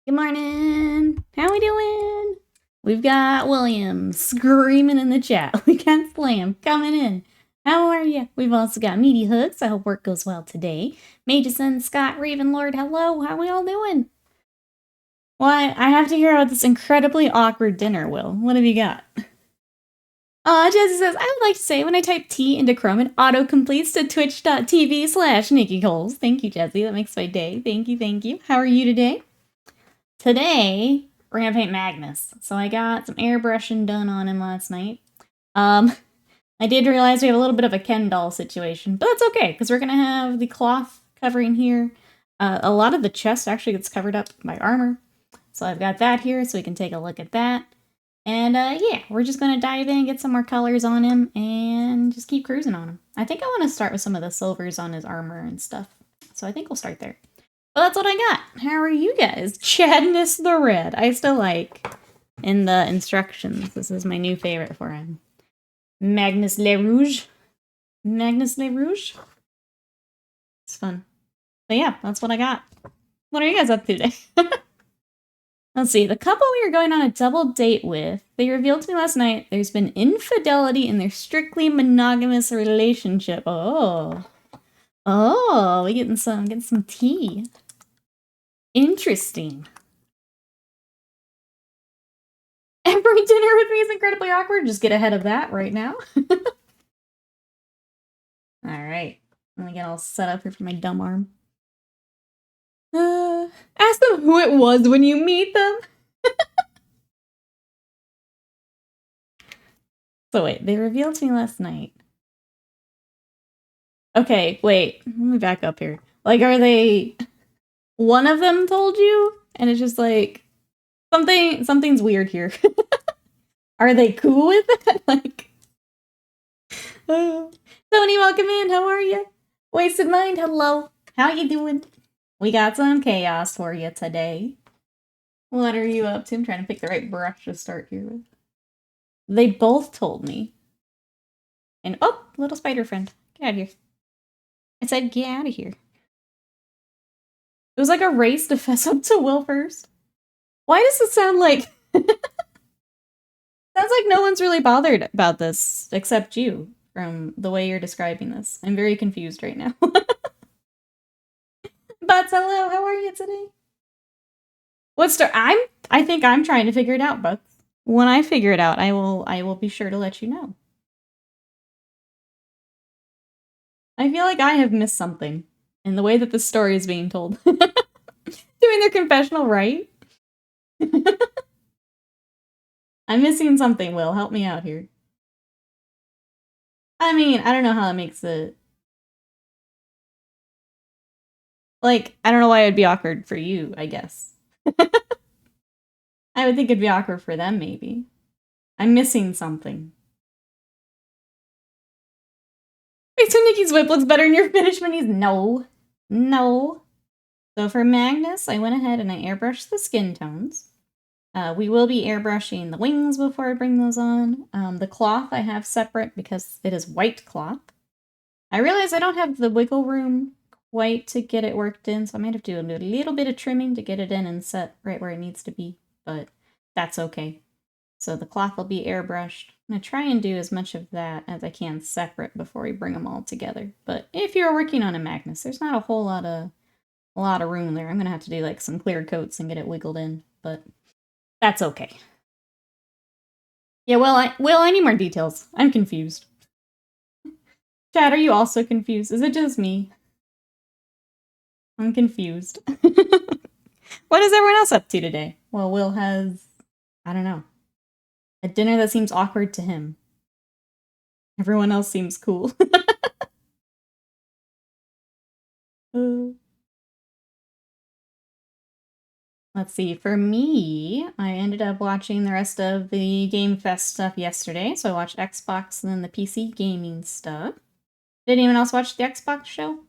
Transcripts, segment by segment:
Good morning. How we doing? We've got William screaming in the chat. We got Slam coming in. How are you? We've also got Meaty Hooks. I hope work goes well today. Mageson, Scott, Ravenlord, hello. How we all doing? Why, I have to hear about this incredibly awkward dinner, Will. What have you got? Jesse says, I would like to say when I type T into Chrome, it auto-completes to twitch.tv/Nikki Coles. Thank you, Jesse. That makes my day. Thank you, thank you. How are you today? Today, we're gonna paint Magnus. So I got some airbrushing done on him last night. I did realize we have a little bit of a Ken doll situation, but that's okay, because we're gonna have the cloth covering here. A lot of the chest actually gets covered up by armor. So I've got that here, so we can take a look at that. And yeah, we're just gonna dive in, get some more colors on him, and just keep cruising on him. I think I want to start with some of the silvers on his armor and stuff. So I think we'll start there. Well, that's what I got. How are you guys? Magnus the Red. I still like in the instructions. This is my new favorite for him. Magnus le Rouge. Magnus le Rouge. It's fun. But yeah, that's what I got. What are you guys up to today? Let's see. The couple we were going on a double date with, they revealed to me last night there's been infidelity in their strictly monogamous relationship. Oh, we getting some tea. Interesting. Every dinner with me is incredibly awkward. Just get ahead of that right now. Alright. Let me get all set up here for my dumb arm. Ask them who it was when you meet them. So wait, they revealed to me last night. Okay, wait. Let me back up here. Like, are they... One of them told you? And it's just like... Something's weird here. Are they cool with that? Like... Tony, welcome in. How are you? Wasted Mind, hello. How you doing? We got some chaos for you today. What are you up to? I'm trying to pick the right brush to start here with. They both told me. And oh, little spider friend. Get out of here. I said get out of here. It was like a race to fess up to Will first. Why does it sound like... Sounds like no one's really bothered about this except you from the way you're describing this. I'm very confused right now. Butts, hello, how are you today? I think I'm trying to figure it out, Butts. When I figure it out, I will be sure to let you know. I feel like I have missed something in the way that the story is being told. Doing their confessional right? I'm missing something, Will. Help me out here. I mean, I don't know how that makes it... Like, I don't know why it would be awkward for you, I guess. I would think it'd be awkward for them, maybe. I'm missing something. Wait, so Nikki's whip looks better in your finish when he's... No. No. So for Magnus, I went ahead and I airbrushed the skin tones. We will be airbrushing the wings before I bring those on. The cloth I have separate because it is white cloth. I realize I don't have the wiggle room quite to get it worked in, so I might have to do a little bit of trimming to get it in and set right where it needs to be, but that's okay. So the cloth will be airbrushed. I'm going to try and do as much of that as I can separate before we bring them all together. But if you're working on a Magnus, there's not a whole lot of room there. I'm going to have to do like some clear coats and get it wiggled in, but that's okay. Yeah, well, I need more details. I'm confused. Chad, are you also confused? Is it just me? I'm confused. What is everyone else up to today? Well, Will has, I don't know, a dinner that seems awkward to him. Everyone else seems cool. Let's see, for me, I ended up watching the rest of the Game Fest stuff yesterday. So I watched Xbox and then the PC gaming stuff. Did anyone else watch the Xbox show?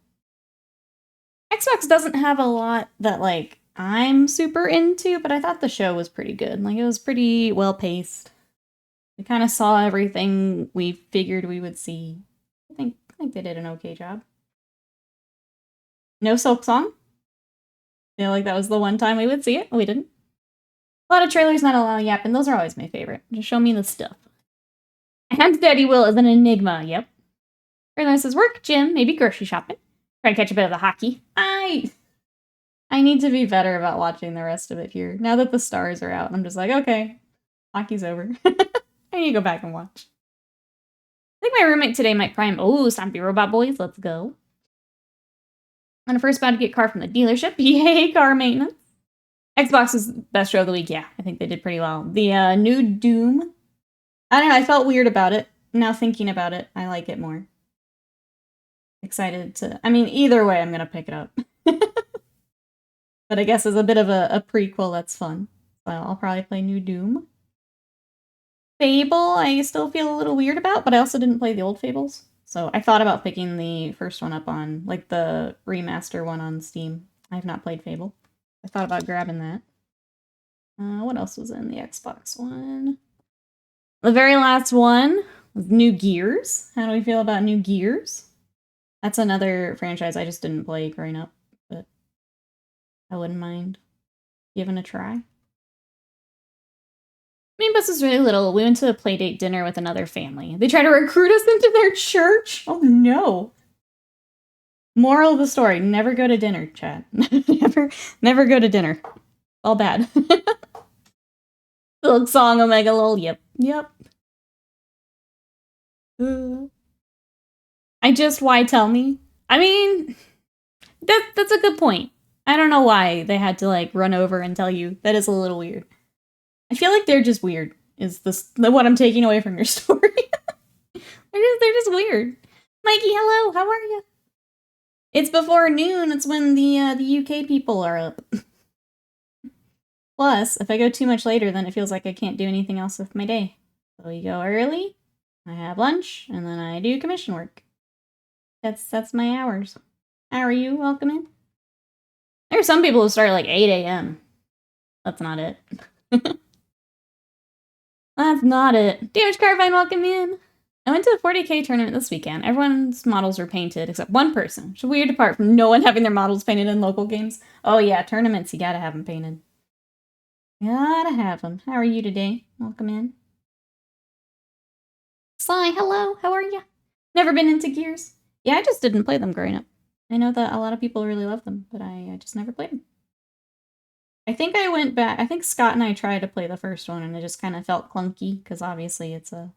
Xbox doesn't have a lot that, like, I'm super into, but I thought the show was pretty good. Like, it was pretty well-paced. We kind of saw everything we figured we would see. I think they did an okay job. No Silk Song? I feel like that was the one time we would see it. We didn't. A lot of trailers, not a lot of yapping. Those are always my favorite. Just show me the stuff. And Daddy Will is an enigma. Yep. Trailer says work, gym, maybe grocery shopping. Try to catch a bit of the hockey. I need to be better about watching the rest of it here. Now that the stars are out, I'm just like, okay, hockey's over. I need to go back and watch. I think my roommate today might prime. Oh, Stompy Robot Boys, let's go. I'm first about to get a car from the dealership. Yay, car maintenance. Xbox is best show of the week. Yeah, I think they did pretty well. The new Doom. I don't know, I felt weird about it. Now thinking about it, I like it more. Excited to... I mean, either way, I'm going to pick it up. But I guess as a bit of a prequel, that's fun. So I'll probably play new Doom. Fable, I still feel a little weird about, but I also didn't play the old Fables. So I thought about picking the first one up on, like, the remaster one on Steam. I have not played Fable. I thought about grabbing that. What else was in the Xbox one? The very last one was New Gears. How do we feel about New Gears? That's another franchise I just didn't play growing up, but I wouldn't mind giving a try. Me Bus was really little. We went to a playdate dinner with another family. They tried to recruit us into their church. Oh no. Moral of the story, never go to dinner, chat. never go to dinner. All bad. Silk Song, Omega Lol, yep. Why tell me? I mean, that's a good point. I don't know why they had to, like, run over and tell you. That is a little weird. I feel like they're just weird, is what I'm taking away from your story. they're just weird. Mikey, hello, how are you? It's before noon, it's when the UK people are up. Plus, if I go too much later, then it feels like I can't do anything else with my day. So you go early, I have lunch, and then I do commission work. That's my hours. How are you? Welcome in. There are some people who start at like 8 a.m. That's not it. That's not it. Damage Carbine, welcome in. I went to the 40K tournament this weekend. Everyone's models were painted except one person. It's weird apart from no one having their models painted in local games. Oh yeah, tournaments, you gotta have them painted. Gotta have them. How are you today? Welcome in. Sly, hello. How are you? Never been into Gears? Yeah, I just didn't play them growing up. I know that a lot of people really love them, but I just never played them. I think I went back. I think Scott and I tried to play the first one, and it just kind of felt clunky because obviously it's an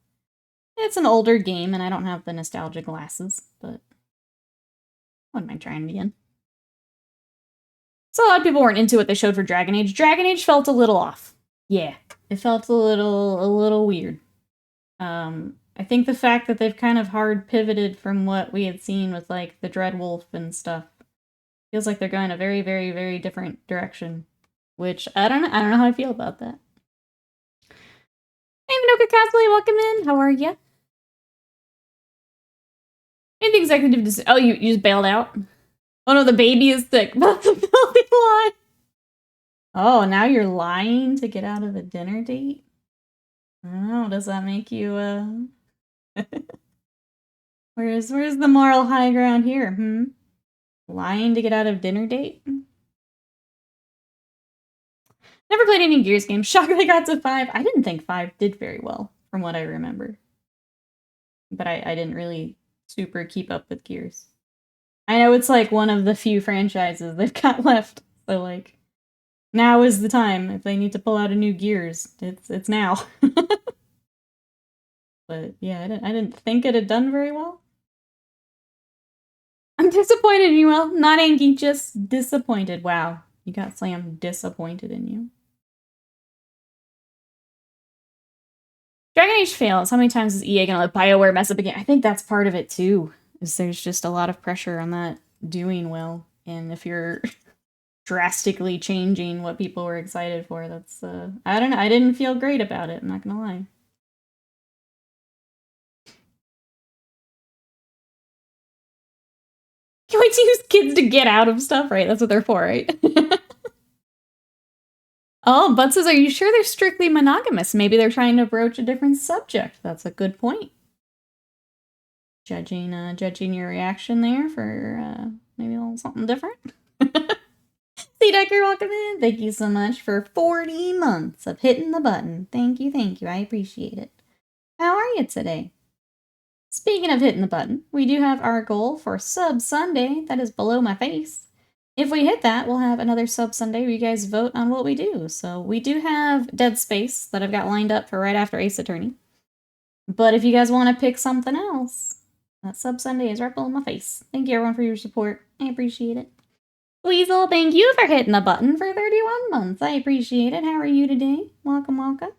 older game, and I don't have the nostalgia glasses. But I wouldn't mind trying it again. So a lot of people weren't into what they showed for Dragon Age. Dragon Age felt a little off. Yeah, it felt a little weird. I think the fact that they've kind of hard pivoted from what we had seen with like the Dreadwolf and stuff feels like they're going a very, very, very different direction. Which I don't know how I feel about that. Hey, Minoka Cosplay, welcome in. How are ya? Made the executive decision. Oh, you just bailed out? Oh no, the baby is sick. That's a filthy lie. Oh, now you're lying to get out of a dinner date? Oh, does that make you Where's the moral high ground here, Lying to get out of dinner date? Never played any Gears games. Shocked I got to 5. I didn't think 5 did very well, from what I remember. But I didn't really super keep up with Gears. I know it's like one of the few franchises they've got left. So like, now is the time. If they need to pull out a new Gears, it's now. But yeah, I didn't think it had done very well. I'm disappointed in you, Will. Not angry, just disappointed. Wow, you got Slam disappointed in you. Dragon Age fails. How many times is EA gonna let BioWare mess up again? I think that's part of it too. Is there's just a lot of pressure on that doing well, and if you're drastically changing what people were excited for, that's I don't know. I didn't feel great about it. I'm not gonna lie. Can't wait to use kids to get out of stuff, right? That's what they're for, right? Oh, Bud says, are you sure they're strictly monogamous? Maybe they're trying to broach a different subject. That's a good point. Judging your reaction there for maybe a little something different. See, Decker, welcome in. Thank you so much for 40 months of hitting the button. Thank you, thank you. I appreciate it. How are you today? Speaking of hitting the button, we do have our goal for Sub Sunday. That is below my face. If we hit that, we'll have another Sub Sunday where you guys vote on what we do. So we do have Dead Space that I've got lined up for right after Ace Attorney. But if you guys want to pick something else, that Sub Sunday is right below my face. Thank you everyone for your support. I appreciate it. Weasel, thank you for hitting the button for 31 months. I appreciate it. How are you today? Welcome, welcome.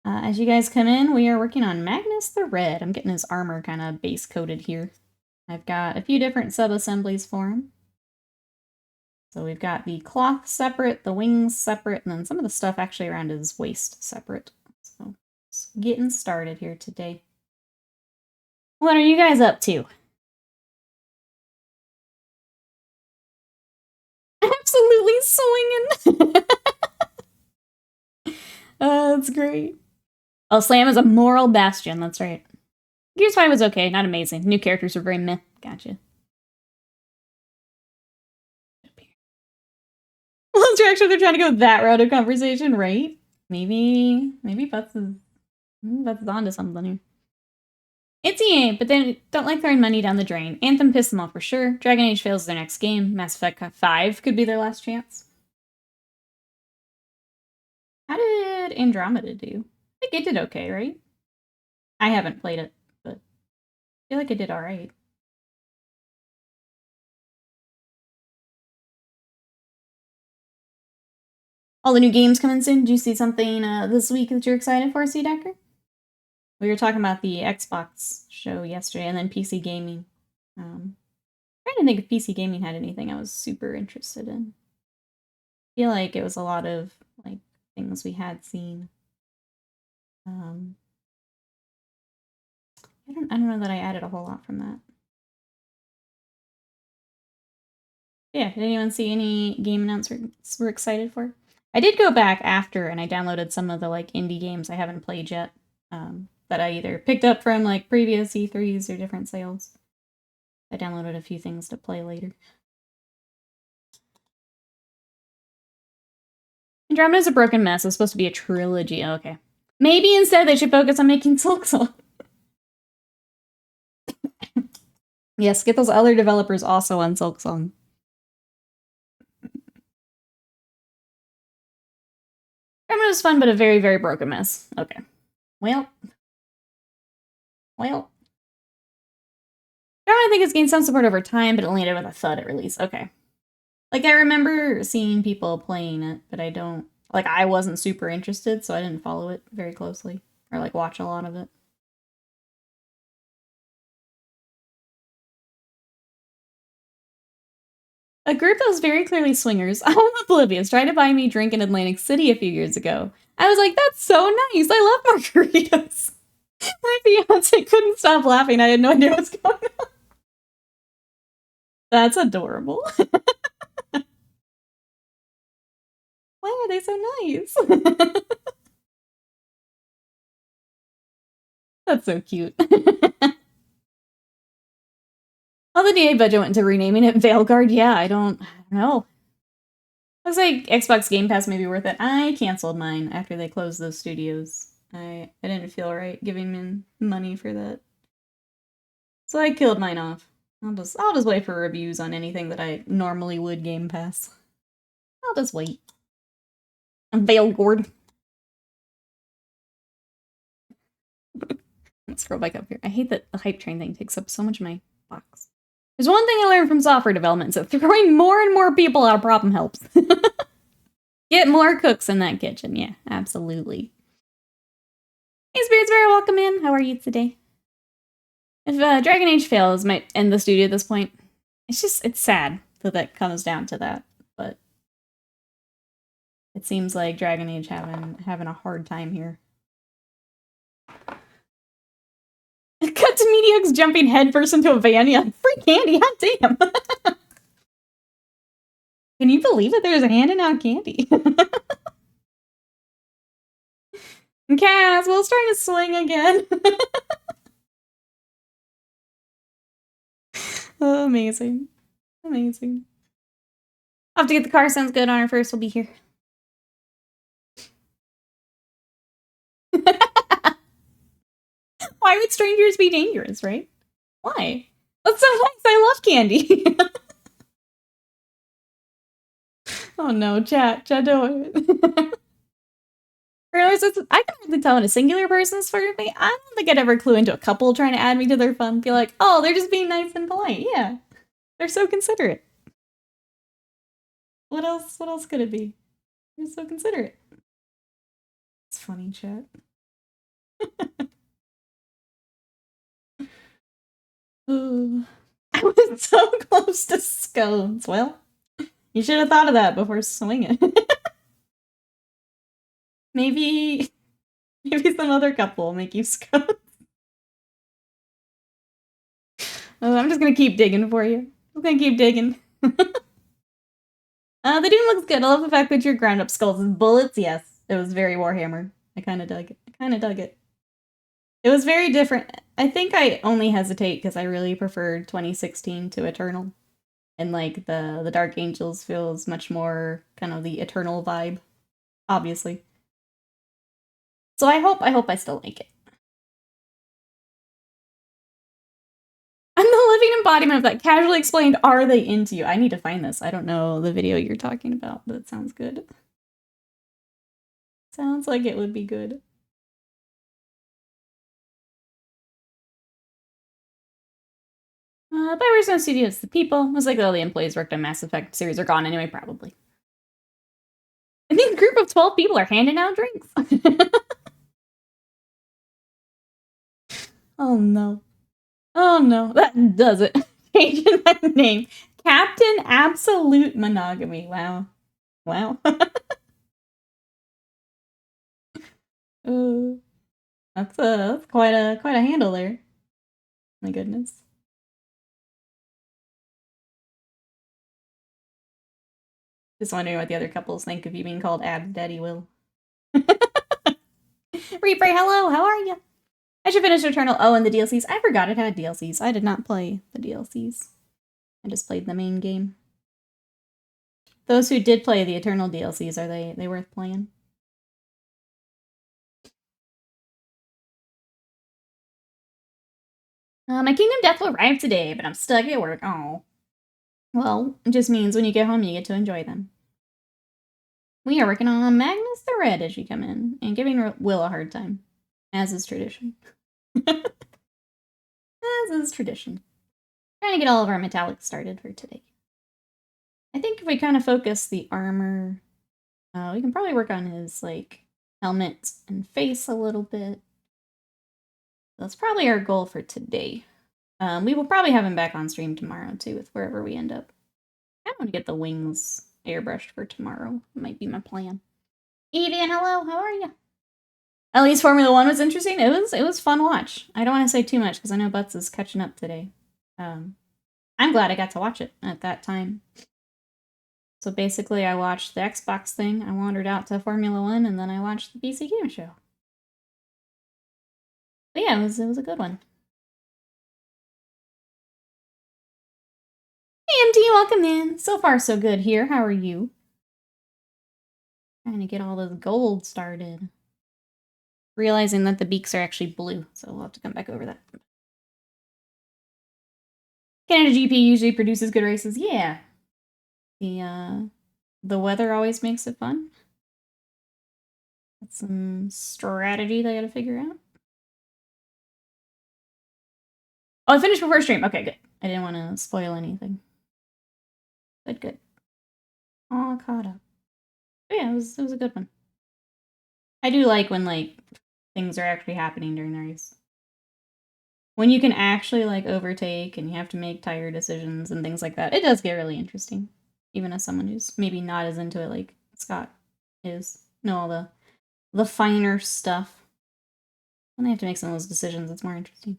As you guys come in, we are working on Magnus the Red. I'm getting his armor kind of base coated here. I've got a few different sub-assemblies for him. So we've got the cloth separate, the wings separate, and then some of the stuff actually around his waist separate. So just getting started here today. What are you guys up to? Absolutely swinging! That's great. Oh, Slam is a moral bastion, that's right. Gears 5 was okay, not amazing. New characters were very meh. Gotcha. Well, actually they're trying to go that route of conversation, right? Maybe Butts is onto something here. It's EA, but they don't like throwing money down the drain. Anthem pissed them off for sure. Dragon Age fails their next game. Mass Effect 5 could be their last chance. How did Andromeda do? I think it did okay, right? I haven't played it, but I feel like it did alright. All the new games coming soon. Did you see something this week that you're excited for, C. Decker? We were talking about the Xbox show yesterday, and then PC gaming. Trying to think if PC gaming had anything I was super interested in. I feel like it was a lot of like things we had seen. I don't know that I added a whole lot from that. Yeah, did anyone see any game announcements we're excited for? I did go back after and I downloaded some of the like indie games I haven't played yet. That I either picked up from like previous E3s or different sales. I downloaded a few things to play later. Andromeda's a broken mess. It's supposed to be a trilogy. Oh, okay. Maybe instead they should focus on making Silksong. Yes, get those other developers also on Silksong. Andromeda's fun, but a very, very broken mess. Okay. Well. I think it's gained some support over time, but it landed with a thud at release. Okay. Like, I remember seeing people playing it, but I don't... Like, I wasn't super interested, so I didn't follow it very closely. Or, like, watch a lot of it. A group that was very clearly swingers, I'm oblivious, tried to buy me a drink in Atlantic City a few years ago. I was like, that's so nice! I love margaritas! My fiance couldn't stop laughing. I had no idea what was going on. That's adorable. Why are they so nice? That's so cute. All the DA budget went to renaming it Veilguard. Yeah, I don't know. Looks like Xbox Game Pass may be worth it. I canceled mine after they closed those studios. I didn't feel right giving them money for that. So I killed mine off. I'll just wait for reviews on anything that I normally would Game Pass. I'll just wait. Veilguard. Let's scroll back up here. I hate that the hype train thing takes up so much of my box. There's one thing I learned from software development, so throwing more and more people at a problem helps. Get more cooks in that kitchen, yeah, absolutely. Hey Spirits, very welcome in. How are you today? If Dragon Age fails, might end the studio at this point. It's sad that comes down to that, but it seems like Dragon Age having a hard time here. Cut to Medioc's jumping headfirst into a van. Yeah, free candy, hot damn. Can you believe it? There's a handing out candy. And Caswell's trying to swing again. Oh, amazing. Amazing. I'll have to get the car sounds good on her first. We'll be here. Why would strangers be dangerous, right? Why? That's so nice. I love candy. Oh no, chat, don't. I can hardly tell when a singular person's flirting with me. I don't think I'd ever clue into a couple trying to add me to their fun. Be like, oh, they're just being nice and polite. Yeah, they're so considerate. What else? What else could it be? You're so considerate. It's funny, chat. Ooh. I was so close to scones. Well, you should have thought of that before swinging. maybe some other couple will make you scones. Oh, I'm just gonna keep digging for you. I'm gonna keep digging. The Doom looks good. I love the fact that your ground up skulls and bullets. Yes, it was very Warhammer. I kind of dug it. It was very different. I think I only hesitate because I really preferred 2016 to Eternal. And like the Dark Angels feels much more kind of the Eternal vibe, obviously. So I hope I still like it. I'm the living embodiment of that. Casually explained, are they into you? I need to find this. I don't know the video you're talking about, but it sounds good. Sounds like it would be good. By Warzone Studios, the people. It was like, oh, the employees worked on Mass Effect series are gone anyway, probably. I think a group of 12 people are handing out drinks. Oh no. Oh no. That does it. Changing my name. Captain Absolute Monogamy. Wow. Wow. Ooh. That's quite a handle there. My goodness. Just wondering what the other couples think of you being called Abs Daddy Will. Reaper, hello, how are you? I should finish Eternal. Oh, and the DLCs. I forgot it had DLCs. I did not play the DLCs. I just played the main game. Those who did play the Eternal DLCs, are they worth playing? My Kingdom Death will arrive today, but I'm stuck at work. Oh. Well, it just means when you get home, you get to enjoy them. We are working on Magnus the Red as you come in, and giving Will a hard time, as is tradition. As is tradition. Trying to get all of our metallics started for today. I think if we kind of focus the armor, we can probably work on his, like, helmet and face a little bit. That's probably our goal for today. We will probably have him back on stream tomorrow, too, with wherever we end up. I want to get the wings airbrushed for tomorrow. Might be my plan. Evian, hello, how are you? At least Formula 1 was interesting. It was fun watch. I don't want to say too much because I know Butts is catching up today. I'm glad I got to watch it at that time. So basically I watched the Xbox thing, I wandered out to Formula 1, and then I watched the PC Game Show. But yeah, it was a good one. Hey MT, welcome in. So far so good here. How are you? Trying to get all this gold started. Realizing that the beaks are actually blue, so we'll have to come back over that. Canada GP usually produces good races. Yeah. The weather always makes it fun. That's some strategy that I gotta figure out. Oh, I finished before stream. Okay, good. I didn't want to spoil anything. Good. All caught up. But yeah, it was a good one. I do like when, like, things are actually happening during the race. When you can actually, like, overtake and you have to make tire decisions and things like that, it does get really interesting. Even as someone who's maybe not as into it like Scott is. Know all the finer stuff. When they have to make some of those decisions, it's more interesting.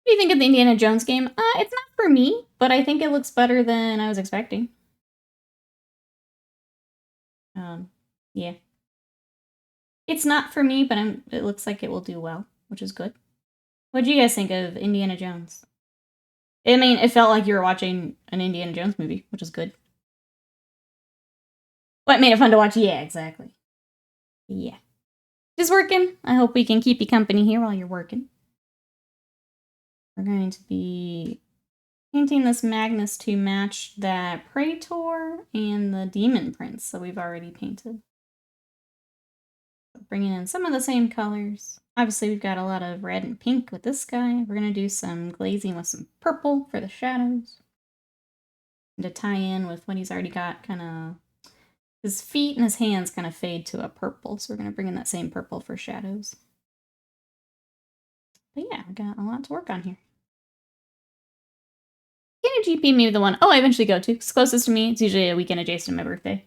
What do you think of the Indiana Jones game? It's not for me, but I think it looks better than I was expecting. Yeah. It's not for me, but it looks like it will do well, which is good. What do you guys think of Indiana Jones? I mean, it felt like you were watching an Indiana Jones movie, which is good. What made it fun to watch? Yeah, exactly. Yeah. Just working. I hope we can keep you company here while you're working. We're going to be painting this Magnus to match that Praetor and the Demon Prince that we've already painted. So bringing in some of the same colors. Obviously, we've got a lot of red and pink with this guy. We're going to do some glazing with some purple for the shadows. And to tie in with what he's already got, kind of his feet and his hands kind of fade to a purple. So we're going to bring in that same purple for shadows. But yeah, we got a lot to work on here. Can a GP maybe the one I eventually go to? It's closest to me. It's usually a weekend adjacent to my birthday.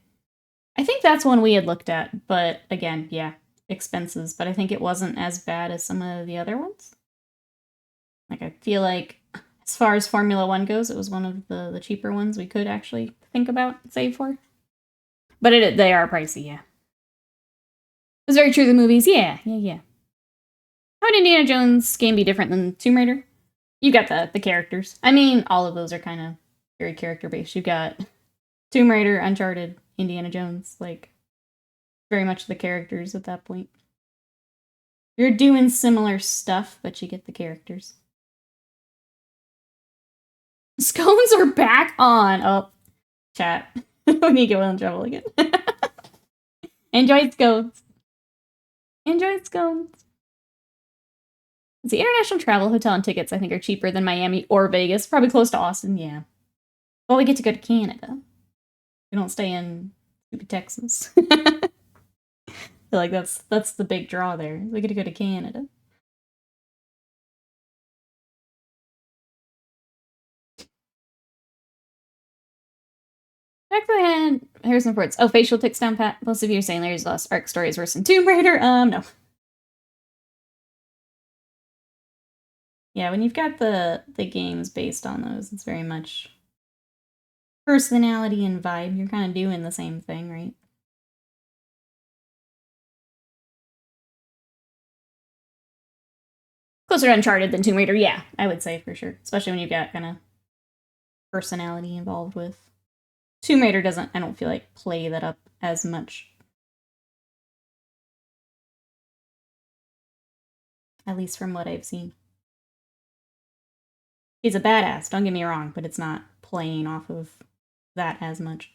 I think that's one we had looked at, but again, yeah, expenses. But I think it wasn't as bad as some of the other ones. Like, I feel like as far as Formula 1 goes, it was one of the cheaper ones we could actually think about save for. But they are pricey, yeah. It's very true, the movies, yeah. How would Indiana Jones game be different than Tomb Raider? You got the characters. I mean, all of those are kind of very character-based. You got Tomb Raider, Uncharted, Indiana Jones, like, very much the characters at that point. You're doing similar stuff, but you get the characters. Scones are back on! Oh, chat. We need to get Will in trouble again. Enjoy scones. Enjoy scones. The international travel, hotel, and tickets, I think, are cheaper than Miami or Vegas. Probably close to Austin, yeah. Well, we get to go to Canada. We don't stay in stupid Texas. I feel like that's the big draw there. We get to go to Canada. Back to the hand. Harrison Ford's. Oh, facial ticks down pat. Most of you are saying Larry's Lost Ark story is worse than Tomb Raider. No. Yeah, when you've got the games based on those, it's very much personality and vibe. You're kind of doing the same thing, right? Closer to Uncharted than Tomb Raider, yeah, I would say for sure. Especially when you've got kind of personality involved with. Tomb Raider doesn't, I don't feel like, play that up as much. At least from what I've seen. He's a badass, don't get me wrong, but it's not playing off of that as much.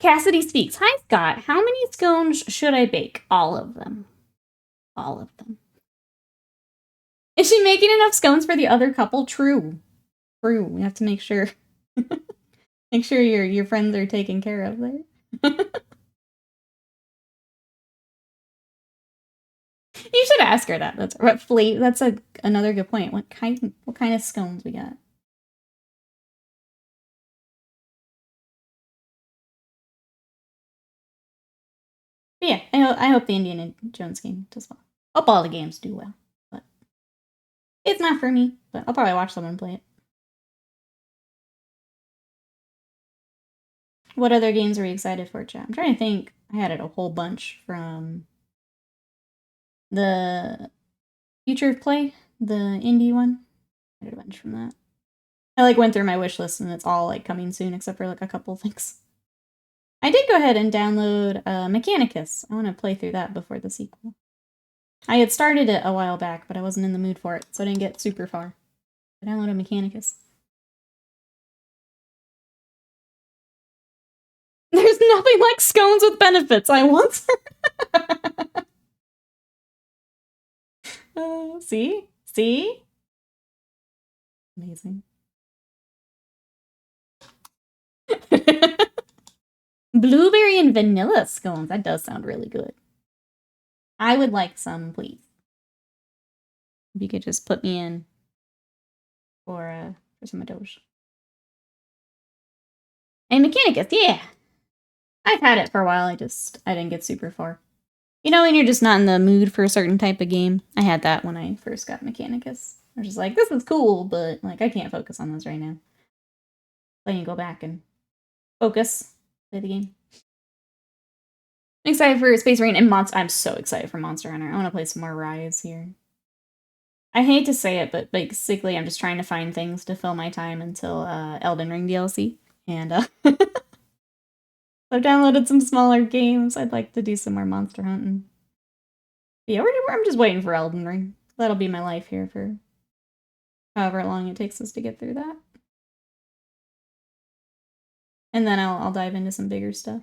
Cassidy speaks. Hi, Scott. How many scones should I bake? All of them. All of them. Is she making enough scones for the other couple? True. True. We have to make sure. Make sure your friends are taken care of there. You should ask her that. That's what flavor. That's another good point. What kind of scones we got? But yeah, I hope the Indiana Jones game does well. Hope all the games do well, but it's not for me. But I'll probably watch someone play it. What other games are we excited for, chat? I'm trying to think. I had it a whole bunch from the Future of Play, the indie one. I had a bunch from that. I went through my wish list and it's all coming soon except for a couple things. I did go ahead and download Mechanicus. I want to play through that before the sequel. I had started it a while back, but I wasn't in the mood for it, so I didn't get super far. I downloaded Mechanicus. There's nothing like scones with benefits. I want some. See? See? Amazing. Blueberry and vanilla scones. That does sound really good. I would like some, please. If you could just put me in for some of those. And Mechanicus, yeah. I've had it for a while. I didn't get super far. You know, when you're just not in the mood for a certain type of game. I had that when I first got Mechanicus. I was just like, this is cool, but I can't focus on this right now. Then you go back and focus, play the game. I'm excited for Space Marine and Monster. I'm so excited for Monster Hunter. I want to play some more Rise here. I hate to say it, but basically I'm just trying to find things to fill my time until Elden Ring DLC. And I've downloaded some smaller games. I'd like to do some more monster hunting. Yeah, I'm just waiting for Elden Ring. That'll be my life here for however long it takes us to get through that. And then I'll dive into some bigger stuff.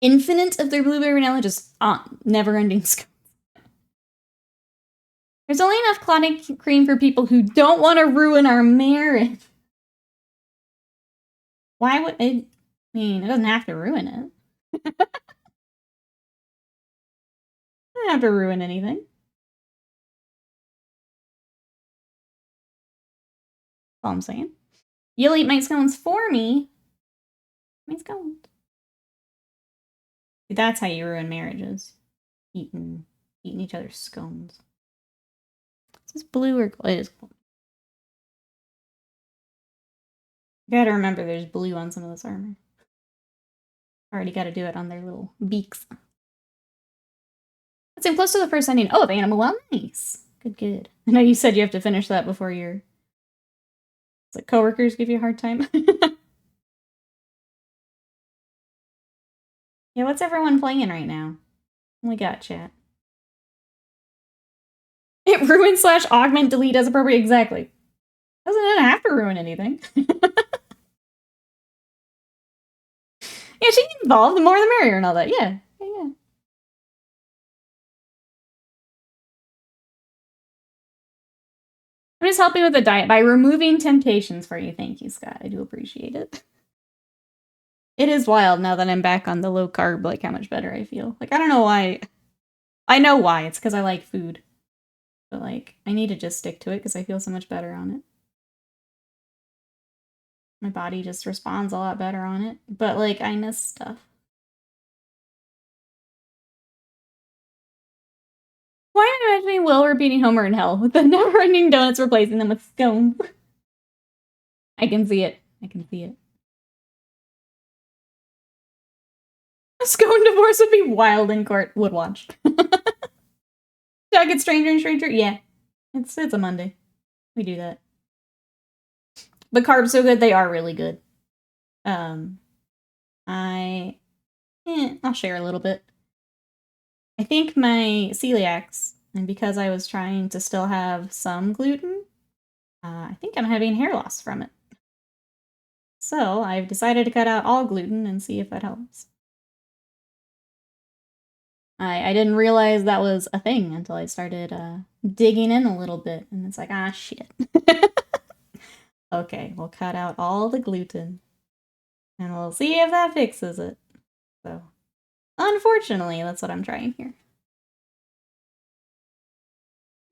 Infinite of their blueberry vanilla, just never-ending scones. There's only enough clotting cream for people who don't want to ruin our marriage. Why would it? I mean, it doesn't have to ruin it. It doesn't have to ruin anything. That's all I'm saying. You'll eat my scones for me. My scones. That's how you ruin marriages. Eating each other's scones. Is this blue or gold? It is gold. You gotta remember there's blue on some of this armor. Already gotta do it on their little beaks. Let's aim close to the first ending. Oh, of Animal Well, nice. Good. I know you said you have to finish that before your... It's like coworkers give you a hard time. Yeah, what's everyone playing right now? We got chat. It ruin / augment delete as appropriate. Exactly. Doesn't have to ruin anything. Yeah, she can evolve. The more the merrier and all that. Yeah. I'm just helping with the diet by removing temptations for you. Thank you, Scott. I do appreciate it. It is wild now that I'm back on the low carb, like how much better I feel. Like, I don't know why. I know why. It's because I like food. But, like, I need to just stick to it because I feel so much better on it. My body just responds a lot better on it. But, like, I miss stuff. Why am I imagining Will repeating Homer in hell with the never-ending donuts replacing them with scones? I can see it. A scone divorce would be wild in court. Would watch. Did I get stranger and stranger? Yeah. It's a Monday. We do that. The carbs so good, they are really good. I'll share a little bit. I think my celiacs, and because I was trying to still have some gluten, I think I'm having hair loss from it. So I've decided to cut out all gluten and see if that helps. I didn't realize that was a thing until I started digging in a little bit, and it's like, ah, shit. Okay, we'll cut out all the gluten, and we'll see if that fixes it. So, unfortunately, that's what I'm trying here.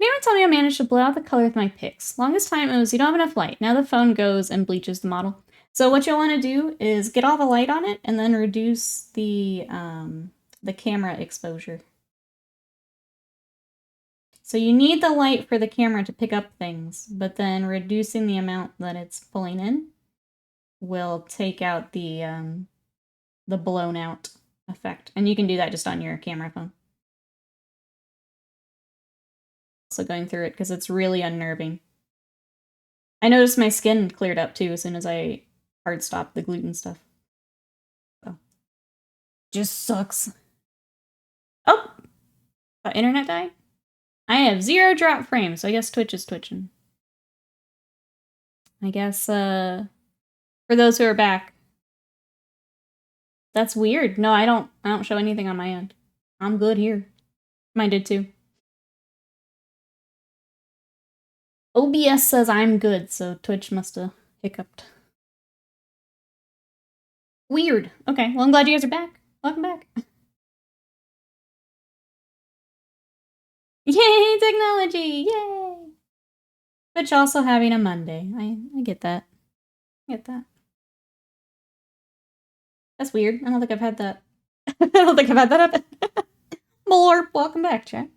Anyone tell me I managed to blow out the color with my picks? Longest time it was you don't have enough light. Now the phone goes and bleaches the model. So what you'll want to do is get all the light on it and then reduce the camera exposure. So you need the light for the camera to pick up things, but then reducing the amount that it's pulling in will take out the blown out effect. And you can do that just on your camera phone. Also going through it because it's really unnerving. I noticed my skin cleared up too as soon as I hard stopped the gluten stuff. So just sucks. Oh! Internet died? I have 0 drop frames, so I guess Twitch is twitching. I guess, for those who are back. That's weird. No, I don't show anything on my end. I'm good here. Mine did too. OBS says I'm good, so Twitch must have hiccuped. Weird. Okay, well, I'm glad you guys are back. Welcome back. Yay, technology! Yay! Twitch also having a Monday. I get that. That's weird. I don't think I've had that. I don't think I've had that happen. More. Welcome back, chat.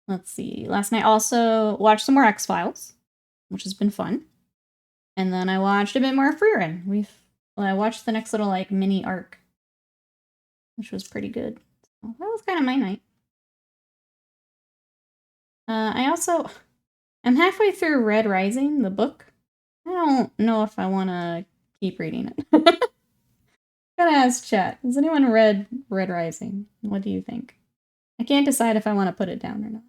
Let's see. Last night also watched some more X-Files, which has been fun. And then I watched a bit more Freerin. Well, I watched the next little, like, mini arc, which was pretty good. So that was kind of my night. I'm halfway through Red Rising, the book. I don't know if I want to keep reading it. Gotta ask chat. Has anyone read Red Rising? What do you think? I can't decide if I want to put it down or not.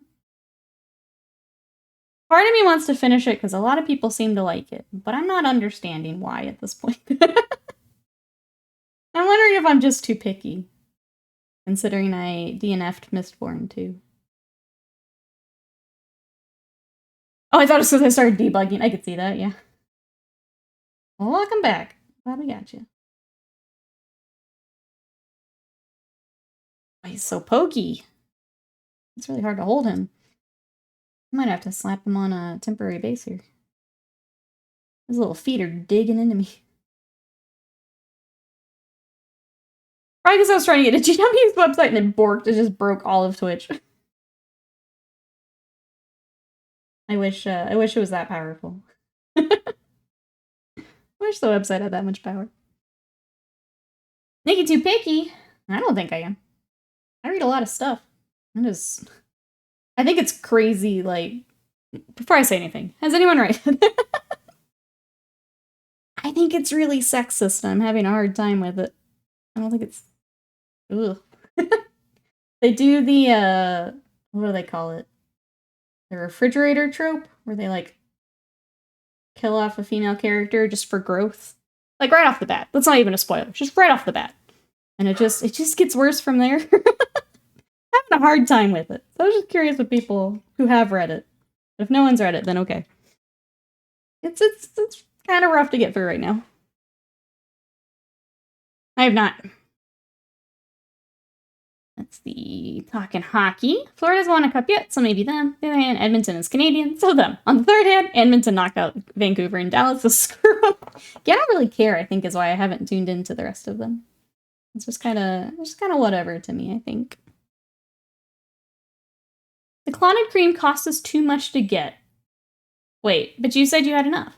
Part of me wants to finish it because a lot of people seem to like it, but I'm not understanding why at this point. I'm wondering if I'm just too picky, considering I DNF'd Mistborn too. Oh, I thought it was because I started debugging. I could see that, yeah. Well, welcome back. Glad we got you. Oh, he's so pokey. It's really hard to hold him. I might have to slap him on a temporary base here. His little feet are digging into me. Probably because I was trying to get a GW's website and it borked. It just broke all of Twitch. I wish it was that powerful. I wish the website had that much power. Make it too picky? I don't think I am. I read a lot of stuff. I think it's crazy, like, before I say anything, has anyone read it? I think it's really sexist and I'm having a hard time with it. I don't think it's... Ugh. They do the, what do they call it? The refrigerator trope, where they, like, kill off a female character just for growth. Like, right off the bat. That's not even a spoiler. Just right off the bat. And it just gets worse from there. Having a hard time with it. So I was just curious with people who have read it. But if no one's read it, then okay. It's kind of rough to get through right now. I have not. That's the talking hockey. Florida hasn't won a cup yet, so maybe them. The other hand, Edmonton is Canadian, so them. On the third hand, Edmonton knocked out Vancouver and Dallas, so screw them. Yeah, I don't really care, I think, is why I haven't tuned into the rest of them. It's just kind of whatever to me, I think. The clotted cream cost us too much to get. Wait, but you said you had enough.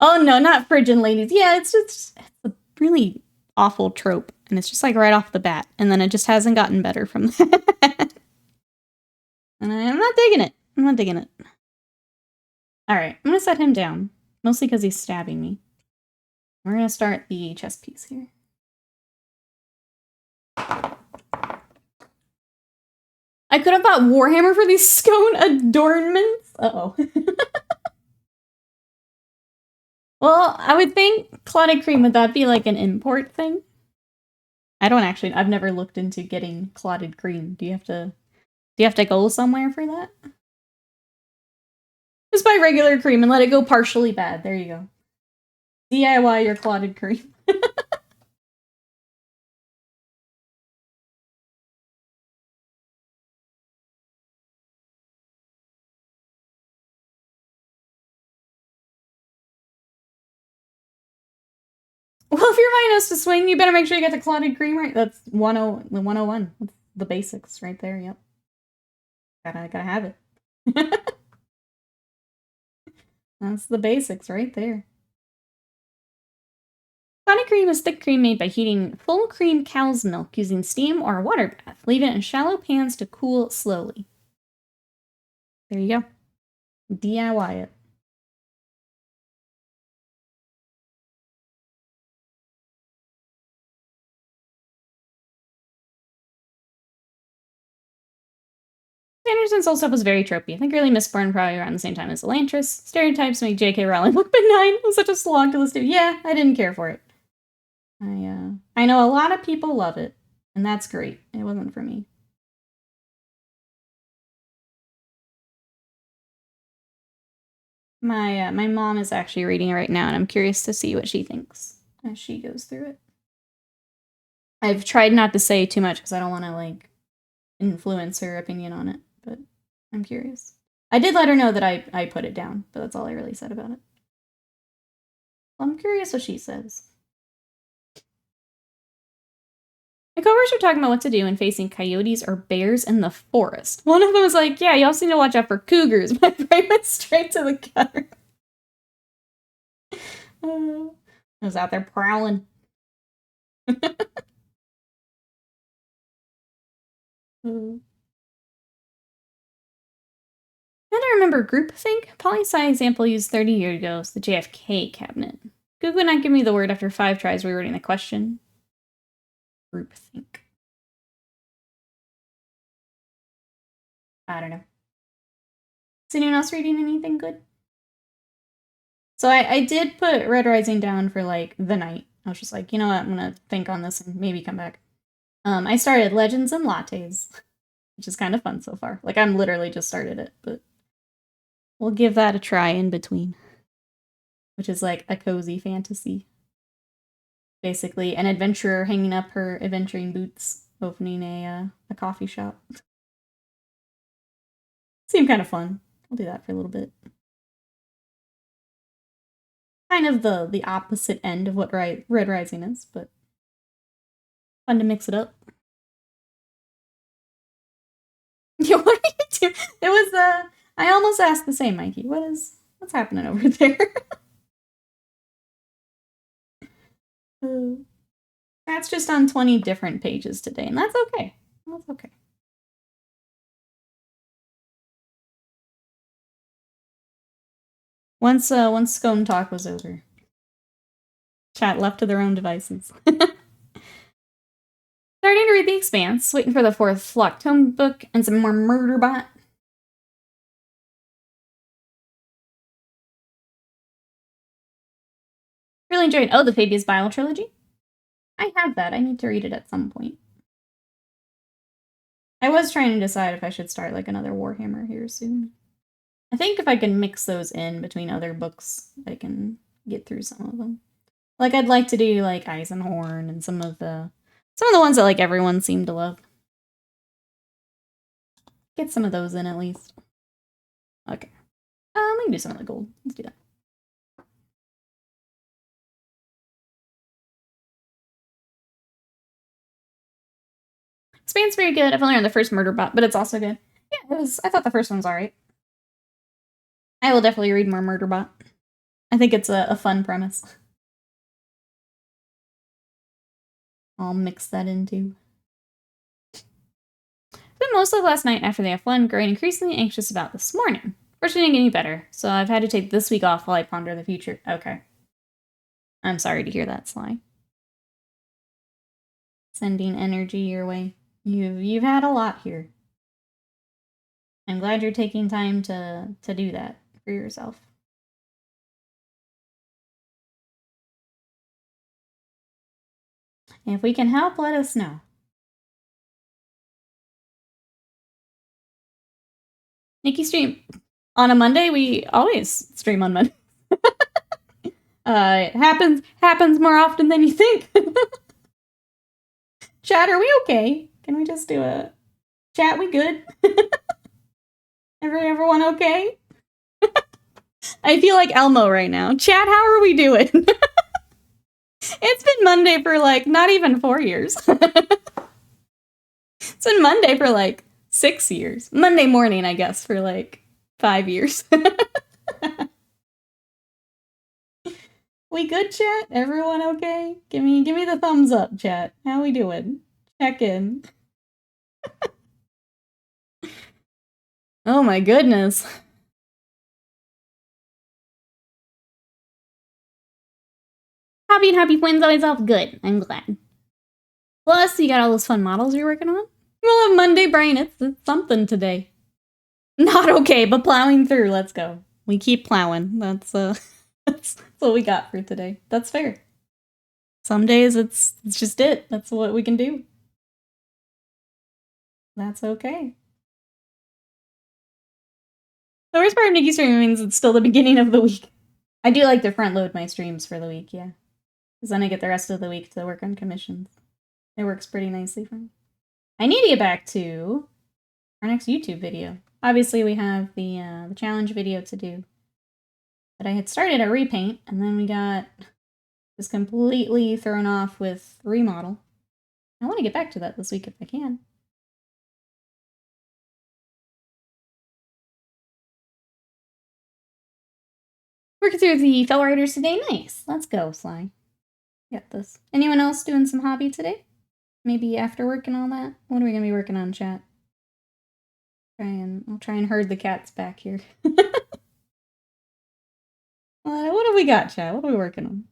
Oh no, not frigid ladies. Yeah, it's a really awful trope. And it's just like right off the bat. And then it just hasn't gotten better from that. And I'm not digging it. I'm not digging it. Alright, I'm going to set him down. Mostly because he's stabbing me. We're going to start the chess piece here. I could have bought Warhammer for these scone adornments. Uh-oh. Well, I would think clotted cream, would that be like an import thing? I don't actually, I've never looked into getting clotted cream. Do you have to go somewhere for that? Just buy regular cream and let it go partially bad. There you go. DIY your clotted cream. Well, if you're buying us to swing, you better make sure you get the clotted cream right. That's the 101. That's the basics right there, yep. Gotta have it. That's the basics right there. Clotted cream is thick cream made by heating full cream cow's milk using steam or a water bath. Leave it in shallow pans to cool slowly. There you go. DIY it. Sanderson's soul stuff was very tropey. I think early Mistborn probably around the same time as Elantris. Stereotypes make J.K. Rowling look benign. It was such a slog to listen to. Yeah, I didn't care for it. I know a lot of people love it, and that's great. It wasn't for me. My mom is actually reading it right now, and I'm curious to see what she thinks as she goes through it. I've tried not to say too much because I don't want to, like, influence her opinion on it, but I'm curious. I did let her know that I put it down, but that's all I really said about it. Well, I'm curious what she says. My coworkers were talking about what to do when facing coyotes or bears in the forest. One of them was like, yeah, you also need to watch out for cougars. My brain went straight to the gutter. I was out there prowling. And I remember groupthink. Poli-sci example used 30 years ago is the JFK cabinet. Google would not give me the word after 5 tries rewording the question. Groupthink. I don't know. Is anyone else reading anything good? So I did put Red Rising down for, like, the night. I was just like, you know what, I'm gonna think on this and maybe come back. I started Legends and Lattes, which is kind of fun so far. Like, I'm literally just started it, but we'll give that a try in between. Which is like a cozy fantasy. Basically, an adventurer hanging up her adventuring boots, opening a coffee shop. Seemed kind of fun. I'll do that for a little bit. Kind of the opposite end of what Red Rising is, but fun to mix it up. Yeah, what are you doing? It was I almost asked the same, Mikey. What's happening over there? That's just on 20 different pages today, and that's okay. That's okay. Once Scone Talk was over, chat left to their own devices. Starting to read The Expanse, waiting for the 4th Flock Tome book and some more Murderbot. Really enjoyed the Fabius Bile trilogy. I have that. I need to read it at some point. I was trying to decide if I should start like another Warhammer here soon. I think if I can mix those in between other books, I can get through some of them. Like I'd like to do like Eisenhorn and some of the ones that like everyone seemed to love. Get some of those in at least. Okay. We can do some of the gold. Let's do that. Expanse very good. I've only read the first Murderbot, but it's also good. Yeah, I thought the first one was alright. I will definitely read more Murderbot. I think it's a fun premise. I'll mix that into. But mostly last night after the F1, growing increasingly anxious about this morning. Fortunately, it didn't get any better, so I've had to take this week off while I ponder the future. Okay. I'm sorry to hear that, Sly. Sending energy your way. You've had a lot here. I'm glad you're taking time to do that for yourself. And if we can help, let us know. Nikki stream on a Monday. We always stream on Monday. It happens more often than you think. Chat, are we okay? Can we just do a chat? We good? Everyone okay? I feel like Elmo right now. Chat, how are we doing? It's been Monday for like not even 4 years. It's been Monday for like 6 years. Monday morning, I guess, for like 5 years. We good, chat? Everyone okay? Give me the thumbs up, chat. How we doing? Check in. Oh my goodness. Happy Twins always off good. I'm glad. Plus, you got all those fun models you're working on. We'll have Monday brain. It's something today. Not okay, but plowing through. Let's go. We keep plowing. That's what we got for today. That's fair. Some days it's just it. That's what we can do. That's okay. The worst part of Nikki's stream means it's still the beginning of the week. I do like to front load my streams for the week, yeah. Because then I get the rest of the week to work on commissions. It works pretty nicely for me. I need to get back to our next YouTube video. Obviously, we have the challenge video to do. But I had started a repaint, and then we got just completely thrown off with remodel. I want to get back to that this week if I can. Working through the Fell Riders today. Nice. Let's go, Sly. Got this. Anyone else doing some hobby today? Maybe after work and all that? What are we going to be working on, chat? I'll try and herd the cats back here. What have we got, chat? What are we working on?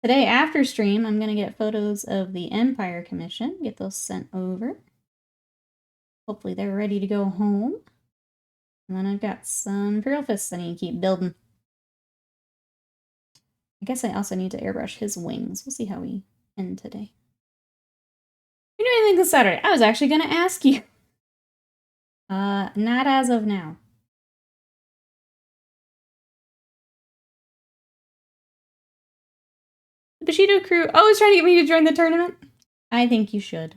Today, after stream, I'm going to get photos of the Empire Commission. Get those sent over. Hopefully they're ready to go home. And then I've got some Imperial Fists I need to keep building. I guess I also need to airbrush his wings. We'll see how we end today. You doing anything this Saturday? I was actually going to ask you. Not as of now. The Bushido crew is trying to get me to join the tournament? I think you should.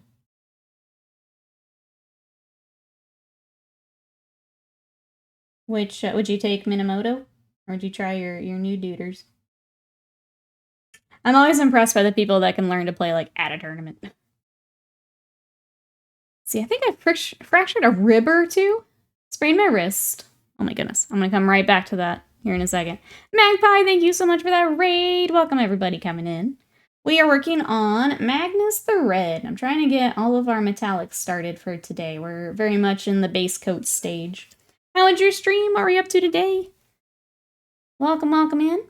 Which, would you take Minamoto? Or would you try your new duders? I'm always impressed by the people that can learn to play, like, at a tournament. See, I think I fractured a rib or two. Sprained my wrist. Oh my goodness. I'm gonna come right back to that here in a second. Magpie, thank you so much for that raid. Welcome everybody coming in. We are working on Magnus the Red. I'm trying to get all of our metallics started for today. We're very much in the base coat stage. How was your stream? What are we up to today? Welcome, welcome in.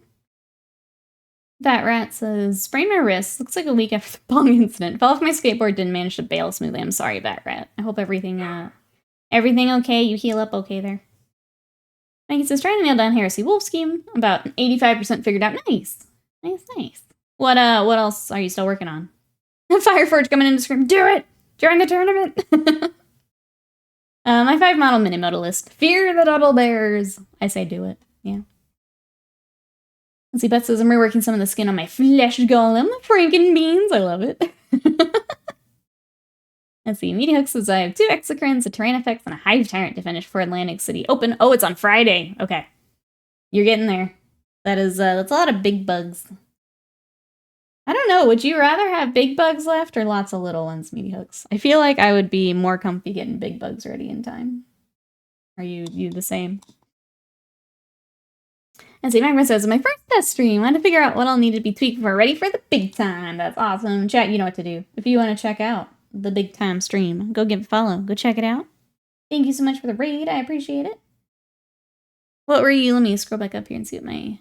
That rat says, sprained my wrist. Looks like a week after the bong incident. Fell off my skateboard, didn't manage to bail smoothly. I'm sorry, Bat Rat. I hope everything okay? You heal up okay there? Maggie says, trying to nail down Heresy Wolf scheme. About 85% figured out. Nice. Nice. What else are you still working on? Fireforge coming in to scream, do it! Join the tournament! My 5 model mini modal list. Fear the double bears. I say do it. Yeah. Let's see, Beth says, I'm reworking some of the skin on my flesh golem. Franken beans. I love it. Let's see, Meaty Hook says, I have 2 exocrines, a terrain effects, and a hive tyrant to finish for Atlantic City open. Oh, it's on Friday. Okay. You're getting there. That's a lot of big bugs. I don't know. Would you rather have big bugs left or lots of little ones, Meaty Hooks? I feel like I would be more comfy getting big bugs ready in time. Are you the same? And see, Magma says, my first test stream. I had to figure out what I'll need to be tweaked for. Ready for the big time. That's awesome. Chat, you know what to do. If you want to check out the big time stream, go give it a follow. Go check it out. Thank you so much for the raid. I appreciate it. What were you? Let me scroll back up here and see what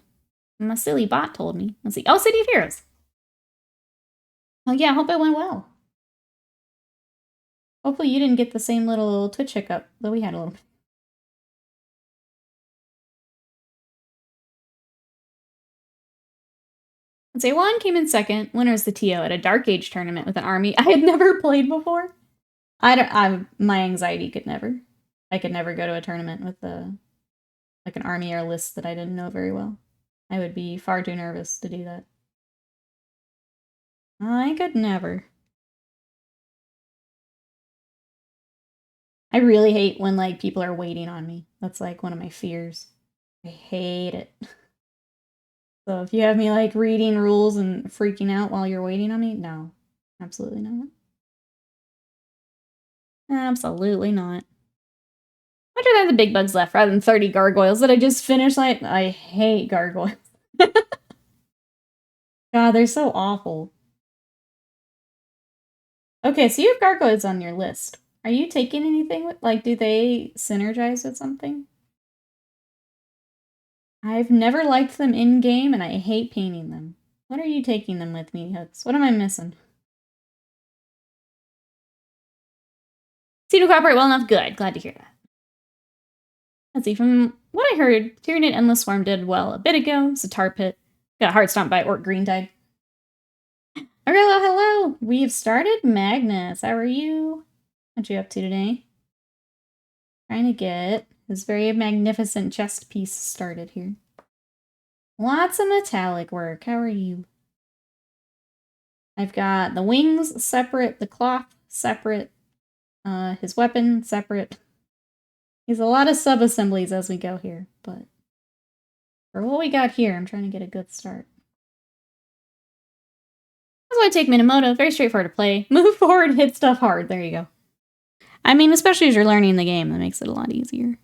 my silly bot told me. Let's see. Oh, City of Heroes. Oh yeah, I hope it went well. Hopefully you didn't get the same little Twitch hiccup that we had a little bit. Let's say one came in second. Winner is the TO at a Dark Age tournament with an army I had never played before. My anxiety could never. I could never go to a tournament with like an army or list that I didn't know very well. I would be far too nervous to do that. I could never. I really hate when, like, people are waiting on me. That's, like, one of my fears. I hate it. So if you have me, like, reading rules and freaking out while you're waiting on me, no. Absolutely not. Absolutely not. I'd rather have the big bugs left rather than 30 gargoyles that I just finished. Like, I hate gargoyles. God, they're so awful. Okay, so you have gargoyles on your list. Are you taking anything with, like, do they synergize with something? I've never liked them in-game, and I hate painting them. What are you taking them with, Meaty Hooks? What am I missing? Seem to cooperate well enough? Good. Glad to hear that. Let's see, from what I heard, Tyranid Endless Swarm did well a bit ago. It's a tar pit. Got heart stomped by Orc Green Tide. Hello. We've started Magnus. How are you? What you up to today? Trying to get this very magnificent chest piece started here. Lots of metallic work. How are you? I've got the wings separate, the cloth separate, his weapon separate. There's a lot of sub-assemblies as we go here, but for what we got here, I'm trying to get a good start. That's why I take Minamoto. Very straightforward to play. Move forward, hit stuff hard. There you go. I mean, especially as you're learning the game, that makes it a lot easier.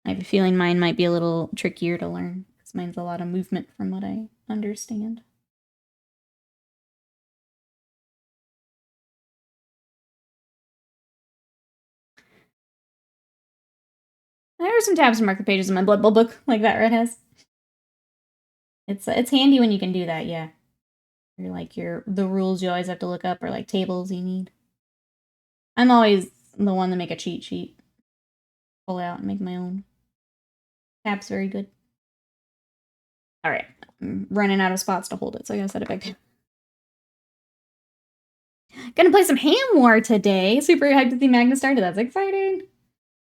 I have a feeling mine might be a little trickier to learn, because mine's a lot of movement from what I understand. There are some tabs and marker pages in my Blood Bowl book, like that Red has. It's handy when you can do that, yeah. Or like the rules you always have to look up, or like tables you need. I'm always the one to make a cheat sheet. Pull out and make my own. Tab's very good. Alright. I'm running out of spots to hold it, so I gotta set it back down. Gonna play some Ham War today. Super hyped to see Magnus started. That's exciting.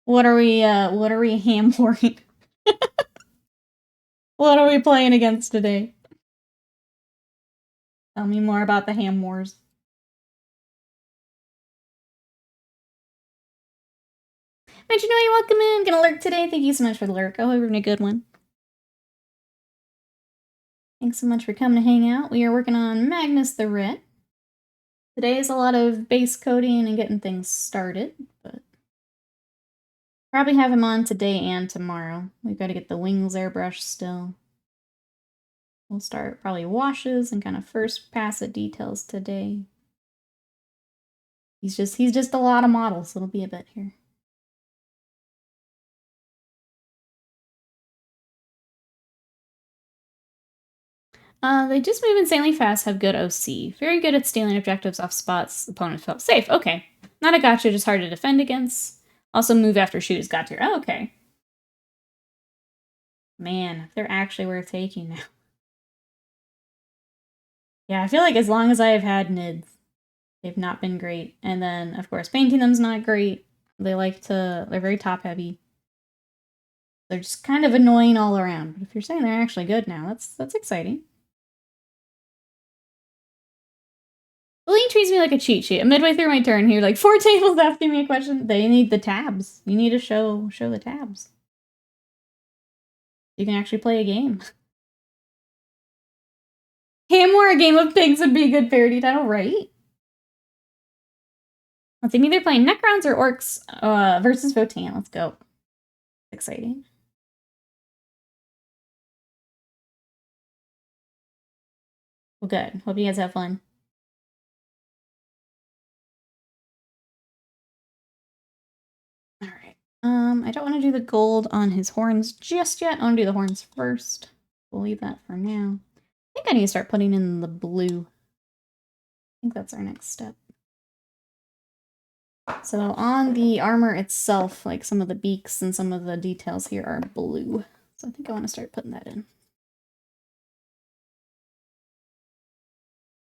What are we ham warring? What are we playing against today? Tell me more about the Ham Wars. Mention you welcome in. Gonna lurk today. Thank you so much for the lurk. I hope you're having a good one. Thanks so much for coming to hang out. We are working on Magnus the Red. Today is a lot of base coding and getting things started, but probably have him on today and tomorrow. We've got to get the wings airbrushed still. We'll start probably washes and kind of first pass at details today. He's just a lot of models, so it'll be a bit here. They just move insanely fast, have good OC. Very good at stealing objectives off spots opponents felt safe. Okay. Not a gotcha, just hard to defend against. Also move after shoot is got tier. Oh, okay. Man, they're actually worth taking now. Yeah, I feel like as long as I've had NIDs, they've not been great. And then, of course, painting them's not great. They're very top heavy. They're just kind of annoying all around. But if you're saying they're actually good now, that's exciting. Bullying treats me like a cheat sheet. Midway through my turn here, like 4 tables asking me a question. They need the tabs. You need to show the tabs. You can actually play a game. Ham War, a game of pigs would be a good parody title, right? Let's see, I'm either playing Necrons or Orcs versus Votan. Let's go. Exciting. Well, good. Hope you guys have fun. Alright. I don't want to do the gold on his horns just yet. I want to do the horns first. We'll leave that for now. I think I need to start putting in the blue. I think that's our next step. So on the armor itself, like some of the beaks and some of the details here are blue. So I think I want to start putting that in.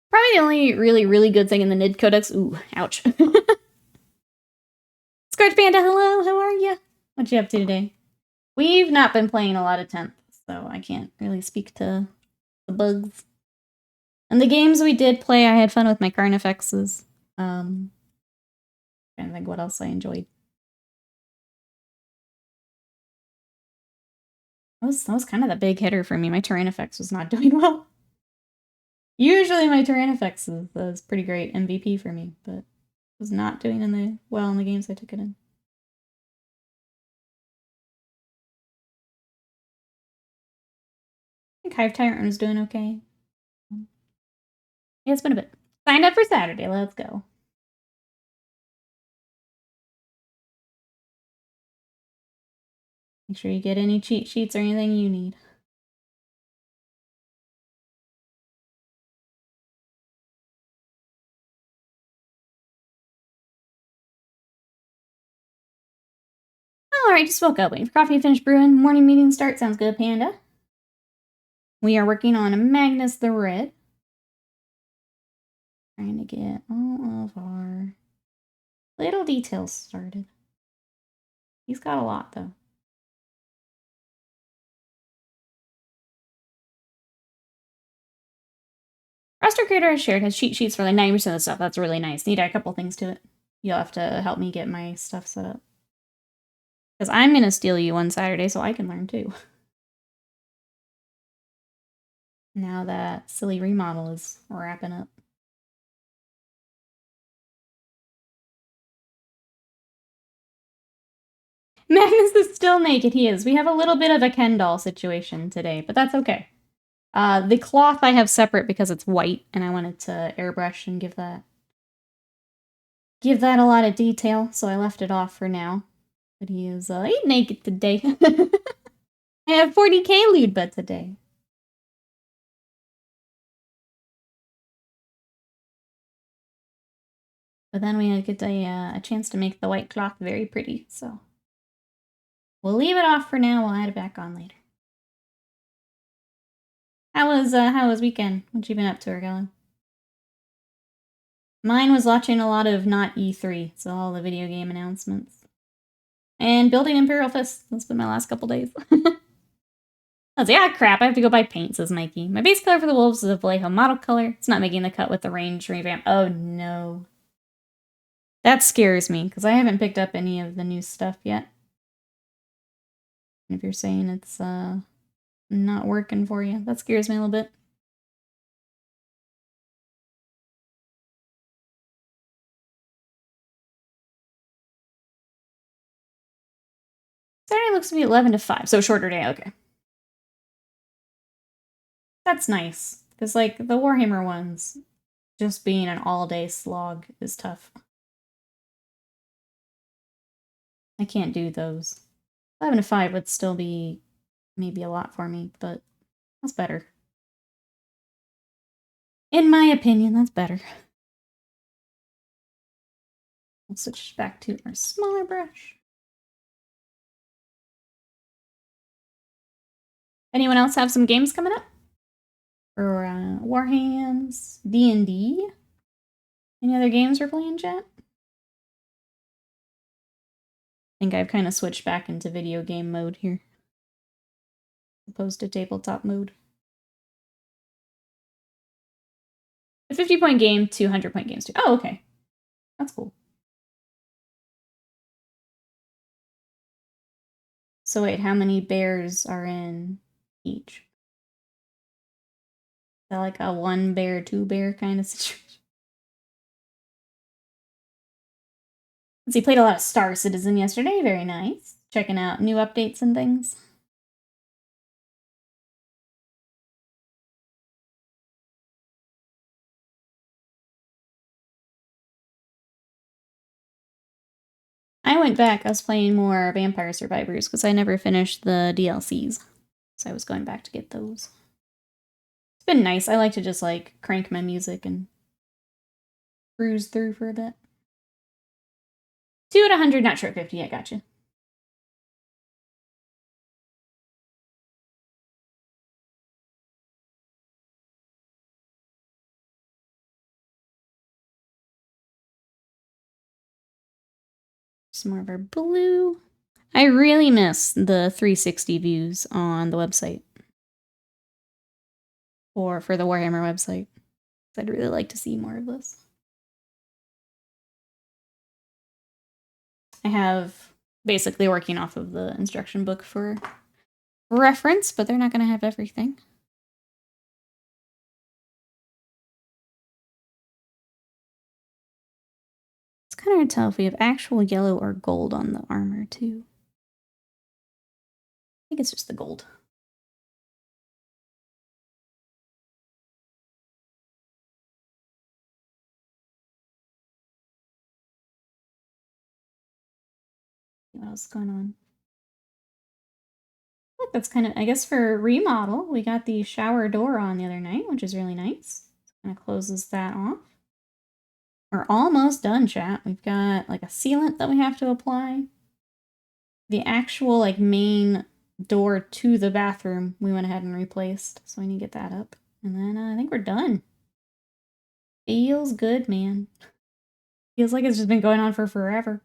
Probably the only really good thing in the NID Codex. Ooh, ouch. Scorch Panda, hello, how are you? What you up to today? We've not been playing a lot of 10th, so I can't really speak to the bugs. And the games we did play, I had fun with my Carnifexes. Trying to think what else I enjoyed. That was kind of the big hitter for me. My Tyrannifex was not doing well. Usually my Tyrannifex is pretty great MVP for me, but was not doing well in the games I took it in. I think Hive Tyrant was doing okay. Yeah, it's been a bit. Signed up for Saturday. Let's go. Make sure you get any cheat sheets or anything you need. Alright, just woke up. Waiting for coffee to finish brewing. Morning meeting start. Sounds good, Panda. We are working on Magnus the Red. Trying to get all of our little details started. He's got a lot, though. Roster Creator I shared has cheat sheets for like 90% of the stuff. That's really nice. Need to add a couple things to it. You'll have to help me get my stuff set up. Because I'm going to steal you one Saturday so I can learn too. Now that silly remodel is wrapping up. Magnus is still naked. He is. We have a little bit of a Ken doll situation today, but that's okay. The cloth I have separate because it's white, and I wanted to airbrush and give that a lot of detail, so I left it off for now. But he is he's naked today. I have 40K Ludba today. But then we get a chance to make the white cloth very pretty, so we'll leave it off for now. We'll add it back on later. How was weekend? What you been up to, Ergellen? Mine was watching a lot of not E3, so all the video game announcements. And building Imperial Fist. That's been my last couple days. I was like, crap, I have to go buy paint, says Mikey. My base color for the wolves is a Vallejo model color. It's not making the cut with the range revamp. Oh, no. That scares me, because I haven't picked up any of the new stuff yet. If you're saying it's not working for you, that scares me a little bit. Saturday looks to be 11 to 5, so shorter day, okay. That's nice, because, like, the Warhammer ones, just being an all-day slog is tough. I can't do those. 11 to 5 would still be maybe a lot for me, but that's better. In my opinion, that's better. We'll switch back to our smaller brush. Anyone else have some games coming up? Or Warhams, D&D? Any other games we're playing, chat? I think I've kind of switched back into video game mode here, as opposed to tabletop mode. A 50-point game, 200-point games too. Oh, okay. That's cool. So wait, how many bears are in each? Is that like a 1 bear, 2 bear kind of situation? Let's see, played a lot of Star Citizen yesterday. Very nice. Checking out new updates and things. I went back. I was playing more Vampire Survivors because I never finished the DLCs. So I was going back to get those. It's been nice. I like to just, like, crank my music and cruise through for a bit. 2 at 100, not sure 50. I gotcha. Some more of our blue. I really miss the 360 views on the website. Or for the Warhammer website. I'd really like to see more of this. I have basically working off of the instruction book for reference, but they're not going to have everything. It's kind of hard to tell if we have actual yellow or gold on the armor, too. I think it's just the gold. What else is going on? Look, that's kind of, I guess for remodel, we got the shower door on the other night, which is really nice. Kind of closes that off. We're almost done, chat. We've got like a sealant that we have to apply. The actual like main door to the bathroom we went ahead and replaced, so we need to get that up. And then I think we're done. Feels good, man. Feels like it's just been going on for forever.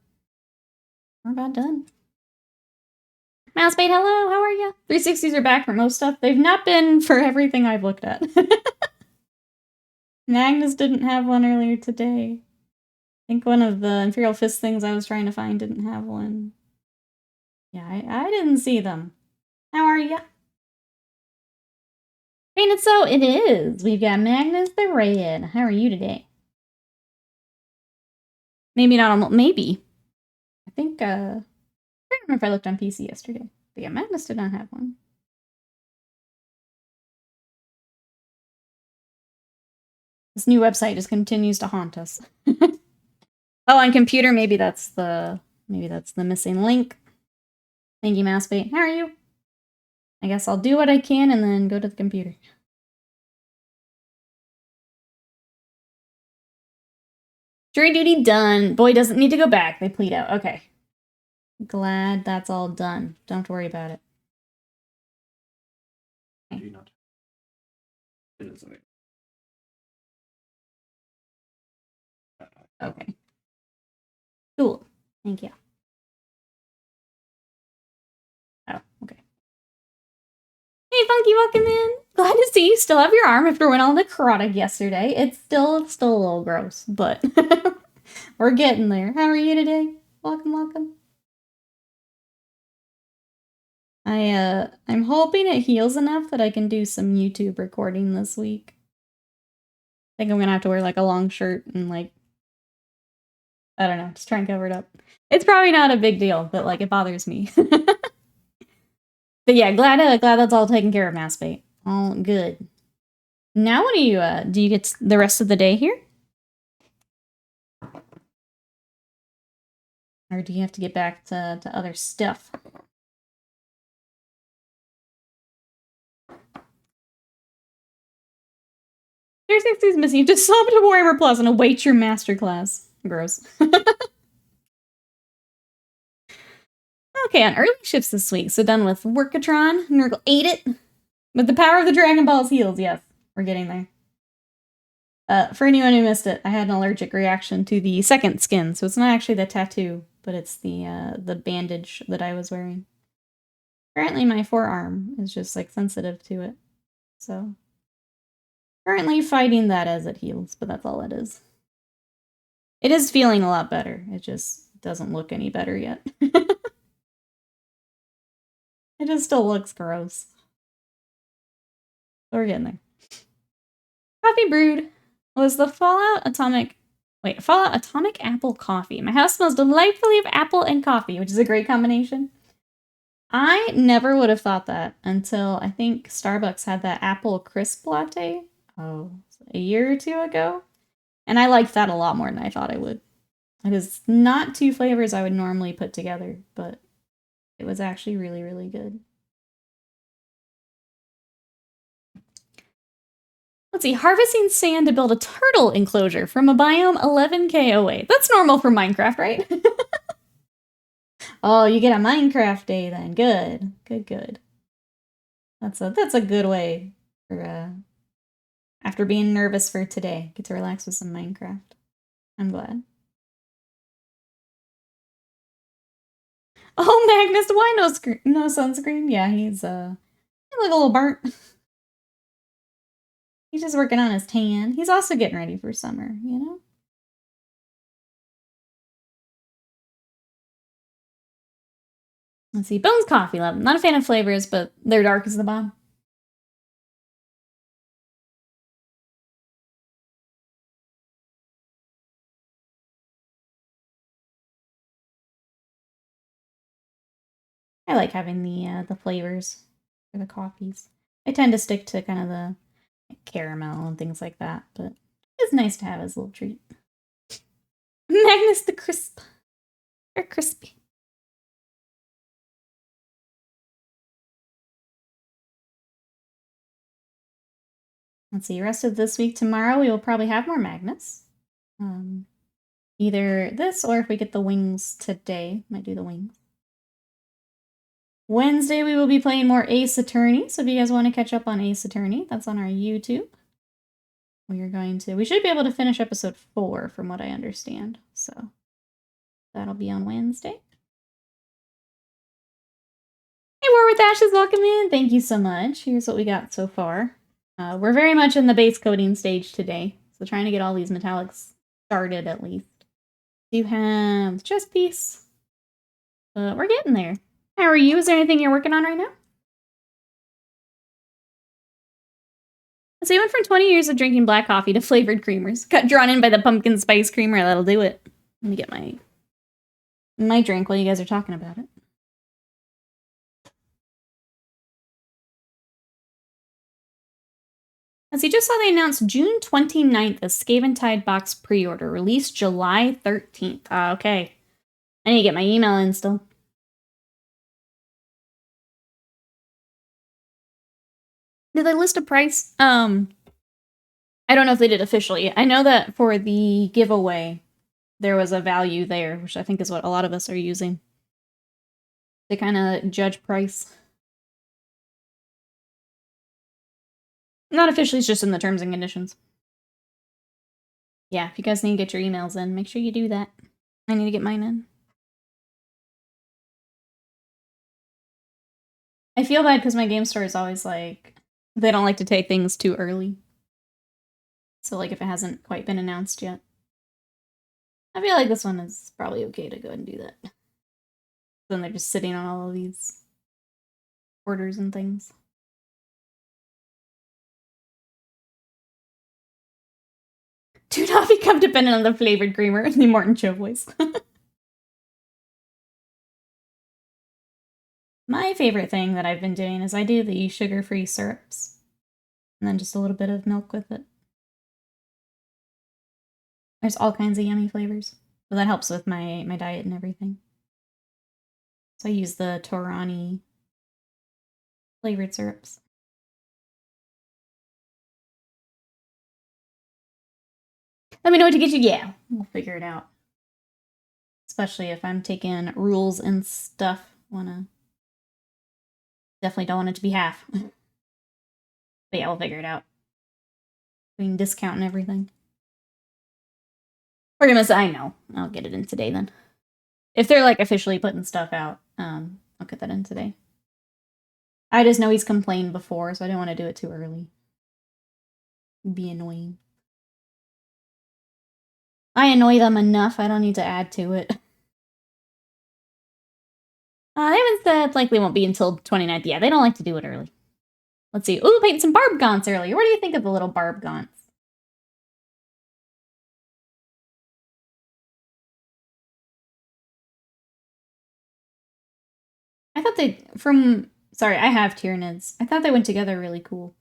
We're about done. Mousebait, hello, how are you? 360s are back for most stuff. They've not been for everything I've looked at. Magnus didn't have one earlier today. I think one of the Imperial Fist things I was trying to find didn't have one. Yeah, I didn't see them. How are ya? Painted so it is. We've got Magnus the Red. How are you today? Maybe not almost. Maybe. I think, I don't remember if I looked on PC yesterday. But yeah, Magnus did not have one. This new website just continues to haunt us. Oh, on computer, maybe that's the missing link. Thank you, Massbait. How are you? I guess I'll do what I can and then go to the computer. Jury duty done. Boy doesn't need to go back. They plead out. Okay. Glad that's all done. Don't worry about it. Okay. Okay. Cool. Thank you. Oh, okay. Hey, Funky, welcome in. Glad to see you still have your arm after winning all the necrotic yesterday. It's still a little gross, but we're getting there. How are you today? Welcome, welcome. I'm hoping it heals enough that I can do some YouTube recording this week. I think I'm gonna have to wear like a long shirt and like, I don't know, just try and cover it up. It's probably not a big deal, but like it bothers me. But yeah, glad that's all taken care of, Massbait. All good. Now what do you get the rest of the day here? Or do you have to get back to other stuff? There's 60's missing. Just sub to Warhammer Plus and await your masterclass. Gross. Okay, on early shifts this week. So done with Workatron. Nurgle ate it. With the power of the Dragon Ball's heals, yes. We're getting there. For anyone who missed it, I had an allergic reaction to the second skin. So it's not actually the tattoo, but it's the bandage that I was wearing. Apparently my forearm is just like sensitive to it. So currently fighting that as it heals, but that's all it is. It is feeling a lot better. It just doesn't look any better yet. It just still looks gross. We're getting there. Coffee brewed was the Fallout Atomic Apple Coffee. My house smells delightfully of apple and coffee, which is a great combination. I never would have thought that until I think Starbucks had that apple crisp latte, a year or two ago. And I liked that a lot more than I thought I would. It is not two flavors I would normally put together, but it was actually really, really good. Let's see, harvesting sand to build a turtle enclosure from a biome 11k away. That's normal for Minecraft, right? Oh, you get a Minecraft day then. Good. Good. That's a good way for after being nervous for today. Get to relax with some Minecraft. I'm glad. Oh, Magnus, why no sunscreen? Yeah, he's like a little burnt. He's just working on his tan. He's also getting ready for summer, you know? Let's see. Bones Coffee Lab. Not a fan of flavors, but they're dark as the bomb. I like having the flavors for the coffees. I tend to stick to kind of the caramel and things like that, but it's nice to have as a little treat. Magnus the Crisp. They're crispy. Let's see, rest of this week, tomorrow, we will probably have more Magnus. Either this, or if we get the wings today, might do the wings. Wednesday, we will be playing more Ace Attorney, so if you guys want to catch up on Ace Attorney, that's on our YouTube. We should be able to finish episode 4, from what I understand, so that'll be on Wednesday. Hey, War with Ashes, welcome in. Thank you so much. Here's what we got so far. We're very much in the base coating stage today, so trying to get all these metallics started at least. Do have the chest piece, but we're getting there. How are you? Is there anything you're working on right now? So you went from 20 years of drinking black coffee to flavored creamers. Got drawn in by the pumpkin spice creamer. That'll do it. Let me get my drink while you guys are talking about it. As you just saw, they announced June 29th as Scaventide box pre-order. Release July 13th. Okay. I need to get my email in still. Did they list a price? I don't know if they did officially. I know that for the giveaway, there was a value there, which I think is what a lot of us are using to kind of judge price. Not officially, it's just in the terms and conditions. Yeah, if you guys need to get your emails in, make sure you do that. I need to get mine in. I feel bad because my game store is always like, they don't like to take things too early. So like if it hasn't quite been announced yet. I feel like this one is probably okay to go ahead and do that. Then they're just sitting on all of these orders and things. Do not become dependent on the flavored creamer, the Morton Cho voice. My favorite thing that I've been doing is I do the sugar-free syrups. And then just a little bit of milk with it. There's all kinds of yummy flavors. But that helps with my diet and everything. So I use the Torani flavored syrups. Let me know what to get you. Yeah, we'll figure it out. Especially if I'm taking rules and stuff. Definitely don't want it to be half. But yeah, we'll figure it out. Between discount and everything. We're gonna say, I know. I'll get it in today then. If they're like officially putting stuff out, I'll get that in today. I just know he's complained before, so I don't want to do it too early. It'd be annoying. I annoy them enough, I don't need to add to it. They haven't said likely won't be until 29th. Yeah, they don't like to do it early. Let's see. Ooh, painted some barb gaunts earlier. What do you think of the little barb gaunts? I thought they, sorry, I have Tyranids. I thought they went together really cool.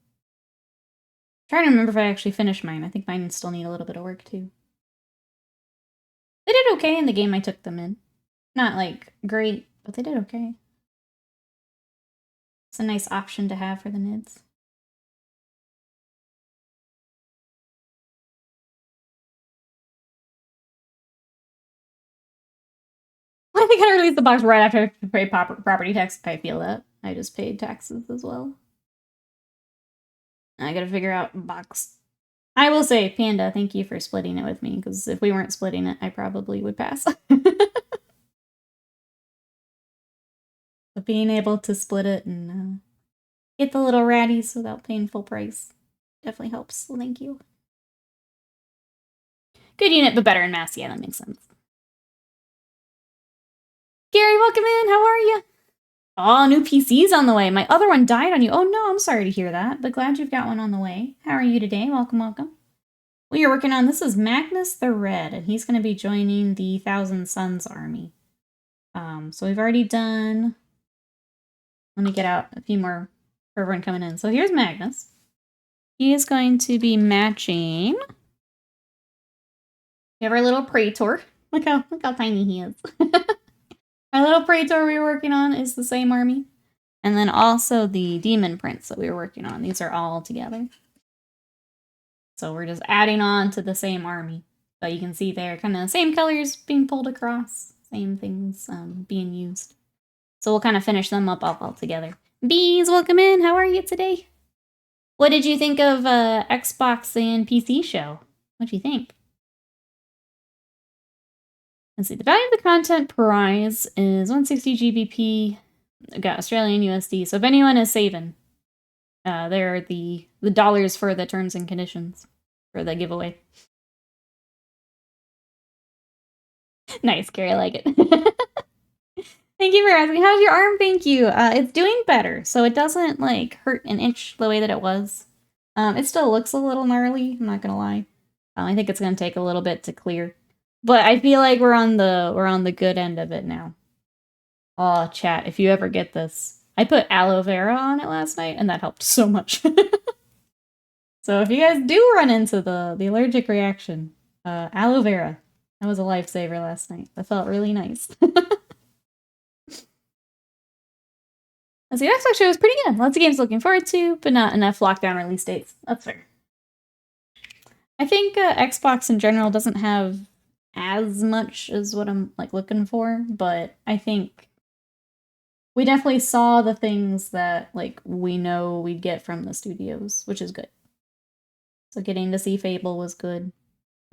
I'm trying to remember if I actually finished mine. I think mine still need a little bit of work too. They did okay in the game I took them in. Not like great, but they did okay. It's a nice option to have for the nids. I think I released the box right after I paid property tax. I feel that. I just paid taxes as well. I gotta figure out box. I will say, Panda, thank you for splitting it with me, because if we weren't splitting it, I probably would pass. But being able to split it and get the little ratties without paying full price definitely helps, so thank you. Good unit, but better in mass. Yeah, that makes sense. Gary, welcome in. How are you? Oh, new PC's on the way. My other one died on you. Oh no, I'm sorry to hear that, but glad you've got one on the way. How are you today? Welcome, welcome. What you're working on, this is Magnus the Red, and he's going to be joining the Thousand Suns army. So we've already done... Let me get out a few more for everyone coming in. So here's Magnus. He is going to be matching... We have our little Praetor. Look how tiny he is. Our little Praetor we were working on is the same army. And then also the Demon Prince that we were working on. These are all together. So we're just adding on to the same army. But you can see they're kind of the same colors being pulled across. Same things being used. So we'll kind of finish them up all together. Bees, welcome in. How are you today? What did you think of Xbox and PC show? What do you think? Let's see. The value of the content prize is 160 GBP. I've got Australian USD. So if anyone is saving, there are the dollars for the terms and conditions for the giveaway. Nice, Carrie, I like it. Thank you for asking. How's your arm? Thank you. It's doing better, so it doesn't like hurt an inch the way that it was. It still looks a little gnarly, I'm not gonna lie. I think it's gonna take a little bit to clear. But I feel like we're on the good end of it now. Oh, chat, if you ever get this. I put aloe vera on it last night, and that helped so much. So if you guys do run into the allergic reaction, aloe vera. That was a lifesaver last night. That felt really nice. The Xbox show was pretty good. Lots of games looking forward to, but not enough lockdown release dates. That's fair. I think Xbox in general doesn't have as much as what I'm like looking for, but I think we definitely saw the things that like we know we'd get from the studios, which is good. So getting to see Fable was good.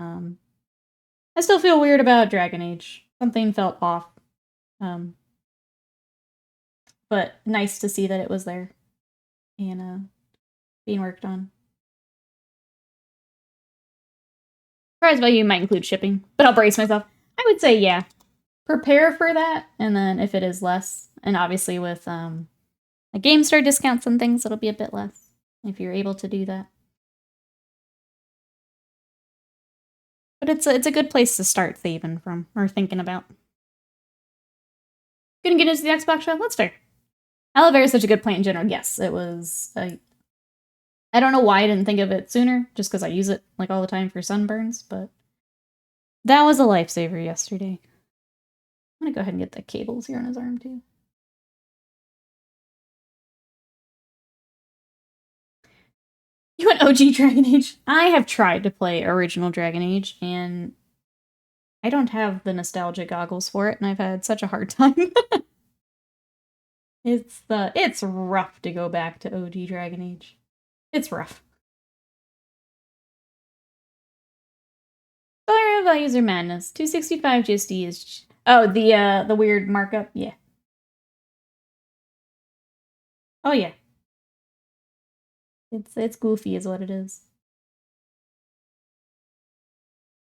I still feel weird about Dragon Age. Something felt off. But nice to see that it was there and being worked on. Prize value might include shipping, but I'll brace myself. I would say yeah. Prepare for that, and then if it is less, and obviously with a GameStar discounts and things, it'll be a bit less if you're able to do that. But it's a good place to start saving from or thinking about. Gonna get into the Xbox show? That's fair. Aloe vera is such a good plant in general. Yes, it was. I don't know why I didn't think of it sooner, just because I use it like all the time for sunburns, but that was a lifesaver yesterday. I'm gonna go ahead and get the cables here on his arm too. You want OG Dragon Age? I have tried to play original Dragon Age, and I don't have the nostalgia goggles for it, and I've had such a hard time. It's rough to go back to OG Dragon Age. It's rough. Sorry about user madness. 265 GSD is the weird markup. Yeah. Oh yeah. It's goofy is what it is.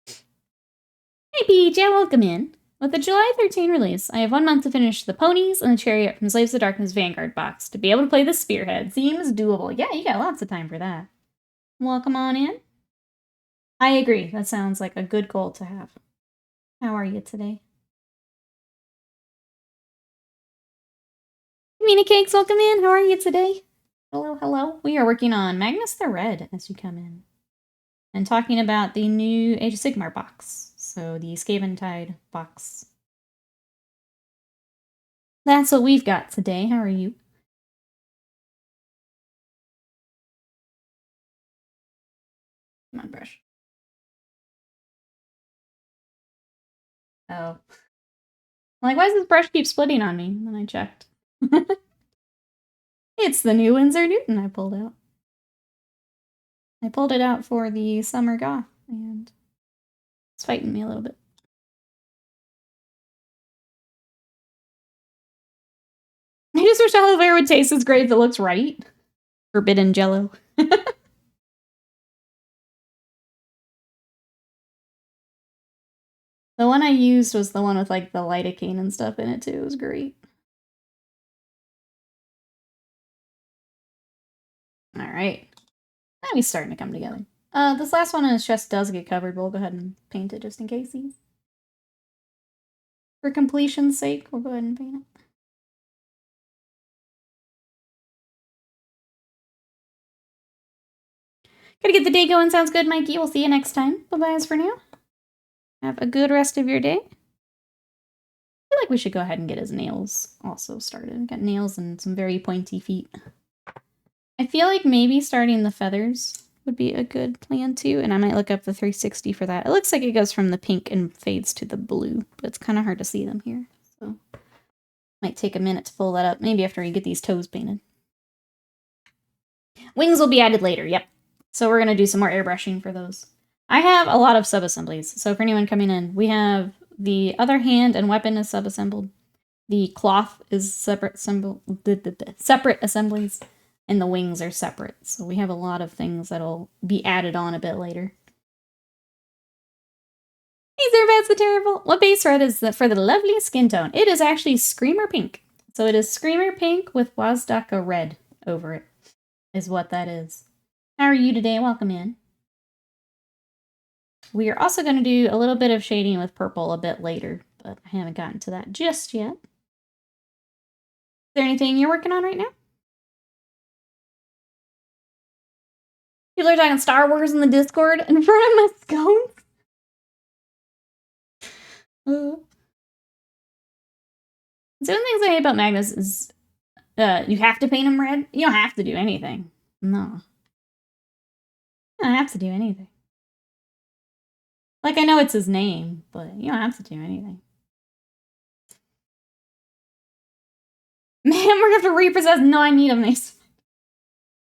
Hey Peach, welcome in. With the July 13 release, I have 1 month to finish the ponies and the chariot from Slaves of Darkness Vanguard box to be able to play the Spearhead. Seems doable. Yeah, you got lots of time for that. Welcome on in. I agree. That sounds like a good goal to have. How are you today? Mina Cakes, welcome in. How are you today? Hello, hello. We are working on Magnus the Red as you come in. And talking about the new Age of Sigmar box. So the Skaven Tide box. That's what we've got today. How are you? Come on, brush. Oh. Like, why does this brush keep splitting on me? And then I checked. It's the new Winsor Newton I pulled out. I pulled it out for the Summer Goth, and it's fighting me a little bit. I just wish aloe vera would taste as great as it looks right. Forbidden Jello. The one I used was the one with like the lidocaine and stuff in it too. It was great. All right. Now he's starting to come together. This last one in his chest does get covered, but we'll go ahead and paint it just in case he's. For completion's sake, we'll go ahead and paint it. Gotta get the day going. Sounds good, Mikey. We'll see you next time. Bye-bye as for now. Have a good rest of your day. I feel like we should go ahead and get his nails also started. Got nails and some very pointy feet. I feel like maybe starting the feathers would be a good plan too, and I might look up the 360 for that. It looks like it goes from the pink and fades to the blue, but it's kind of hard to see them here, so might take a minute to pull that up, maybe after we get these toes painted. Wings will be added later, yep. So we're going to do some more airbrushing for those. I have a lot of sub-assemblies, so for anyone coming in, we have the other hand and weapon is sub-assembled. The cloth is separate assemblies. And the wings are separate, so we have a lot of things that'll be added on a bit later. Hey Zervats the Terrible! What base red is for the lovely skin tone? It is actually Screamer Pink. So it is Screamer Pink with Wazdaka Red over it, is what that is. How are you today? Welcome in. We are also going to do a little bit of shading with purple a bit later, but I haven't gotten to that just yet. Is there anything you're working on right now? People are talking Star Wars in the Discord in front of my scones. So one things I hate about Magnus is you have to paint him red. You don't have to do anything. No. You don't have to do anything. Like, I know it's his name, but you don't have to do anything. Man, we're gonna have to repossess. No, I need him.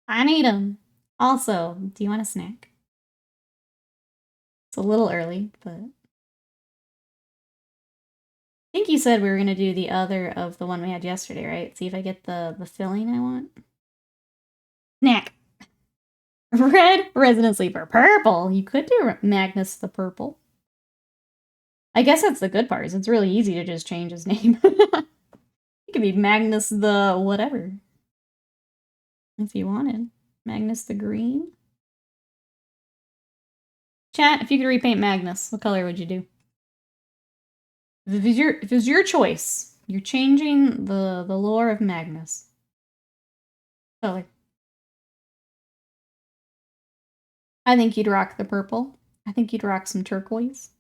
I need him. Also, do you want a snack? It's a little early, but... I think you said we were going to do the other of the one we had yesterday, right? See if I get the filling I want. Snack. Red Resident Sleeper. Purple. You could do Magnus the Purple. I guess that's the good part, is it's really easy to just change his name. It could be Magnus the whatever. If you wanted. Magnus the Green. Chat, if you could repaint Magnus, what color would you do? If it was your choice, you're changing the lore of Magnus. Color. I think you'd rock the purple. I think you'd rock some turquoise.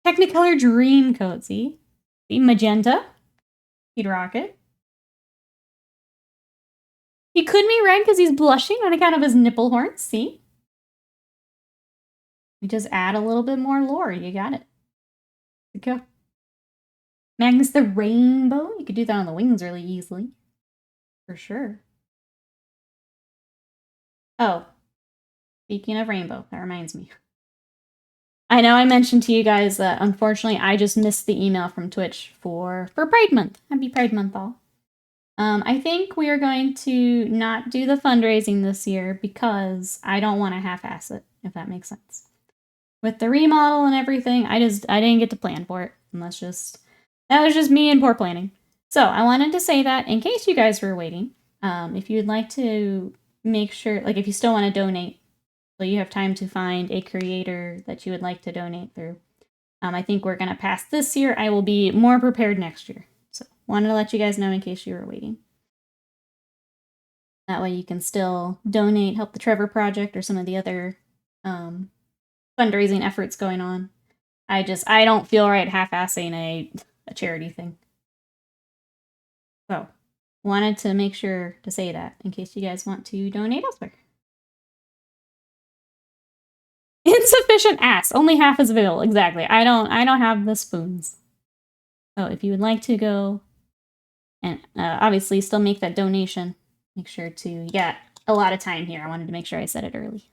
Technicolor Dream Coat, see? Magenta. You'd rock it. He could be red because he's blushing on account of his nipple horns, see? We just add a little bit more lore. You got it. Go. Magnus the Rainbow. You could do that on the wings really easily. For sure. Oh. Speaking of rainbow, that reminds me. I know I mentioned to you guys that unfortunately I just missed the email from Twitch for Pride Month. Happy Pride Month, all. I think we are going to not do the fundraising this year because I don't want to half-ass it, if that makes sense. With the remodel and everything, I didn't get to plan for it. And that was just me and poor planning. So I wanted to say that in case you guys were waiting, if you'd like to make sure, like if you still want to donate, so you have time to find a creator that you would like to donate through. I think we're going to pass this year. I will be more prepared next year. So wanted to let you guys know in case you were waiting. That way you can still donate, help the Trevor Project or some of the other fundraising efforts going on. I don't feel right half-assing a charity thing. So, wanted to make sure to say that in case you guys want to donate elsewhere. Insufficient ass. Only half is available. Exactly. I don't have the spoons. So if you would like to go and obviously still make that donation, make sure to, you got a lot of time here. I wanted to make sure I said it early.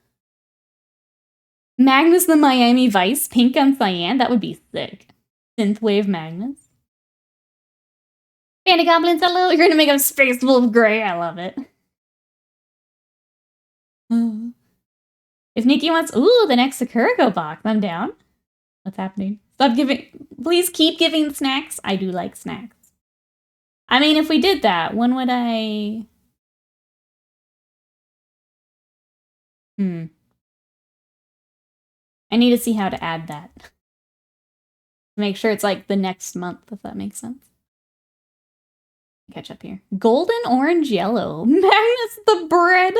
Magnus the Miami Vice, pink and cyan. That would be sick. Synthwave Magnus. Bandy Goblins, hello. You're gonna make a Space Wolf Gray. I love it. If Nikki wants, ooh, the next Sakura box, I'm down. What's happening? Stop giving, please keep giving snacks. I do like snacks. I mean, if we did that, when would I... I need to see how to add that. Make sure it's like the next month, if that makes sense. Catch up here. Golden, orange, yellow. Magnus the Red.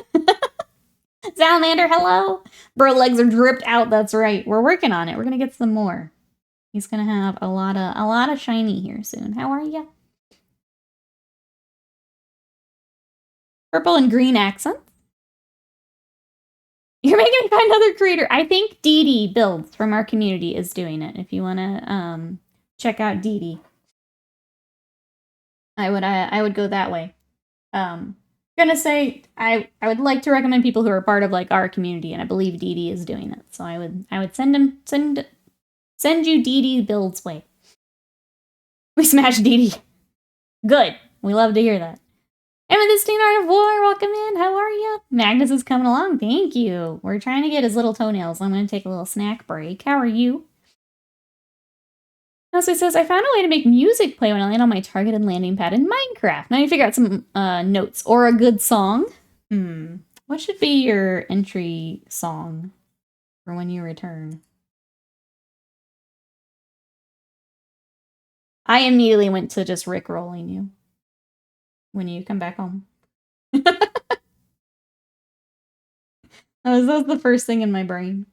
Zoundlander, hello. Bro, legs are dripped out. That's right. We're working on it. We're gonna get some more. He's gonna have a lot of shiny here soon. How are you? Purple and green accents. You're making me find another creator. I think Dee Dee Builds from our community is doing it. If you wanna check out Dee Dee, I would go that way. Gonna say I would like to recommend people who are part of like our community, and I believe Dee Dee is doing it. So I would send you Dee Dee Builds way. We smashed Dee Dee. Good. We love to hear that. Amethystine Art of War, welcome in. How are you? Magnus is coming along. Thank you. We're trying to get his little toenails. I'm gonna take a little snack break. How are you? Also, it says, I found a way to make music play when I land on my targeted landing pad in Minecraft. Now you figure out some notes or a good song. What should be your entry song for when you return? I immediately went to just rickrolling you when you come back home. That was the first thing in my brain.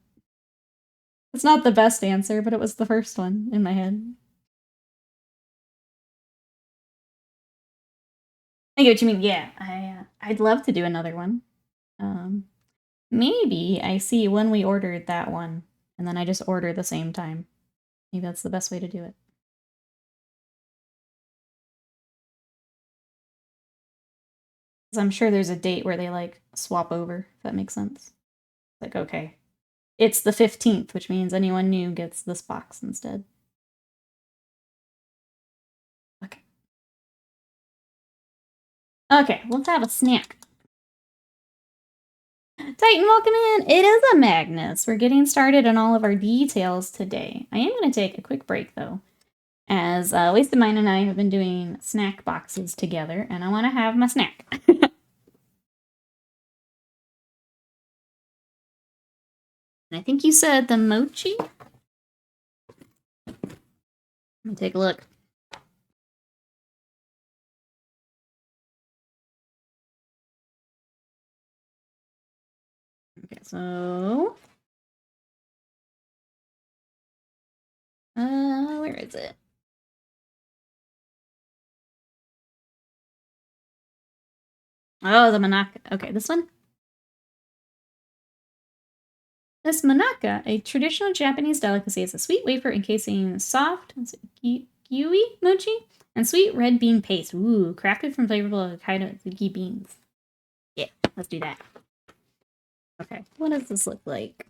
It's not the best answer, but it was the first one in my head. I get what you mean. Yeah, I'd love to do another one. Maybe I see when we ordered that one, and then I just order the same time. Maybe that's the best way to do it. Because I'm sure there's a date where they, like, swap over, if that makes sense. Like, okay, it's the 15th, which means anyone new gets this box instead. Okay. Okay, let's have a snack. Titan, welcome in! It is a Magnus. We're getting started on all of our details today. I am going to take a quick break, though, as Wasted Mind and I have been doing snack boxes together, and I want to have my snack. I think you said the mochi? Let me take a look. Okay, so... where is it? Oh, the manaka. Okay, this one? This manaka, a traditional Japanese delicacy, is a sweet wafer encasing soft kiwi mochi and sweet red bean paste. Ooh, crafted from flavorful Hokkaido Zuki beans. Yeah, let's do that. Okay, what does this look like?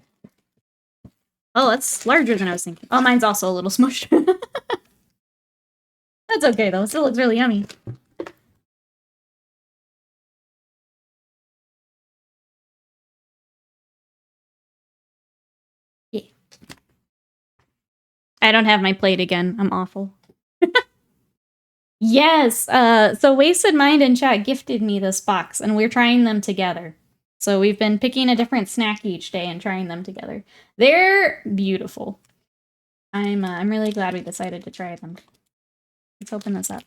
Oh, that's larger than I was thinking. Oh, mine's also a little smushed. That's okay, though. It still looks really yummy. Yeah. I don't have my plate again. I'm awful. Yes, so Wasted Mind in chat gifted me this box, and we're trying them together. So we've been picking a different snack each day and trying them together. They're beautiful. I'm really glad we decided to try them. Let's open this up.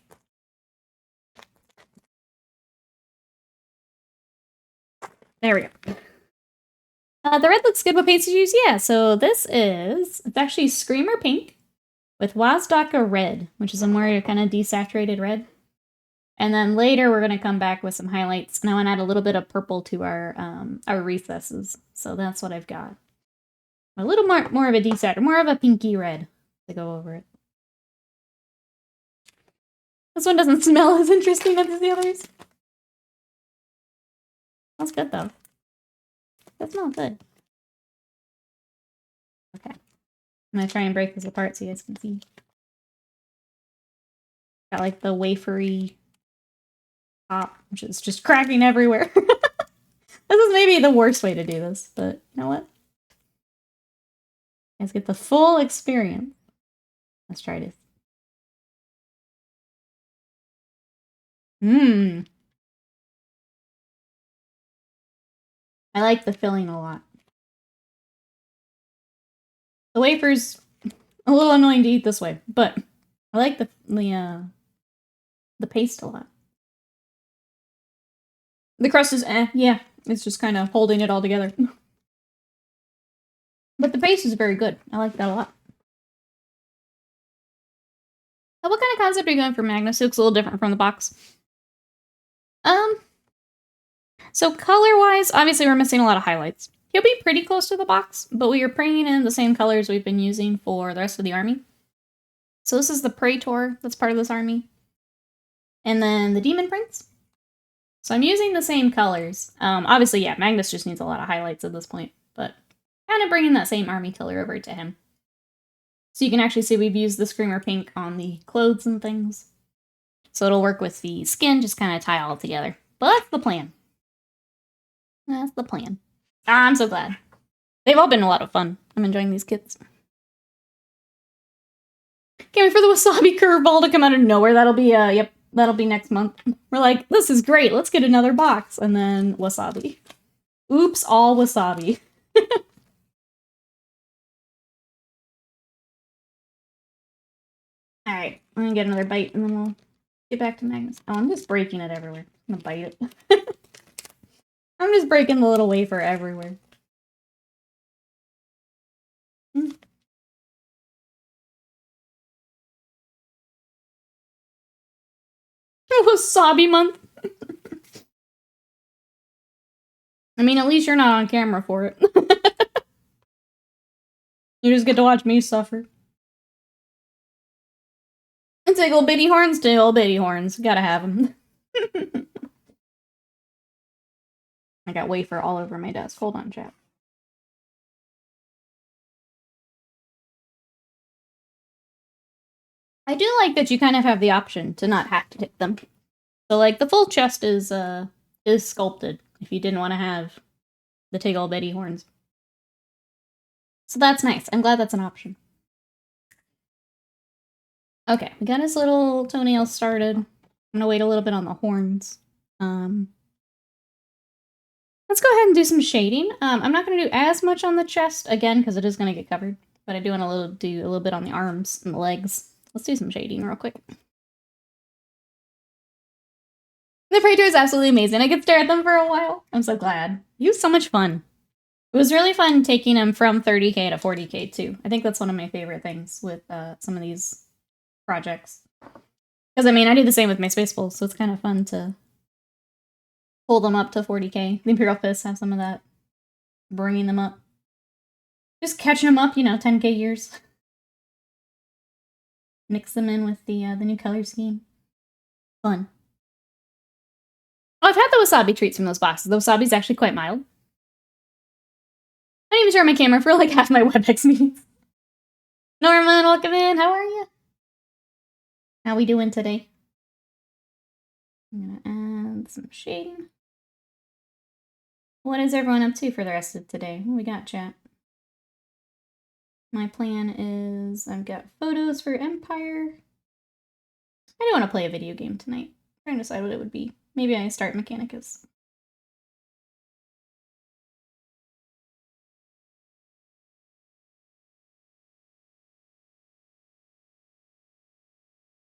There we go. The red looks good. What paste did you use? Yeah, so it's actually Screamer Pink with Wazdaka Red, which is a more kind of desaturated red. And then later we're going to come back with some highlights, and I want to add a little bit of purple to our recesses. So that's what I've got. A little more of a desaturated, more of a pinky red to go over it. This one doesn't smell as interesting as the others. Smells good though. That smells good. Okay. I'm gonna try and break this apart so you guys can see. Got like the wafery top, which is just cracking everywhere. This is maybe the worst way to do this, but you know what? You guys get the full experience. Let's try this. Mmm. I like the filling a lot. The wafer's a little annoying to eat this way, but I like the paste a lot. The crust is yeah. It's just kind of holding it all together. But the paste is very good. I like that a lot. Now, what kind of concept are you going for Magnus? It looks a little different from the box. So color-wise, obviously we're missing a lot of highlights. He'll be pretty close to the box, but we are bringing in the same colors we've been using for the rest of the army. So this is the Praetor that's part of this army. And then the Demon Prince. So I'm using the same colors. Obviously, yeah, Magnus just needs a lot of highlights at this point, but kind of bringing that same army color over to him. So you can actually see we've used the Screamer Pink on the clothes and things. So it'll work with the skin, just kind of tie all together. But that's the plan. That's the plan. I'm so glad. They've all been a lot of fun. I'm enjoying these kits. Can't wait for the wasabi curveball to come out of nowhere. That'll be, yep, that'll be next month. We're like, this is great. Let's get another box. And then wasabi. Oops, all wasabi. Alright, I'm gonna get another bite and then we'll get back to Magnus. Oh, I'm just breaking it everywhere. I'm gonna bite it. I'm just breaking the little wafer everywhere. Wasabi month. I mean, at least you're not on camera for it. You just get to watch me suffer. And tickle bitty horns, tickle bitty horns. Gotta have them. I got wafer all over my desk. Hold on, chat. I do like that you kind of have the option to not have to tick them. So, like, the full chest is sculpted if you didn't want to have the tickle bitty horns. So that's nice. I'm glad that's an option. Okay, we got his little toenails started. I'm gonna wait a little bit on the horns. Let's go ahead and do some shading. I'm not gonna do as much on the chest, again, because it is gonna get covered. But I do want to do a little bit on the arms and the legs. Let's do some shading real quick. The Praetor is absolutely amazing. I could stare at them for a while. I'm so glad. He was so much fun. It was really fun taking him from 30k to 40k too. I think that's one of my favorite things with some of these projects. Because, I mean, I do the same with my Space Bowls, so it's kind of fun to pull them up to 40k. The Imperial Fists have some of that. Bringing them up. Just catching them up, you know, 10k years. Mix them in with the new color scheme. Fun. Oh, I've had the wasabi treats from those boxes. The wasabi's actually quite mild. I didn't even turn my camera for like half my WebEx meetings. Norman, welcome in. How are you? How we doing today? I'm gonna add some shading. What is everyone up to for the rest of today? What we got, chat? My plan is I've got photos for Empire. I do want to play a video game tonight. I'm trying to decide what it would be. Maybe I start Mechanicus.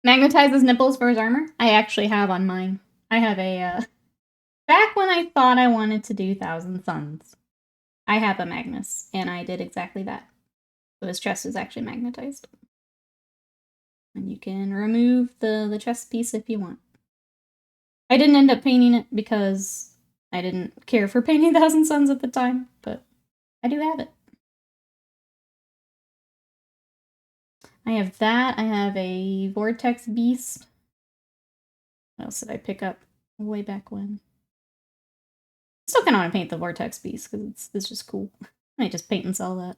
Magnetize his nipples for his armor? I actually have on mine. I have a, back when I thought I wanted to do Thousand Suns, I have a Magnus, and I did exactly that. So his chest is actually magnetized. And you can remove the chest piece if you want. I didn't end up painting it because I didn't care for painting Thousand Suns at the time, but I do have it. I have that. I have a Vortex Beast. What else did I pick up way back when? I still kind of want to paint the Vortex Beast because it's just cool. I might just paint and sell that.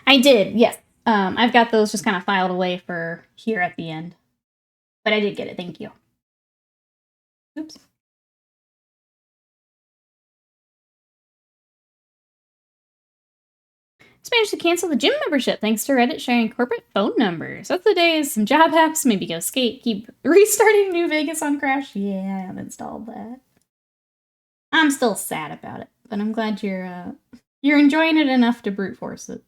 I did, yes. I've got those just kind of filed away for here at the end. But I did get it, thank you. Oops. Just managed to cancel the gym membership thanks to Reddit sharing corporate phone numbers. That's the days. Some job apps, maybe go skate, keep restarting New Vegas on Crash. Yeah, I have installed that. I'm still sad about it, but I'm glad you're enjoying it enough to brute force it.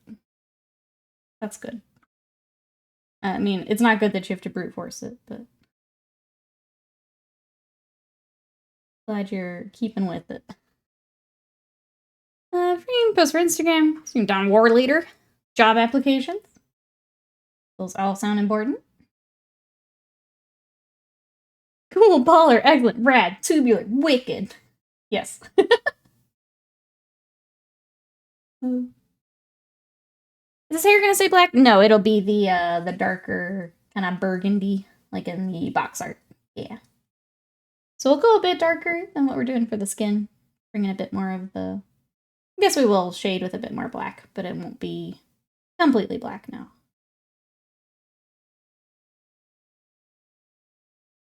That's good. I mean, it's not good that you have to brute force it, but glad you're keeping with it. Free post for Instagram. Stream Don War Leader. Job applications. Those all sound important. Cool, baller, excellent, rad, tubular, wicked. Yes. Is this hair gonna stay black? No, it'll be the darker kind of burgundy, like in the box art. Yeah. So we'll go a bit darker than what we're doing for the skin. Bring in a bit more of the... I guess we will shade with a bit more black, but it won't be completely black now.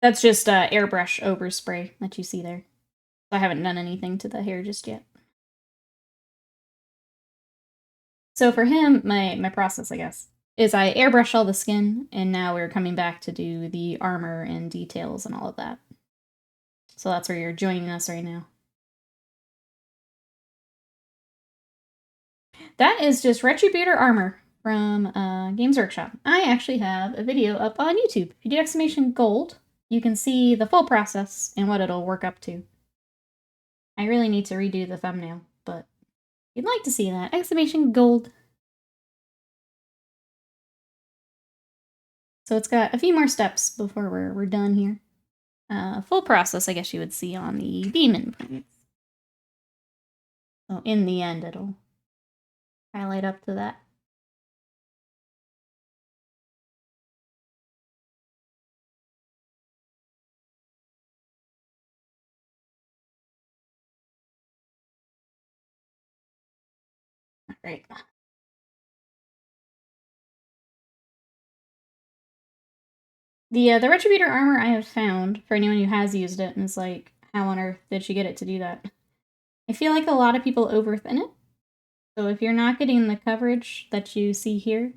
That's just airbrush overspray that you see there. I haven't done anything to the hair just yet. So for him, my process, I guess, is I airbrush all the skin, and now we're coming back to do the armor and details and all of that. So that's where you're joining us right now. That is just Retributor armor from Games Workshop. I actually have a video up on YouTube. If you do exclamation gold, you can see the full process and what it'll work up to. I really need to redo the thumbnail, but if you'd like to see that, exclamation gold. So it's got a few more steps before we're done here. Full process, I guess you would see on the demon prints. So in the end, it'll highlight up to that. All right. The Retributor armor I have found, for anyone who has used it and is like, how on earth did she get it to do that? I feel like a lot of people overthin it. So if you're not getting the coverage that you see here,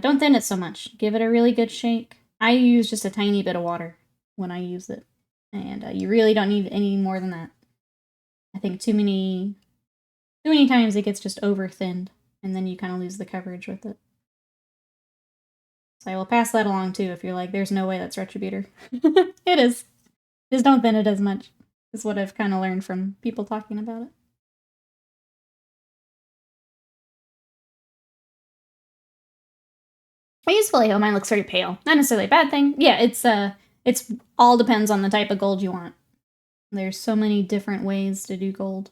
don't thin it so much. Give it a really good shake. I use just a tiny bit of water when I use it. And you really don't need any more than that. I think too many times it gets just over-thinned, and then you kind of lose the coverage with it. So I will pass that along too if you're like, there's no way that's Retributor. It is. Just don't thin it as much, is what I've kind of learned from people talking about it. I use Vallejo, mine looks very pale. Not necessarily a bad thing. Yeah, it's all depends on the type of gold you want. There's so many different ways to do gold.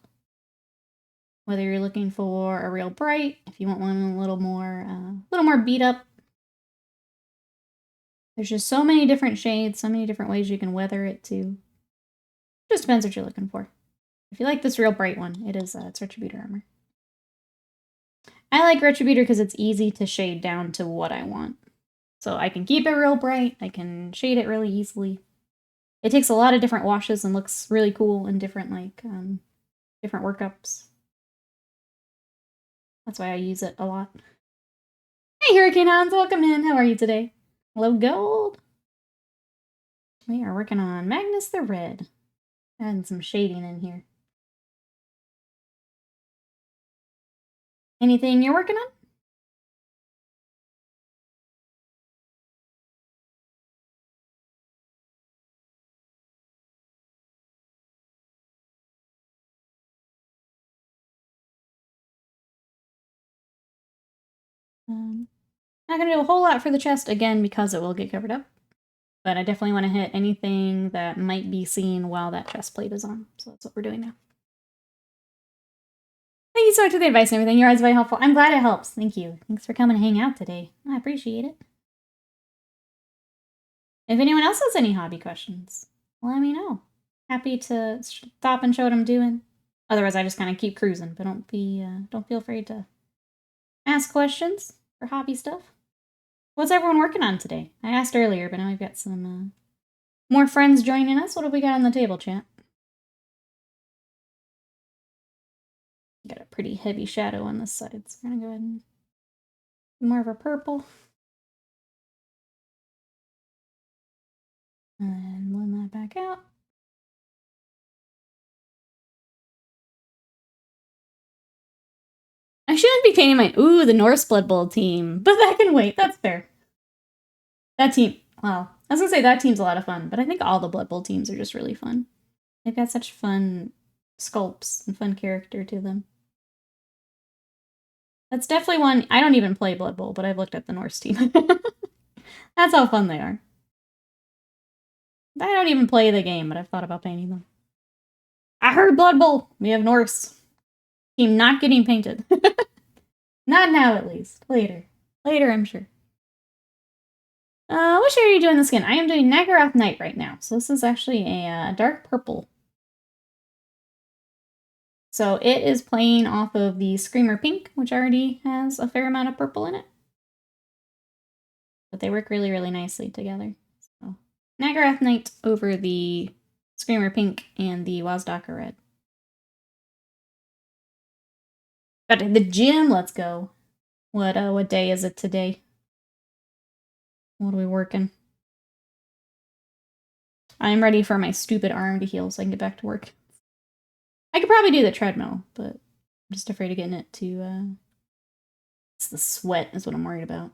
Whether you're looking for a real bright, if you want one a little more beat up. There's just so many different shades, so many different ways you can weather it too. Just depends what you're looking for. If you like this real bright one, it's Retributor armor. I like Retributor because it's easy to shade down to what I want. So I can keep it real bright, I can shade it really easily. It takes a lot of different washes and looks really cool in different, different workups. That's why I use it a lot. Hey Hurricane Hounds, welcome in. How are you today? Hello Gold. We are working on Magnus the Red. Adding some shading in here. Anything you're working on? Not gonna do a whole lot for the chest, again, because it will get covered up. But I definitely want to hit anything that might be seen while that chest plate is on. So that's what we're doing now. Thank you so much for the advice and everything. Your eyes are very helpful. I'm glad it helps. Thank you. Thanks for coming to hang out today. I appreciate it. If anyone else has any hobby questions, let me know. Happy to stop and show what I'm doing. Otherwise, I just kind of keep cruising. But don't feel afraid to ask questions for hobby stuff. What's everyone working on today? I asked earlier, but now we've got some more friends joining us. What have we got on the table, chat? Got a pretty heavy shadow on this side, so we're gonna go ahead and do more of a purple. And blend that back out. I shouldn't be painting my, the Norse Blood Bowl team, but that can wait, that's fair. That team, well, I was gonna say that team's a lot of fun, but I think all the Blood Bowl teams are just really fun. They've got such fun sculpts and fun character to them. That's definitely one, I don't even play Blood Bowl, but I've looked at the Norse team. That's how fun they are. I don't even play the game, but I've thought about painting them. I heard Blood Bowl! We have Norse. Team not getting painted. Not now, at least. Later. Later, I'm sure. What shade are you doing the skin? I am doing Nagaroth Night right now. So this is actually a dark purple. So it is playing off of the Screamer Pink, which already has a fair amount of purple in it. But they work really, really nicely together. So Nagaroth Night over the Screamer Pink and the Wazdaka Red. Got to the gym, let's go. What day is it today? What are we working? I'm ready for my stupid arm to heal so I can get back to work. I could probably do the treadmill, but I'm just afraid of getting it to, it's the sweat is what I'm worried about.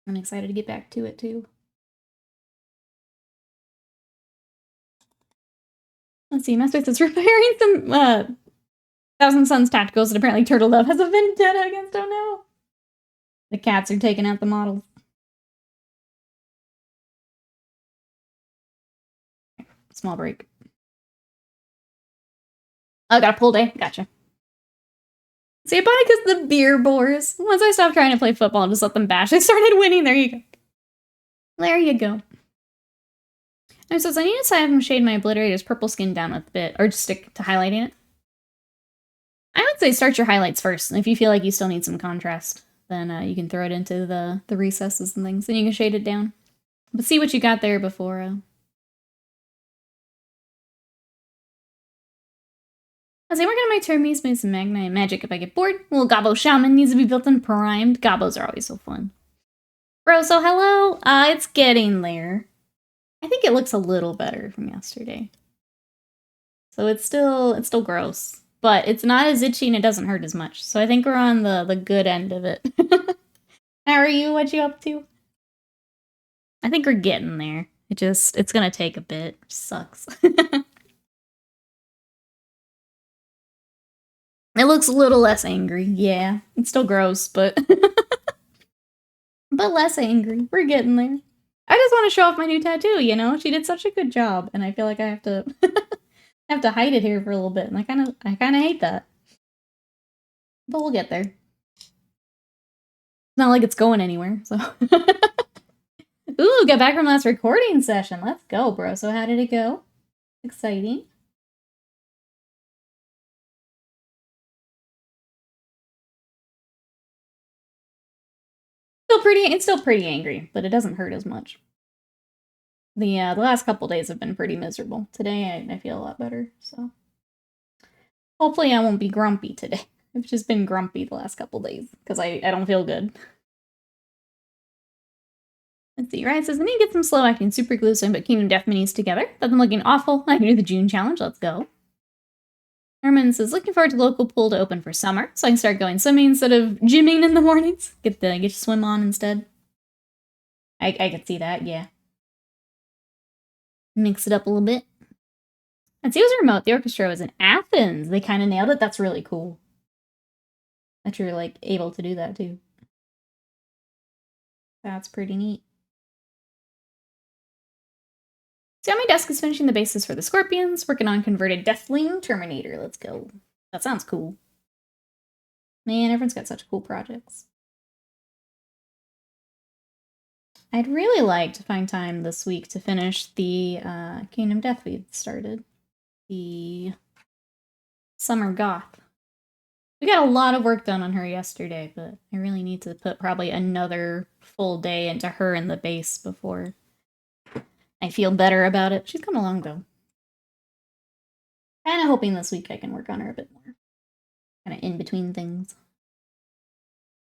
I'm excited to get back to it, too. Let's see, Master is repairing some, Thousand Suns tacticals, and apparently Turtle Dove has a vendetta against, oh no! The cats are taking out the models. Small break. Oh, got a pull day. Gotcha. See, I bought it because the beer bores. Once I stopped trying to play football and just let them bash, I started winning. There you go. There you go. And it says, I need to have him shade my obliterator's purple skin down with a bit, or just stick to highlighting it. I would say start your highlights first. And if you feel like you still need some contrast, then you can throw it into the recesses and things, and you can shade it down. But see what you got there before. I say, we're gonna make Termes made some Magni and magic if I get bored. Little Gobbo Shaman needs to be built and primed. Gobbos are always so fun. Bro, so hello? It's getting there. I think it looks a little better from yesterday. So it's still gross. But it's not as itchy and it doesn't hurt as much. So I think we're on the good end of it. How are you? What you up to? I think we're getting there. It's gonna take a bit. Sucks. It looks a little less angry. Yeah, it's still gross, but but less angry. We're getting there. I just want to show off my new tattoo, you know? She did such a good job, and I feel like I have to have to hide it here for a little bit, and I kind of hate that. But we'll get there. It's not like it's going anywhere, so. Ooh, got back from last recording session. Let's go, bro. So how did it go? Exciting. It's still pretty angry, but it doesn't hurt as much. The last couple days have been pretty miserable. Today I feel a lot better, so hopefully I won't be grumpy today. I've just been grumpy the last couple days because I don't feel good. Let's see, Ryan says, I need to get some slow acting super glue so I can put Kingdom Death minis together. That's been looking awful. I can do the June challenge. Let's go. Herman says, looking forward to local pool to open for summer, so I can start going swimming instead of gymming in the mornings. Get your swim on instead. I could see that, yeah. Mix it up a little bit. And see, it was remote. The orchestra was in Athens. They kind of nailed it. That's really cool. That you're, like, able to do that, too. That's pretty neat. So on my desk is finishing the bases for the Scorpions, working on converted Deathling Terminator. Let's go. That sounds cool. Man, everyone's got such cool projects. I'd really like to find time this week to finish the Kingdom Death we started. The Summer Goth. We got a lot of work done on her yesterday, but I really need to put probably another full day into her and the base before I feel better about it. She's come along, though. Kind of hoping this week I can work on her a bit more. Kind of in between things.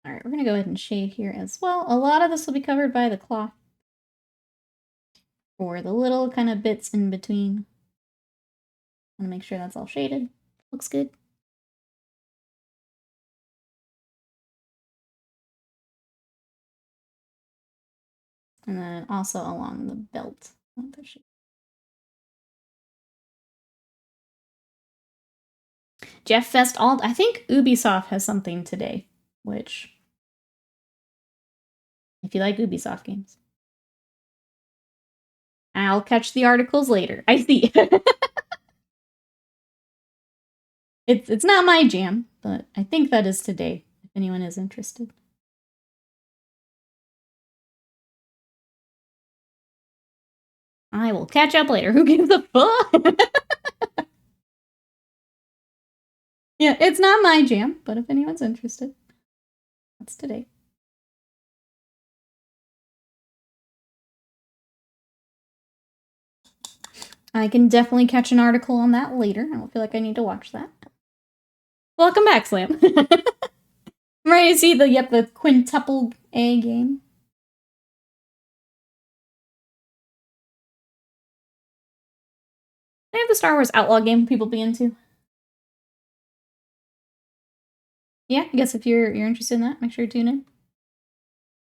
Alright, we're going to go ahead and shade here as well. A lot of this will be covered by the cloth. Or the little kind of bits in between. I want to make sure that's all shaded. Looks good. And then also along the belt. Jeff Fest Alt. I think Ubisoft has something today, which, if you like Ubisoft games, I'll catch the articles later. I see. It's not my jam, but I think that is today, if anyone is interested. I will catch up later. Who gives a fuck? Yeah, it's not my jam, but if anyone's interested, that's today. I can definitely catch an article on that later. I don't feel like I need to watch that. Welcome back, Slam. I'm ready to see the quintuple A game. They have the Star Wars Outlaw game people be into. Yeah, I guess if you're interested in that, make sure to tune in.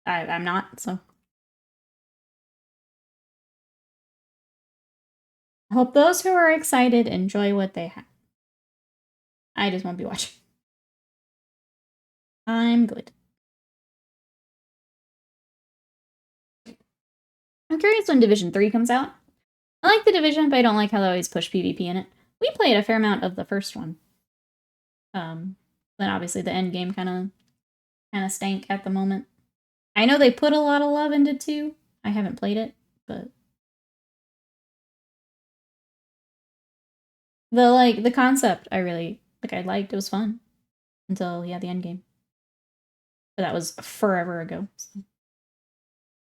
I'm not, so. I hope those who are excited enjoy what they have. I just won't be watching. I'm good. I'm curious when Division 3 comes out. I like the Division, but I don't like how they always push PvP in it. We played a fair amount of the first one. Then obviously the end game kind of stank at the moment. I know they put a lot of love into 2. I haven't played it, but the concept I really I liked. It was fun until the end game. But that was forever ago. So.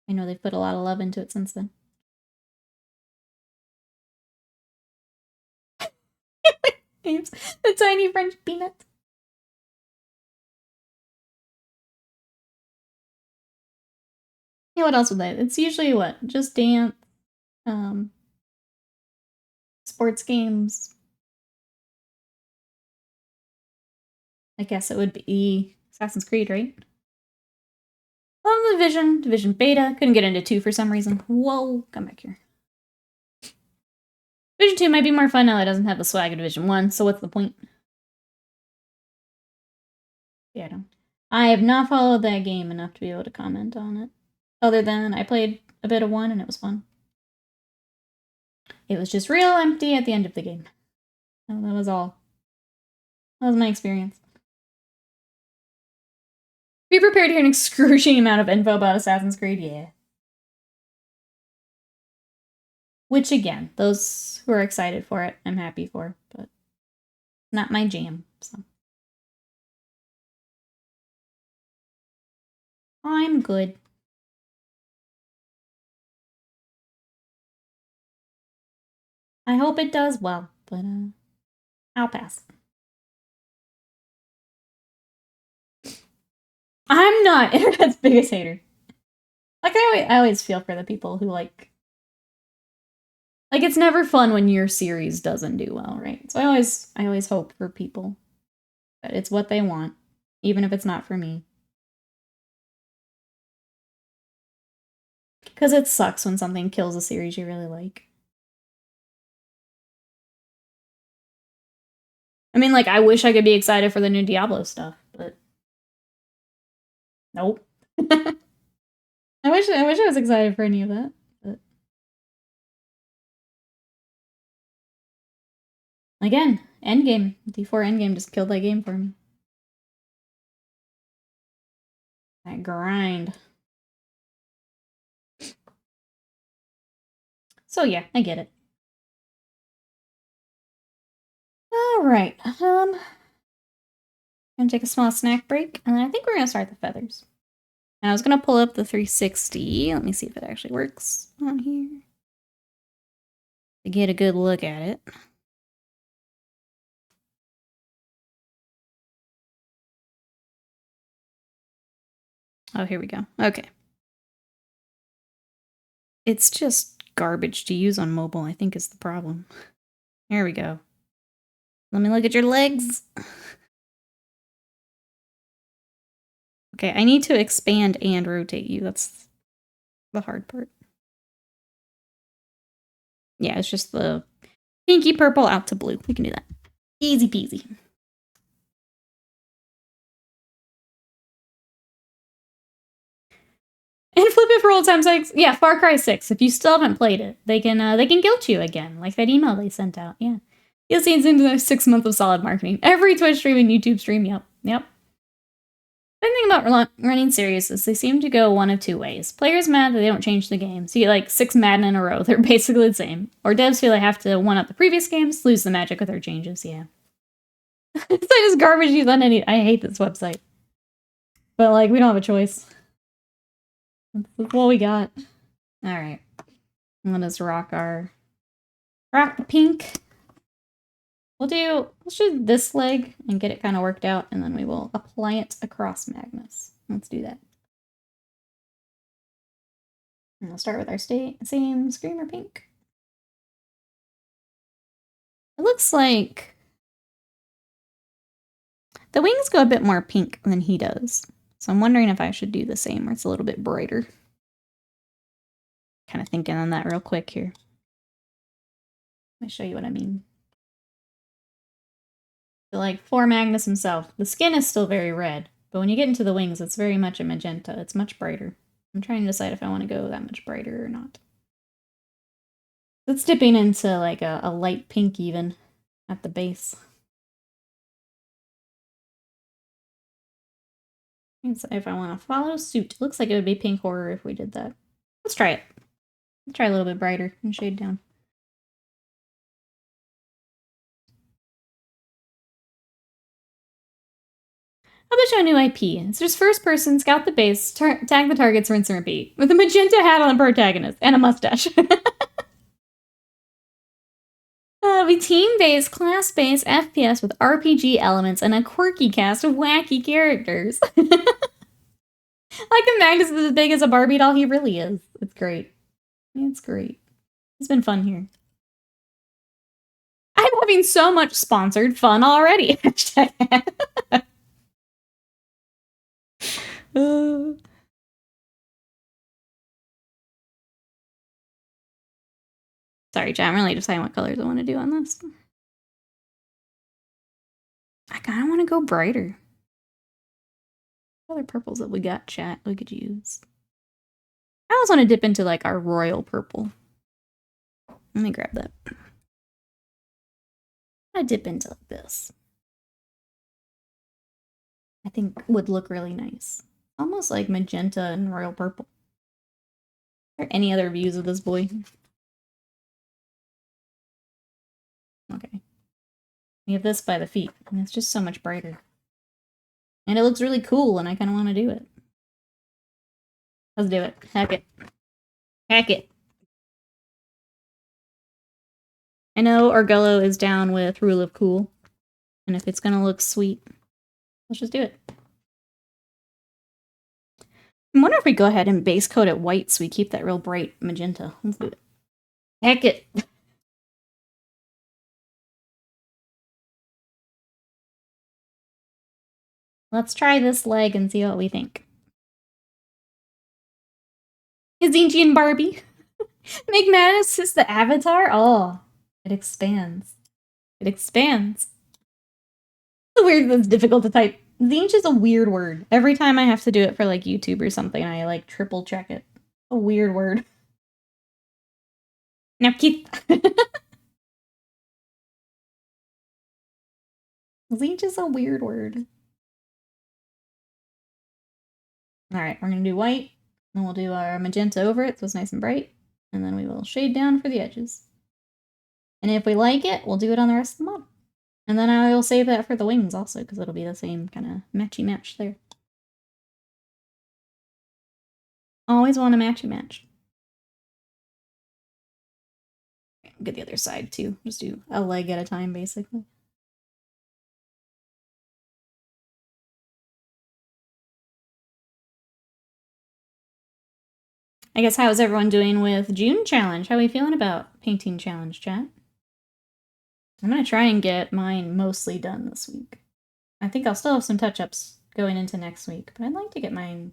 I know they've put a lot of love into it since then. The tiny French peanut. Yeah, what else would they? It's usually what? Just dance, sports games. I guess it would be Assassin's Creed, right? Love the Division Beta. Couldn't get into 2 for some reason. Whoa, come back here. Division 2 might be more fun now that it doesn't have the swag of Division 1, so what's the point? Yeah, I have not followed that game enough to be able to comment on it. Other than I played a bit of 1 and it was fun. It was just real empty at the end of the game. So that was all. That was my experience. Be prepared to hear an excruciating amount of info about Assassin's Creed, yeah. Which, again, those who are excited for it, I'm happy for, but not my jam, so. I'm good. I hope it does well, but I'll pass. I'm not internet's biggest hater. I always feel for the people who like it's never fun when your series doesn't do well, right? So I always hope for people that it's what they want, even if it's not for me. Because it sucks when something kills a series you really like. I mean, I wish I could be excited for the new Diablo stuff, but nope. I wish I was excited for any of that. But again, Endgame. D4 Endgame just killed that game for me. That grind. So yeah, I get it. Alright, gonna take a small snack break, and then I think we're gonna start the feathers. And I was gonna pull up the 360. Let me see if it actually works on here. To get a good look at it. Oh, here we go. Okay. It's just garbage to use on mobile, I think is the problem. Here we go. Let me look at your legs. Okay, I need to expand and rotate you. That's the hard part. Yeah, it's just the pinky purple out to blue. We can do that. Easy peasy. And flip it for old time's sake. Yeah, Far Cry 6. If you still haven't played it, they can guilt you again, like that email they sent out. Yeah. You'll see it's into the 6 months of solid marketing. Every Twitch stream and YouTube stream, yep. The thing about running series is they seem to go one of 2 ways. Players mad that they don't change the game, so you get 6 Madden in a row. They're basically the same. Or devs feel they have to one up the previous games, lose the magic with their changes, yeah. It's just garbage use on any. I hate this website. But we don't have a choice. That's what we got. Alright. Let's rock the pink. Let's do this leg and get it kind of worked out, and then we will apply it across Magnus. Let's do that. And we'll start with our same Screamer pink. It looks like the wings go a bit more pink than he does. So I'm wondering if I should do the same, where it's a little bit brighter. Kind of thinking on that real quick here. Let me show you what I mean. So for Magnus himself, the skin is still very red, but when you get into the wings, it's very much a magenta. It's much brighter. I'm trying to decide if I want to go that much brighter or not. It's dipping into like a light pink even at the base. If I want to follow suit. It looks like it would be pink horror if we did that. Let's try it. Let's try a little bit brighter and shade down. How about show a new IP? It's just first person, scout the base, tag the targets, rinse and repeat. With a magenta hat on the protagonist and a mustache. It'll be team-based, class-based FPS with RPG elements and a quirky cast of wacky characters. Like the Magnus is as big as a Barbie doll, he really is. It's great. It's great. It's been fun here. I'm having so much sponsored fun already. Sorry, chat. I'm really deciding what colors I want to do on this. I kind of want to go brighter. What other purples that we got, chat, we could use? I always want to dip into like our royal purple. Let me grab that. I dip into like this. I think would look really nice. Almost like magenta and royal purple. Are there any other views of this boy? Okay. We have this by the feet, and it's just so much brighter. And it looks really cool, and I kind of want to do it. Let's do it. Heck it. Heck it. I know Argullo is down with Rule of Cool, and if it's gonna look sweet, let's just do it. I wonder if we go ahead and base coat it white so we keep that real bright magenta. Let's do it. Heck it. Let's try this leg and see what we think. Is Zinchi and Barbie? Make Magnus is the avatar? Oh, it expands. It expands. It's weird that's difficult to type. Zinch is a weird word. Every time I have to do it for like YouTube or something, I like triple check it. A weird word. Now Keith. Zinch is a weird word. Alright, we're gonna do white. Then we'll do our magenta over it so it's nice and bright. And then we will shade down for the edges. And if we like it, we'll do it on the rest of the model. And then I will save that for the wings also, because it'll be the same kind of matchy match there. Always want a matchy match. Get the other side too. Just do a leg at a time, basically. I guess how is everyone doing with June challenge? How are we feeling about painting challenge, chat? I'm gonna try and get mine mostly done this week. I think I'll still have some touch-ups going into next week, but I'd like to get mine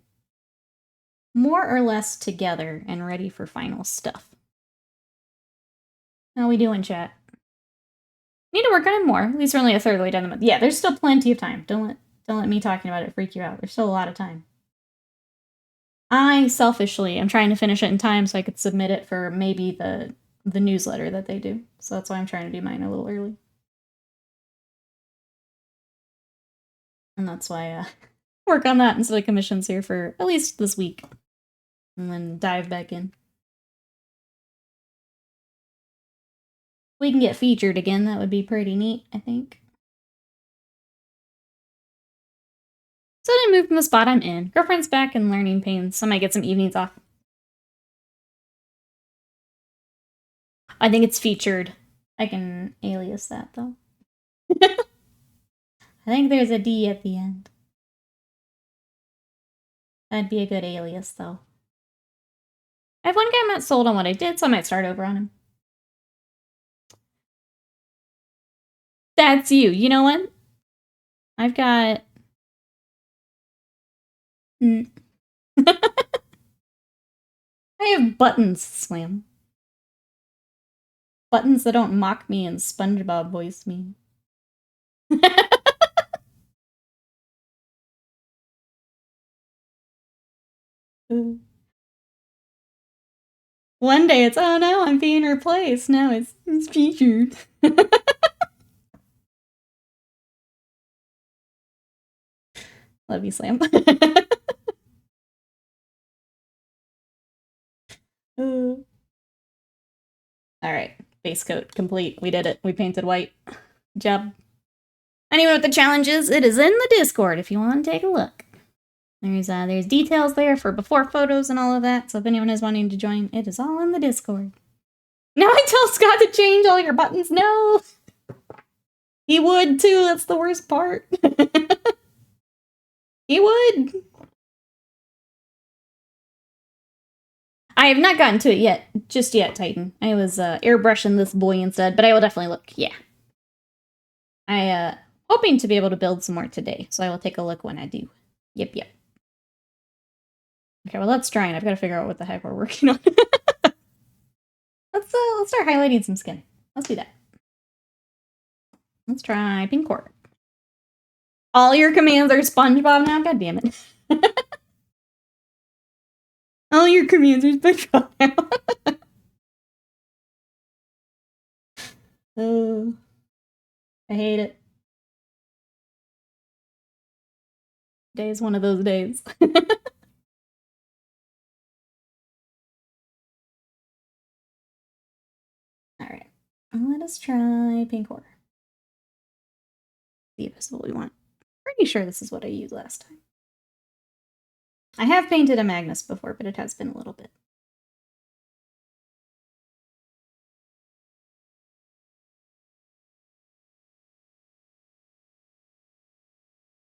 more or less together and ready for final stuff. How we doing, chat? Need to work on it more. At least we're only a third of the way down the month. Yeah, there's still plenty of time. Don't let me talking about it freak you out. There's still a lot of time. I selfishly am trying to finish it in time so I could submit it for maybe the newsletter that they do. So that's why I'm trying to do mine a little early. And that's why I work on that instead of commissions here for at least this week. And then dive back in. We can get featured again. That would be pretty neat, I think. So I moved from the spot I'm in. Girlfriend's back and learning pains, so I might get some evenings off. I think it's featured. I can alias that, though. I think there's a D at the end. That'd be a good alias, though. I have one guy I'm not sold on what I did, so I might start over on him. That's you. You know what? I've got... I have buttons, Slam. Buttons that don't mock me and SpongeBob voice me. One day it's, oh no, I'm being replaced. Now it's featured. Love you, Slam. Alright, base coat complete. We did it. We painted white. Good job. Anyway, what the challenge is, it is in the Discord if you want to take a look. There's details there for before photos and all of that, so if anyone is wanting to join, it is all in the Discord. Now I tell Scott to change all your buttons. No! He would too, that's the worst part. He would! I have not gotten to it yet. Just yet, Titan. I was airbrushing this boy instead, but I will definitely look. Yeah. Hoping to be able to build some more today, so I will take a look when I do. Yep. Okay, well let's try, and I've got to figure out what the heck we're working on. Let's start highlighting some skin. Let's do that. Let's try pink core. All your commands are SpongeBob now? God damn it. All your commands are SpongeBob now. Oh, I hate it. Today is one of those days. Alright, let us try pink core. See if this is what we want. Pretty sure this is what I used last time. I have painted a Magnus before, but it has been a little bit.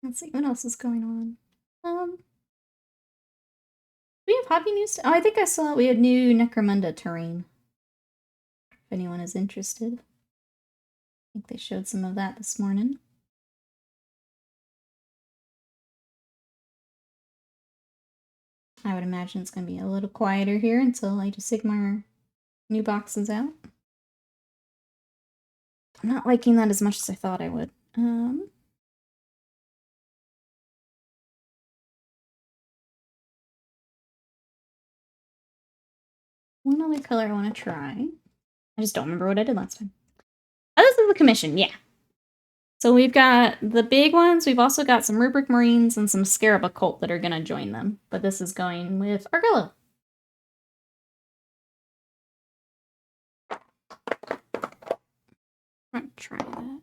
Let's see, what else is going on? We have hobby news? Oh, I think I saw we had new Necromunda terrain. If anyone is interested. I think they showed some of that this morning. I would imagine it's going to be a little quieter here until I just Sigmar new boxes out. I'm not liking that as much as I thought I would. One other color I want to try. I just don't remember what I did last time. Oh, this is the commission, yeah. So we've got the big ones. We've also got some Rubric Marines and some Scarab Occult that are going to join them. But this is going with Argilla. I'm going to try that.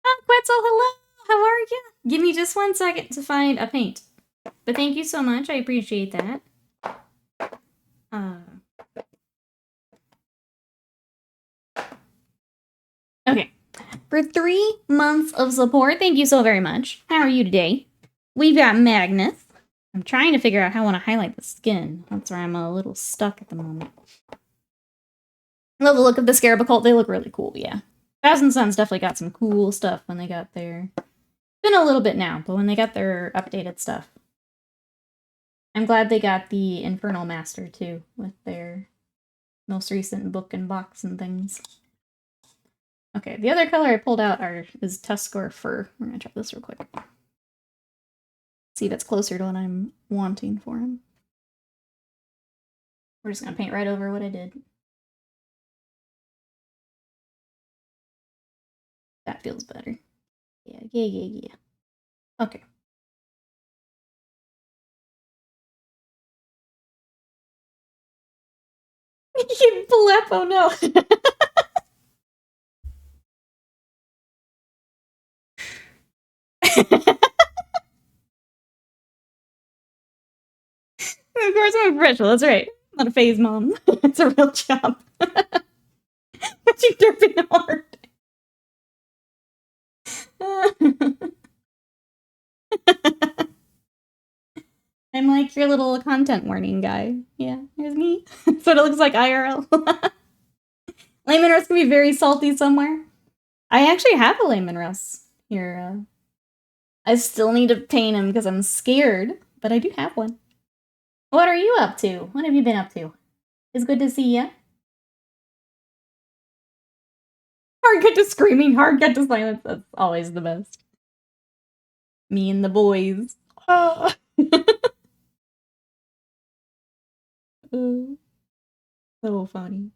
Oh, Quetzal, hello! How are you? Give me just 1 second to find a paint. But thank you so much. I appreciate that. Okay. For 3 months of support, thank you so very much. How are you today? We've got Magnus. I'm trying to figure out how I want to highlight the skin. That's where I'm a little stuck at the moment. Love the look of the Scarab Occult. They look really cool, yeah. Thousand Suns definitely got some cool stuff when they got their... Been a little bit now, but when they got their updated stuff. I'm glad they got the Infernal Master, too, with their most recent book and box and things. Okay, the other color I pulled out is Tuskor Fur. We're gonna try this real quick. See if it's closer to what I'm wanting for him. We're just gonna paint right over what I did. That feels better. Yeah. Okay. Bleppo, no! Of course I'm a professional, that's right. Not a phase mom. It's a real job. But you derping hard. I'm like your little content warning guy. Yeah, here's me. That's what it looks like IRL. Layman Russ can be very salty somewhere. I actually have a Layman Russ here. I still need to paint him because I'm scared, but I do have one. What are you up to? What have you been up to? It's good to see ya. Hard cut to screaming, hard cut to silence. That's always the best. Me and the boys. Oh. So funny.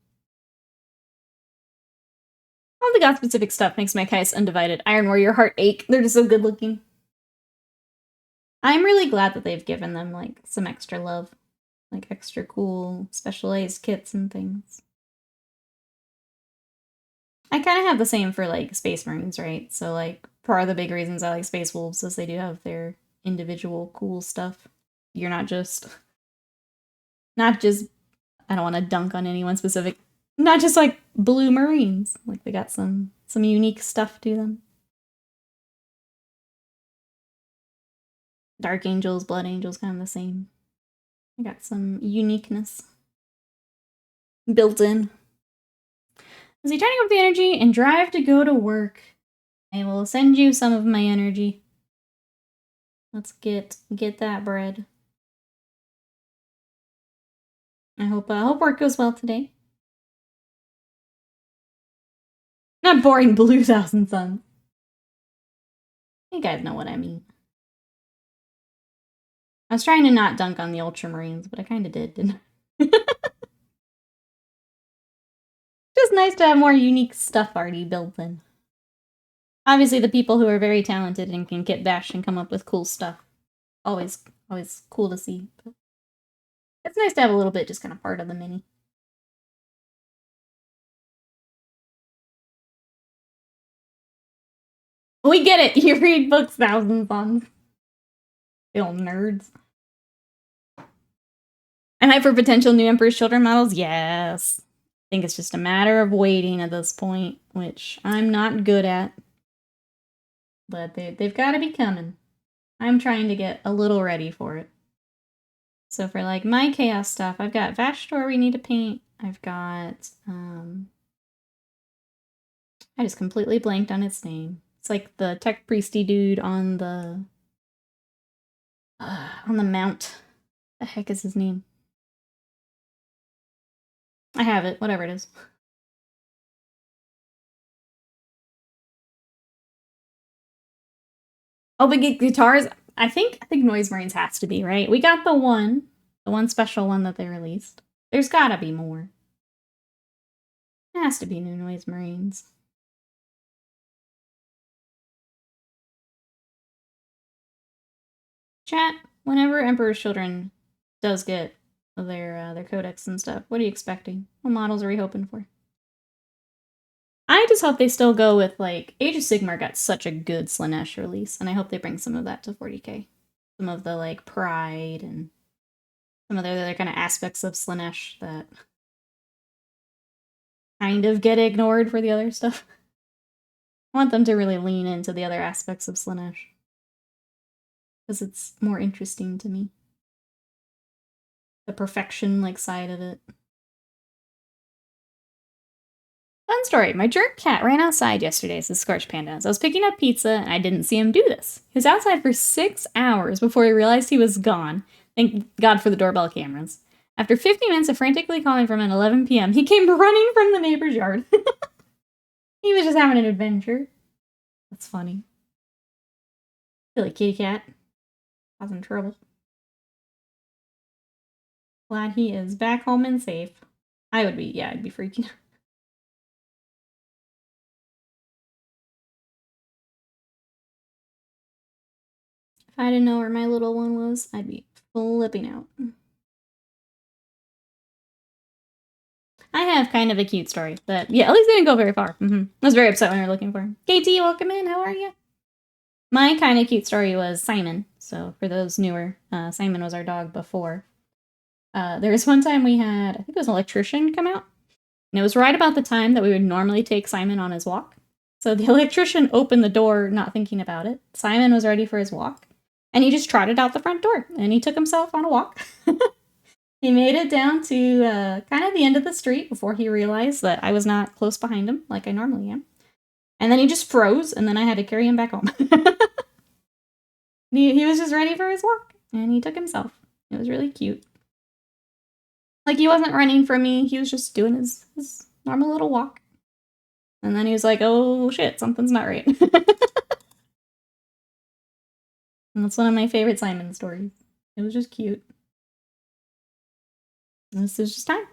All the god-specific stuff makes my Kais undivided. Iron Warrior, Heart Ache. They're just so good looking. I'm really glad that they've given them, like, some extra love. Like, extra cool, specialized kits and things. I kind of have the same for, like, Space Marines, right? So, like, part of the big reasons I like Space Wolves is they do have their individual cool stuff. You're not just, I don't want to dunk on anyone specific, not just, like, Blue Marines. Like, they got some unique stuff to them. Dark Angels, Blood Angels, kind of the same. I got some uniqueness built in. Is he turning up the energy and drive to go to work? I will send you some of my energy. Let's get that bread. I hope work goes well today. Not boring Blue Thousand Suns. You guys know what I mean. I was trying to not dunk on the Ultramarines, but I kind of did, didn't I? Just nice to have more unique stuff already built in. Obviously, the people who are very talented and can kit bash and come up with cool stuff. Always cool to see. But it's nice to have a little bit just kind of part of the mini. We get it! You read books, Thousand Suns. Little nerds. Am I for potential new Emperor's Children models? Yes. I think it's just a matter of waiting at this point, which I'm not good at. But they've got to be coming. I'm trying to get a little ready for it. So for, like, my Chaos stuff, I've got Vashtor we need to paint. I've got, I just completely blanked on its name. It's like the tech priesty dude on the mount. The heck is his name? I have it, whatever it is. Oh, but guitars. I think Noise Marines has to be, right? We got the one special one that they released. There's gotta be more. It has to be new Noise Marines. Chat, whenever Emperor's Children does get their codex and stuff, what are you expecting? What models are we hoping for? I just hope they still go with, like, Age of Sigmar got such a good Slaanesh release, and I hope they bring some of that to 40k. Some of the, like, pride and some of the other kind of aspects of Slaanesh that kind of get ignored for the other stuff. I want them to really lean into the other aspects of Slaanesh. Because it's more interesting to me. The perfection, like, side of it. Fun story. My jerk cat ran outside yesterday as the Scorch Panda. So I was picking up pizza and I didn't see him do this. He was outside for 6 hours before he realized he was gone. Thank God for the doorbell cameras. After 50 minutes of frantically calling from at 11 p.m., he came running from the neighbor's yard. He was just having an adventure. That's funny. Silly kitty cat. Causing trouble. Glad he is back home and safe. I'd be freaking out. If I didn't know where my little one was, I'd be flipping out. I have kind of a cute story, but yeah, at least they didn't go very far. I was very upset when we were looking for him. KT, welcome in. How are you? My kind of cute story was Simon. So for those newer, Simon was our dog before. There was one time we had, I think it was an electrician come out. And it was right about the time that we would normally take Simon on his walk. So the electrician opened the door, not thinking about it. Simon was ready for his walk. And he just trotted out the front door. And he took himself on a walk. He made it down to kind of the end of the street before he realized that I was not close behind him like I normally am. And then he just froze, and then I had to carry him back home. He was just ready for his walk, and he took himself. It was really cute. Like, he wasn't running from me. He was just doing his normal little walk. And then he was like, oh shit, something's not right. And that's one of my favorite Simon stories. It was just cute. This is just time.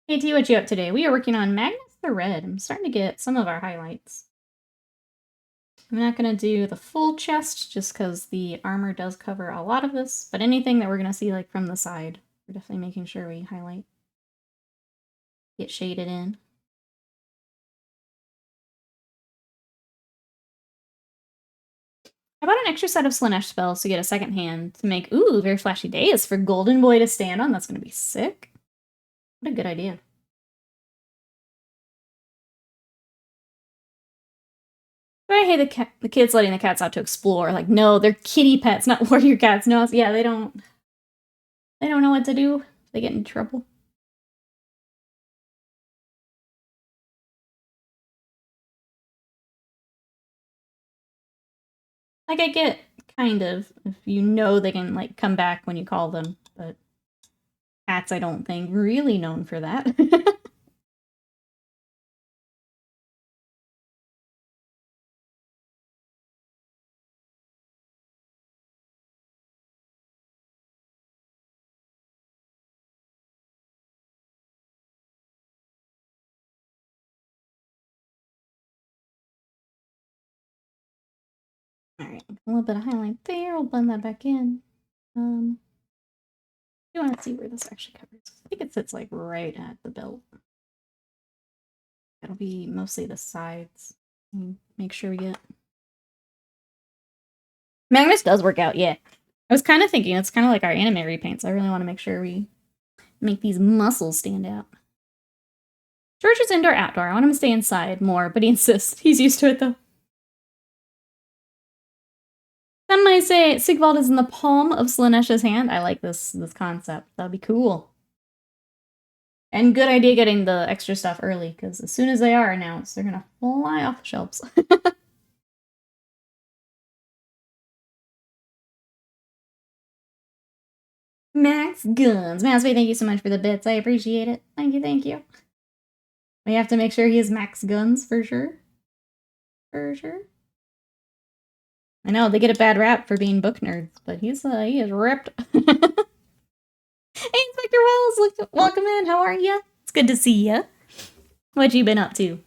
Hey T, what you up today? We are working on Magnus the Red. I'm starting to get some of our highlights. I'm not going to do the full chest just because the armor does cover a lot of this, but anything that we're going to see like from the side, we're definitely making sure we highlight. Get shaded in. I bought an extra set of Slanesh spells to get a second hand to make, ooh, very flashy days for Golden Boy to stand on. That's going to be sick. What a good idea. But I hate the kids letting the cats out to explore. Like, no, they're kitty pets, not warrior cats. No, yeah, they don't know what to do. They get in trouble. Like, I get, kind of, if you know they can, like, come back when you call them, but cats, I don't think, really known for that. Alright, a little bit of highlight there, we'll blend that back in. You want to see where this actually covers. I think it sits, like, right at the belt. It'll be mostly the sides. Make sure we get... Magnus does work out, yeah. I was kind of thinking, it's kind of like our anime repaints. I really want to make sure we make these muscles stand out. George is indoor-outdoor. I want him to stay inside more, but he insists. He's used to it, though. Some might say Sigvald is in the palm of Slanesh's hand. I like this concept. That'd be cool. And good idea getting the extra stuff early, because as soon as they are announced, they're gonna fly off the shelves. Max Guns. Masway, thank you so much for the bits. I appreciate it. Thank you, thank you. We have to make sure he has Max Guns, for sure. For sure. I know, they get a bad rap for being book nerds, but he is ripped. Hey, Inspector Wells, welcome in. How are you? It's good to see you. What you been up to?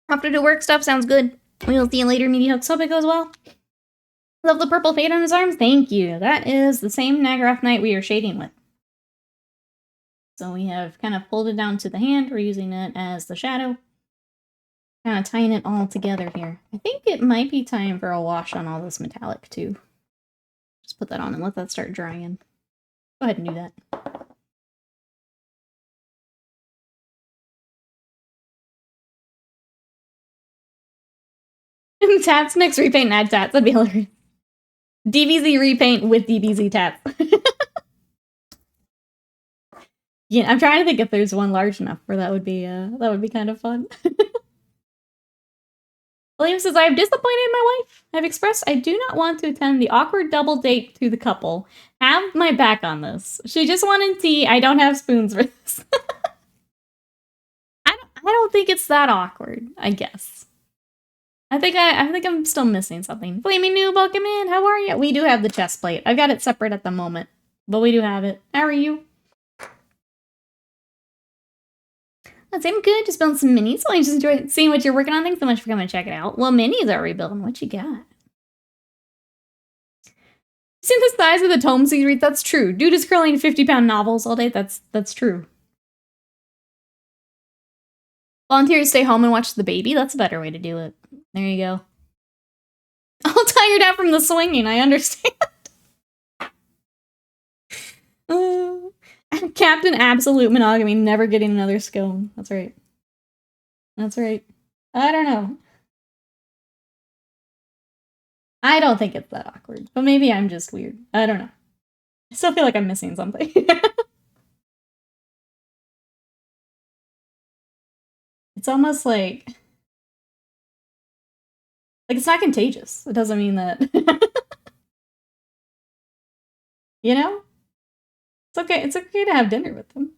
Off to do work stuff. Sounds good. We'll see you later, Meaty Hooks. Hope it goes well. Love the purple fade on his arms. Thank you. That is the same Nagaroth Knight we are shading with. So we have kind of pulled it down to the hand. We're using it as the shadow. Kind of tying it all together here. I think it might be time for a wash on all this metallic too. Just put that on and let that start drying. Go ahead and do that. Tats next repaint and add tats. That'd be hilarious. DBZ repaint with DBZ tats. Yeah, I'm trying to think if there's one large enough where that would be kind of fun. William says, I have disappointed my wife. I've expressed I do not want to attend the awkward double date to the couple. Have my back on this. She just wanted tea. I don't have spoons for this. I don't think it's that awkward, I guess. I think I'm still missing something. Flaming Noob, welcome in. How are you? We do have the chest plate. I've got it separate at the moment, but we do have it. How are you? That's I'm good. Just building some minis. I just enjoy seeing what you're working on. Thanks so much for coming to check it out. Well, minis are rebuilding. What you got? See the size of the tomes he reads? That's true. Dude is curling 50-pound novels all day. That's true. Volunteer to stay home and watch the baby. That's a better way to do it. There you go. All tired out from the swinging. I understand. Captain Absolute Monogamy, never getting another scone. That's right. That's right. I don't know. I don't think it's that awkward, but maybe I'm just weird. I don't know. I still feel like I'm missing something. It's almost like it's not contagious. It doesn't mean that. You know? It's okay. It's okay to have dinner with them.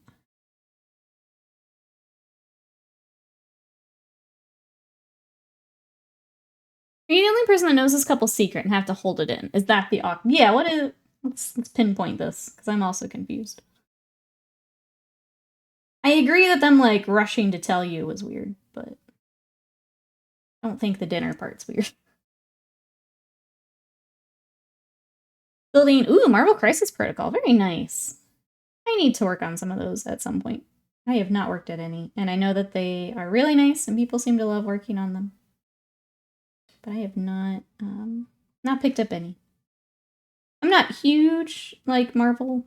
Are you the only person that knows this couple's secret and have to hold it in? Is that the yeah, what is... Let's pinpoint this, because I'm also confused. I agree that them, like, rushing to tell you was weird, but I don't think the dinner part's weird. Building... Ooh, Marvel Crisis Protocol. Very nice. I need to work on some of those at some point. I have not worked at any, and I know that they are really nice, and people seem to love working on them. But I have not picked up any. I'm not huge, like, Marvel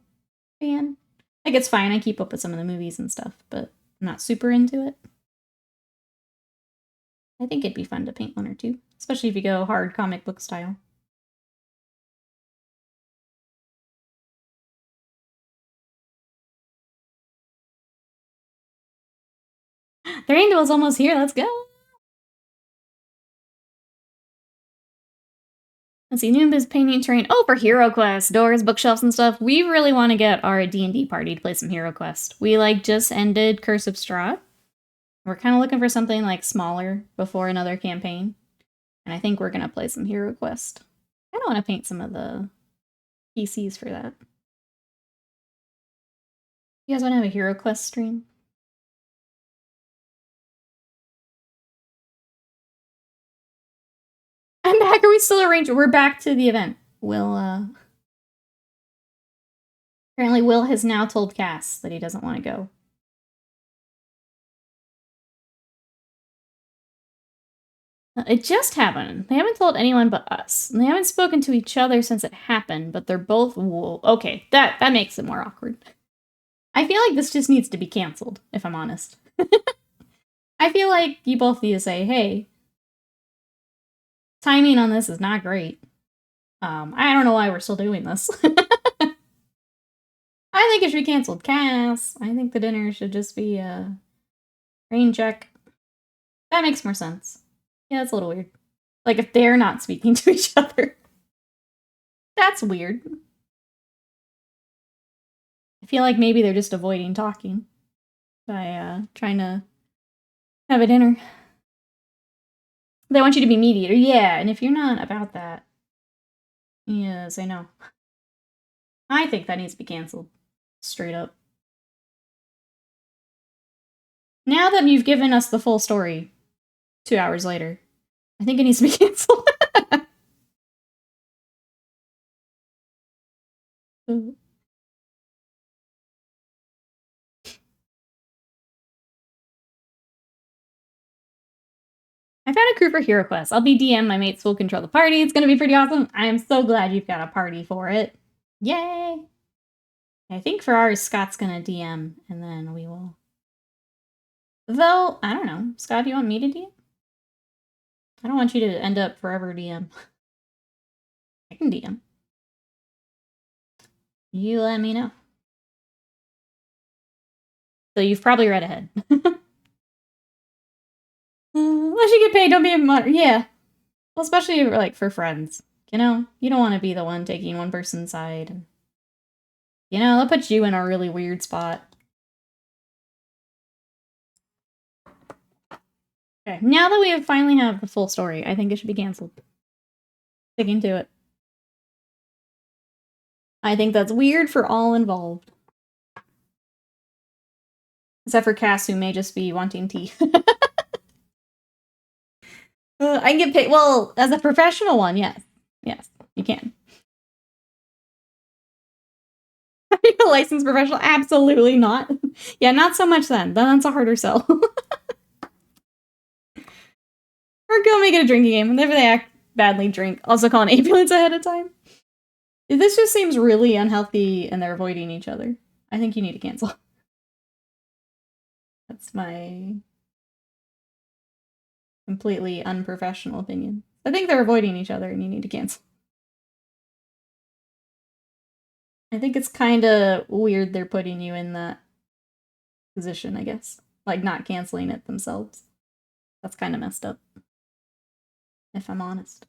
fan. Like, it's fine, I keep up with some of the movies and stuff, but I'm not super into it. I think it'd be fun to paint one or two, especially if you go hard comic book style. Their angel's almost here, let's go! Let's see, Noomba's painting terrain. Oh, for Hero Quest, doors, bookshelves, and stuff. We really want to get our D&D party to play some Hero Quest. We, like, just ended Curse of Strahd. We're kind of looking for something, like, smaller before another campaign. And I think we're going to play some Hero Quest. I don't want to paint some of the PCs for that. You guys want to have a Hero Quest stream? I'm back. Are we still arranged? We're back to the event. Apparently Will has now told Cass that he doesn't want to go. It just happened. They haven't told anyone but us. And they haven't spoken to each other since it happened, but they're both... Okay, that makes it more awkward. I feel like this just needs to be canceled, if I'm honest. I feel like you both need to say, hey, timing on this is not great. I don't know why we're still doing this. I think it should be canceled. Cass, I think the dinner should just be a rain check. That makes more sense. Yeah, that's a little weird. Like, if they're not speaking to each other. That's weird. I feel like maybe they're just avoiding talking by trying to have a dinner. They want you to be mediator. Yeah, and if you're not about that, yes, I know. I think that needs to be canceled. Straight up. Now that you've given us the full story 2 hours later, I think it needs to be canceled. I found a crew for Hero Quest. I'll be DM, my mates will control the party. It's gonna be pretty awesome. I am so glad you've got a party for it. Yay! I think for ours, Scott's gonna DM, and then we will... Though, I don't know. Scott, do you want me to DM? I don't want you to end up forever DM. I can DM. You let me know. So you've probably read ahead. Unless you get paid, don't be a mod. Yeah. Well, especially, like, for friends. You know? You don't want to be the one taking one person's side. And, you know, that puts you in a really weird spot. Okay, now that we finally have the full story, I think it should be canceled. Sticking to it. I think that's weird for all involved. Except for Cass, who may just be wanting tea. I can get paid. Well, as a professional one, yes. Yes, you can. Are you a licensed professional? Absolutely not. Yeah, not so much then. Then that's a harder sell. Or go make it a drinking game. Whenever they act badly, drink. Also call an ambulance ahead of time. This just seems really unhealthy and they're avoiding each other. I think you need to cancel. That's my completely unprofessional opinion. I think they're avoiding each other and you need to cancel. I think it's kind of weird they're putting you in that position, I guess. Like, not canceling it themselves. That's kind of messed up. If I'm honest.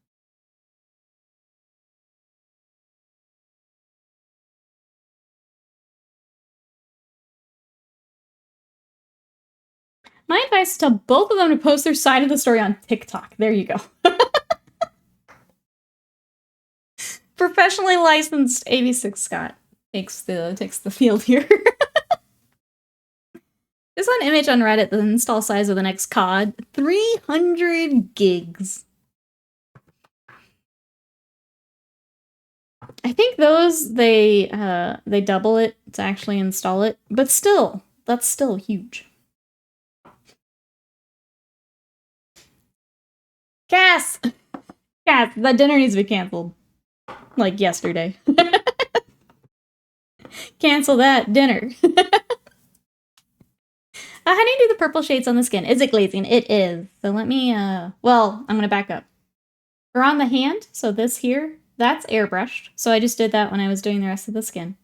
My advice is to tell both of them to post their side of the story on TikTok. There you go. Professionally licensed 86 Scott takes the field here. There's one image on Reddit, the install size of the next COD, 300 gigs. I think those, they double it to actually install it, but still, that's still huge. Cass! Cass, that dinner needs to be canceled. Like yesterday. Cancel that dinner. How do you do the purple shades on the skin? Is it glazing? It is. So let me, well, I'm gonna back up. For on the hand, so this here, that's airbrushed. So I just did that when I was doing the rest of the skin.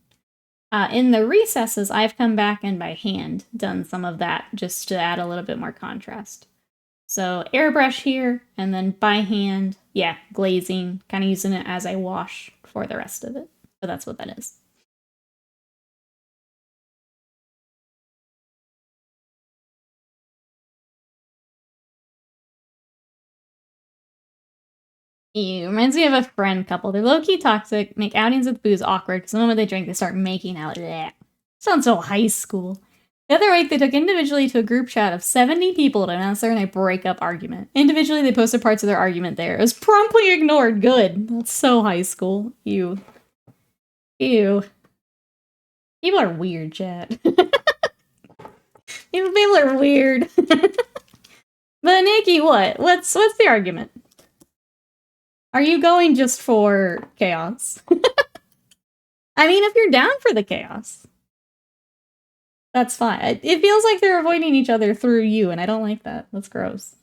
In the recesses, I've come back and by hand done some of that just to add a little bit more contrast. So airbrush here, and then by hand, yeah, glazing, kind of using it as I wash for the rest of it. So that's what that is. Ew, reminds me of a friend couple. They're low-key toxic, make outings with booze awkward, because the moment they drink, they start making out. Blech. Sounds so high school. The other week, they took individually to a group chat of 70 people to announce their breakup argument. Individually, they posted parts of their argument there. It was promptly ignored. Good. That's so high school. Ew. Ew. People are weird, chat. People are weird. But Nikki, what? What's the argument? Are you going just for chaos? I mean, if you're down for the chaos, that's fine. It feels like they're avoiding each other through you, and I don't like that. That's gross.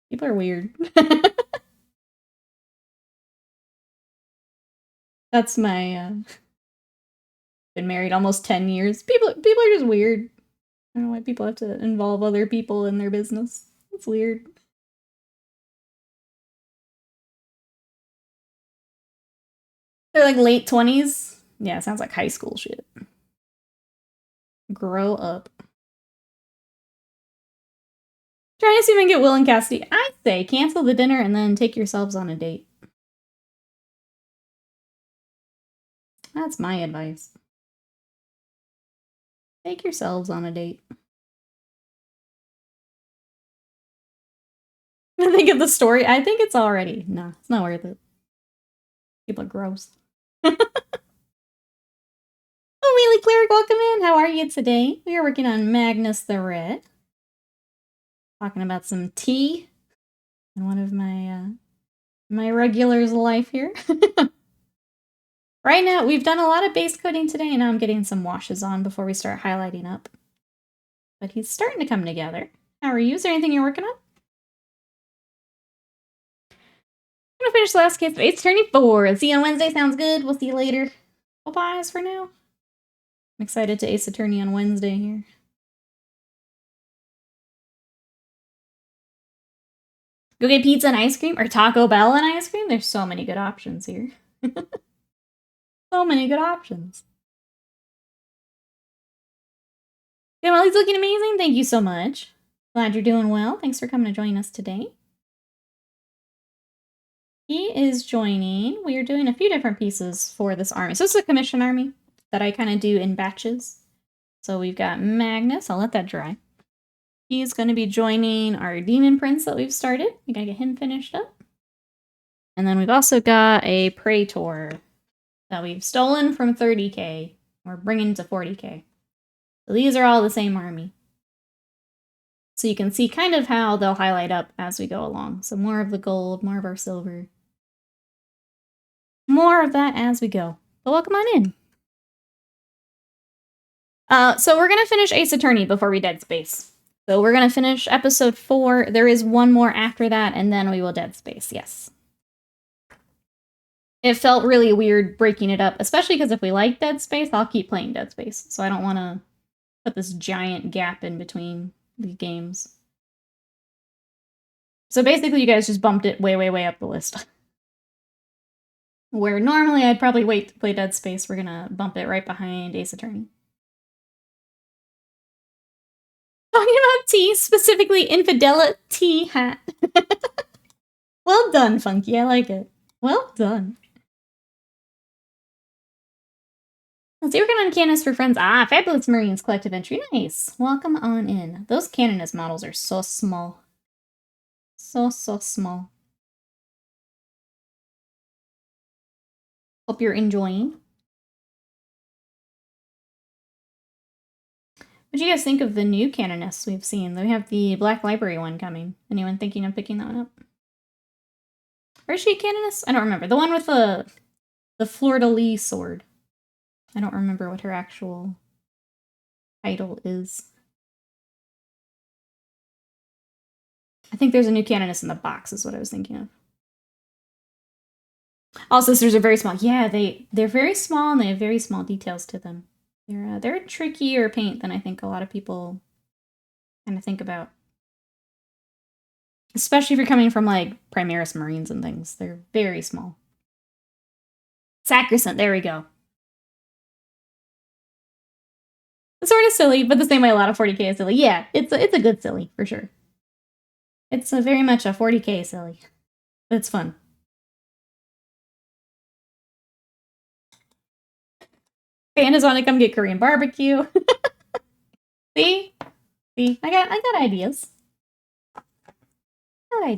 People are weird. That's my, been married almost 10 years. People are just weird. I don't know why people have to involve other people in their business. It's weird. They're like late 20s. Yeah, sounds like high school shit. Grow up. Trying to see if I can get Will and Cassidy. I say cancel the dinner and then take yourselves on a date. That's my advice. Take yourselves on a date. I think of the story. I think it's already. No, it's not worth it. People are gross. Oh, Wheelie Cleric, welcome in. How are you today? We are working on Magnus the Red. Talking about some tea in one of my my regulars' life here. Right now, we've done a lot of base coating today, and now I'm getting some washes on before we start highlighting up. But he's starting to come together. How are you? Is there anything you're working on? I'm gonna finish the last case of Ace Attorney 4. See you on Wednesday. Sounds good. We'll see you later. Bye-byes for now. I'm excited to Ace Attorney on Wednesday here. Go get pizza and ice cream, or Taco Bell and ice cream. There's so many good options here. So many good options. Yeah, well, he's looking amazing. Thank you so much. Glad you're doing well. Thanks for coming to join us today. He is joining. We are doing a few different pieces for this army. So this is a commission army that I kind of do in batches. So we've got Magnus. I'll let that dry. He's going to be joining our Demon Prince that we've started. We got to get him finished up. And then we've also got a Praetor that we've stolen from 30K. We're bringing to 40K. So these are all the same army. So you can see kind of how they'll highlight up as we go along. So more of the gold, more of our silver. More of that as we go. But welcome on in. So we're going to finish Ace Attorney before we Dead Space. So we're going to finish episode 4. There is one more after that, and then we will Dead Space, yes. It felt really weird breaking it up, especially because if we like Dead Space, I'll keep playing Dead Space. So I don't want to put this giant gap in between the games. So basically you guys just bumped it way, way, way up the list. Where normally I'd probably wait to play Dead Space, we're gonna bump it right behind Ace Attorney. Talking about tea, specifically Infidelity hat. Well done, Funky, I like it. Well done. Let's see, we're going on Canonist for Friends. Ah, Fabulous Marines collective entry. Nice. Welcome on in. Those Canonist models are so small. So small. Hope you're enjoying. What do you guys think of the new Canonists we've seen? We have the Black Library one coming. Anyone thinking of picking that one up? Or is she a Canonist? I don't remember. The one with the fleur-de-lis sword. I don't remember what her actual title is. I think there's a new Canonist in the box is what I was thinking of. All sisters are very small. Yeah, they're very small and they have very small details to them. They're a trickier paint than I think a lot of people kind of think about. Especially if you're coming from like Primaris Marines and things. They're very small. Sacrosanct, there we go. It's sort of silly, but the same way a lot of 40k is silly. Yeah, it's a good silly, for sure. It's very much a 40k silly. It's fun. Panda's want to come get Korean barbecue. See? I got ideas. I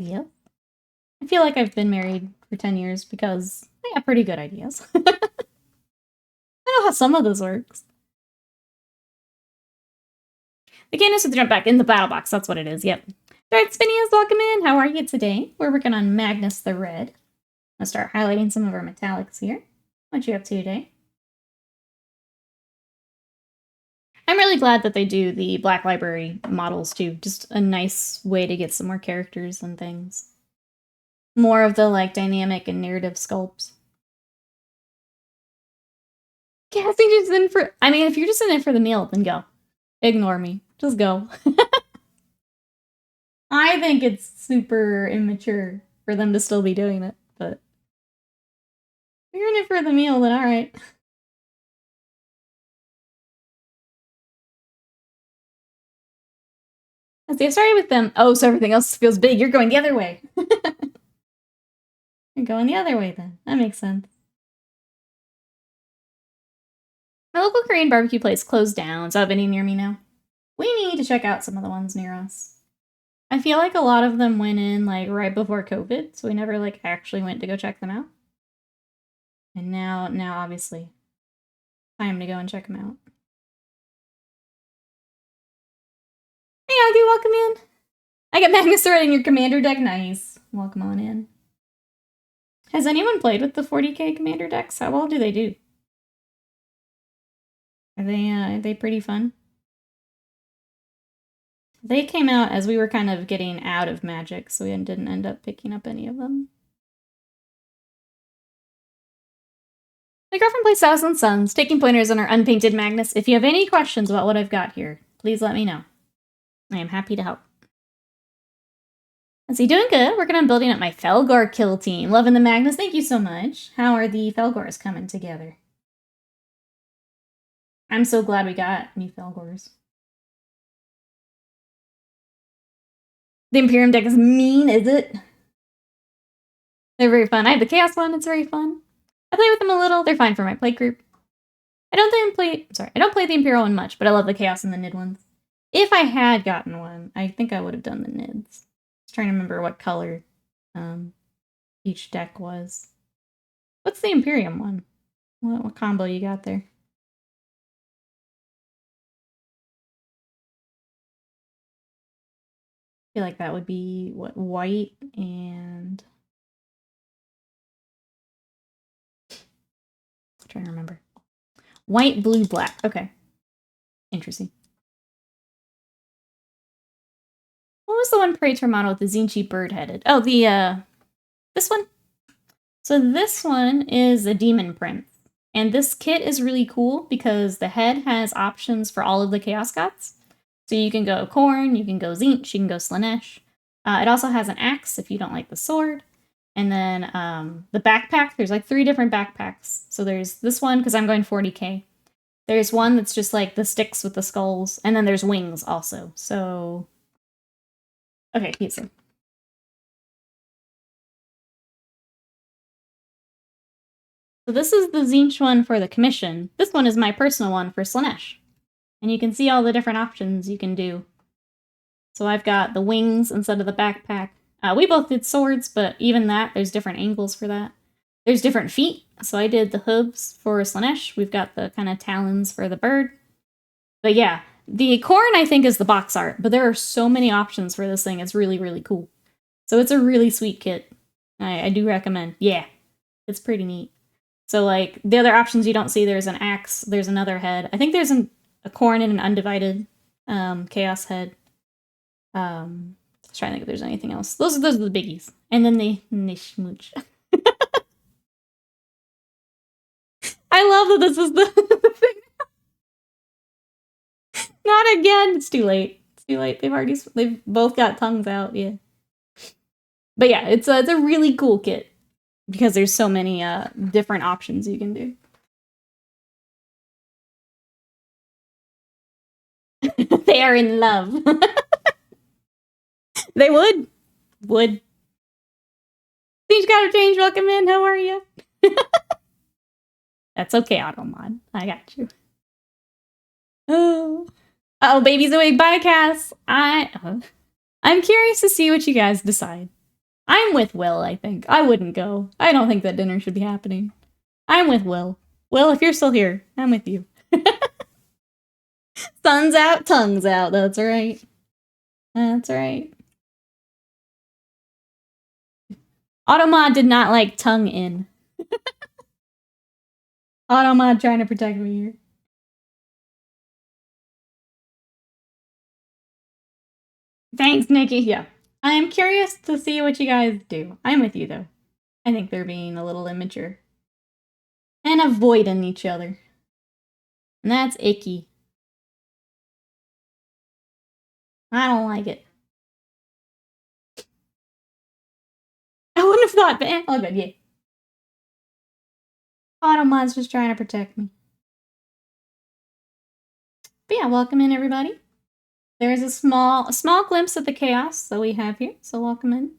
feel like I've been married for 10 years because I have pretty good ideas. I know how some of this works. The Candace with the jump back in the battle box. That's what it is. Yep. Alright, Spinias, welcome in. How are you today? We're working on Magnus the Red. I'll start highlighting some of our metallics here. What you up to today? I'm really glad that they do the Black Library models too. Just a nice way to get some more characters and things. More of the like dynamic and narrative sculpts. Cassie just in for. I mean, if you're just in it for the meal, then go. Ignore me. Just go. I think it's super immature for them to still be doing it, but if you're in it for the meal, then alright. Let's see, I started with them. Oh, so everything else feels big. You're going the other way. You're going the other way then. That makes sense. My local Korean barbecue place closed down. Is that any near me now? We need to check out some of the ones near us. I feel like a lot of them went in like right before COVID, so we never like actually went to go check them out. And now obviously, time to go and check them out. Hey, Augie, welcome in. I got Magnus the Red in your commander deck. Nice. Welcome on in. Has anyone played with the 40k commander decks? How well do they do? Are they pretty fun? They came out as we were kind of getting out of Magic, so we didn't end up picking up any of them. My girlfriend plays Thousand Suns, taking pointers on our unpainted Magnus. If you have any questions about what I've got here, please let me know. I am happy to help. Let's see, doing good. Working on building up my Felgar kill team. Loving the Magnus, thank you so much. How are the Felgars coming together? I'm so glad we got new Felgars. The Imperium deck is mean, is it? They're very fun. I have the Chaos one, it's very fun. I play with them a little. They're fine for my play group. I don't play the Imperial one much, but I love the Chaos and the Nid ones. If I had gotten one, I think I would have done the Nids. I was trying to remember what color each deck was. What's the Imperium one? What combo you got there? I feel like that would be, what, white and... I'm trying to remember. White, blue, black. Okay. Interesting. What was the one Praetor model with the Zinchi bird headed? Oh, this one? So this one is a Demon Prince. And this kit is really cool because the head has options for all of the Chaos Gods. So you can go Khorne, you can go Tzeentch, you can go Slaanesh. It also has an axe if you don't like the sword. And then the backpack, there's like 3 different backpacks. So there's this one, because I'm going 40k. There's one that's just like the sticks with the skulls. And then there's wings also. So... Okay, easy. So So this is the Tzeentch one for the commission. This one is my personal one for Slaanesh. And you can see all the different options you can do. So I've got the wings instead of the backpack. We both did swords, but even that, there's different angles for that. There's different feet. So I did the hooves for Slaanesh. We've got the kind of talons for the bird. But yeah, the corn, I think, is the box art. But there are so many options for this thing. It's really, really cool. So it's a really sweet kit. I do recommend. Yeah, it's pretty neat. So, like, the other options you don't see, there's an axe, there's another head. I think there's a corn and an undivided chaos head. I was trying to think if there's anything else. Those are the biggies. And then the Nishmooch. I love that this is the thing. Not again. It's too late. It's too late. They've both got tongues out. Yeah. But yeah, it's a really cool kit because there's so many different options you can do. They are in love. They would. Things gotta change. Welcome in. How are you? That's okay, Automod. I got you. Oh, baby's awake. Bye, Cass. I'm curious to see what you guys decide. I'm with Will, I think. I wouldn't go. I don't think that dinner should be happening. I'm with Will. Will, if you're still here, I'm with you. Sun's out, tongue's out. That's right. That's right. Automod did not like tongue in. Automod trying to protect me here. Thanks, Nikki. Yeah. I am curious to see what you guys do. I'm with you, though. I think they're being a little immature. And avoiding each other. And that's icky. I don't like it. I wouldn't have thought, but all good, yeah. Automod's just trying to protect me. But yeah, welcome in, everybody. There's a small glimpse of the chaos that we have here, so welcome in.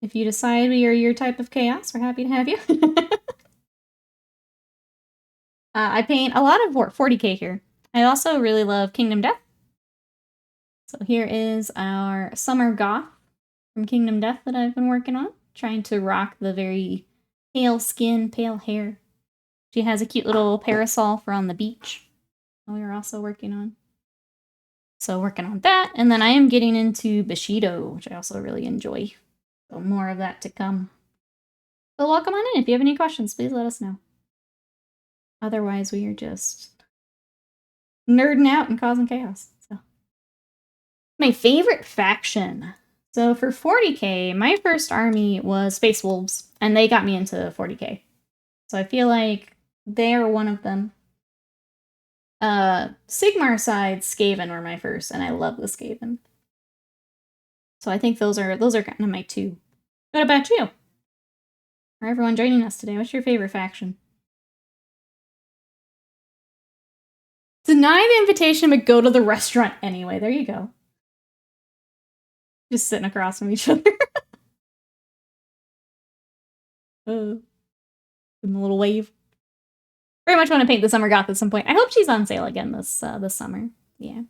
If you decide we are your type of chaos, we're happy to have you. I paint a lot of 40K here. I also really love Kingdom Death. So here is our Summer Goth from Kingdom Death that I've been working on. Trying to rock the very pale skin, pale hair. She has a cute little parasol for on the beach. We are also working on. So working on that. And then I am getting into Bushido, which I also really enjoy. So more of that to come. So welcome on in. If you have any questions, please let us know. Otherwise, we are just nerding out and causing chaos. So my favorite faction. So for 40K, my first army was Space Wolves, and they got me into 40K. So I feel like they're one of them. Sigmar side, Skaven were my first, and I love the Skaven. So I think those are kind of my two. What about you? For everyone joining us today, what's your favorite faction? Deny the invitation, but go to the restaurant anyway. There you go. Just sitting across from each other. Give them a little wave. Very much want to paint the Summer Goth at some point. I hope she's on sale again this summer. Yeah.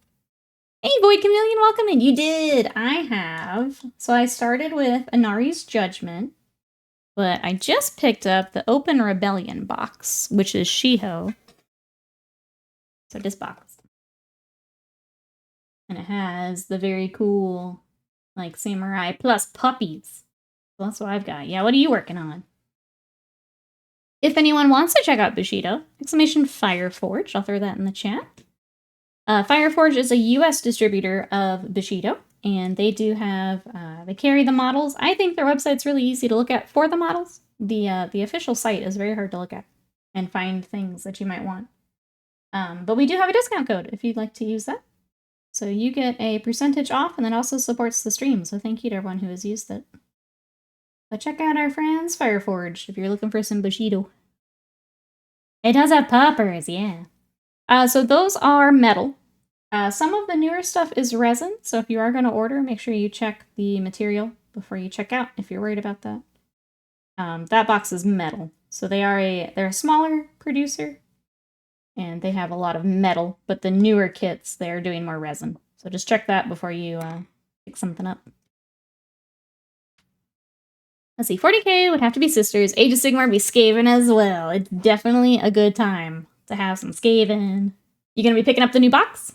Hey, Void Chameleon, welcome in. You did. I have. So I started with Inari's Judgment, but I just picked up the Open Rebellion box, which is Shiho. So this box. And it has the very cool, like, samurai plus puppies. So that's what I've got. Yeah, what are you working on? If anyone wants to check out Bushido, !Fireforge, I'll throw that in the chat. Fireforge is a US distributor of Bushido, and they do have, they carry the models. I think their website's really easy to look at for the models. The official site is very hard to look at and find things that you might want. But we do have a discount code if you'd like to use that. So you get a percentage off, and it also supports the stream, so thank you to everyone who has used it. But check out our friends Fireforge if you're looking for some Bushido. It does have poppers, yeah. So those are metal. Some of the newer stuff is resin, so if you are going to order, make sure you check the material before you check out if you're worried about that. That box is metal, So they're a smaller producer, and they have a lot of metal, but the newer kits, they're doing more resin. So just check that before you pick something up. Let's see, 40K would have to be Sisters. Age of Sigmar would be Skaven as well. It's definitely a good time to have some Skaven. You gonna be picking up the new box?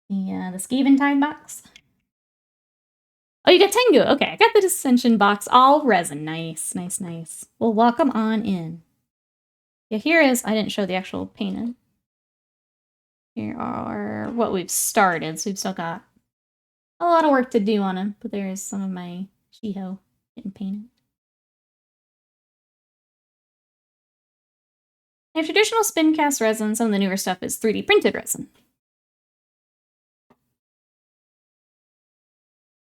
The Skaven Tide box? Oh, you got Tengu. Okay, I got the Dissension box, all resin. Nice, nice, nice. Well, welcome on in. Yeah, here is, I didn't show the actual painted. Here are what we've started, so we've still got a lot of work to do on him, but there's some of my Shiho getting painted. They have traditional spin cast resin. Some of the newer stuff is 3D printed resin.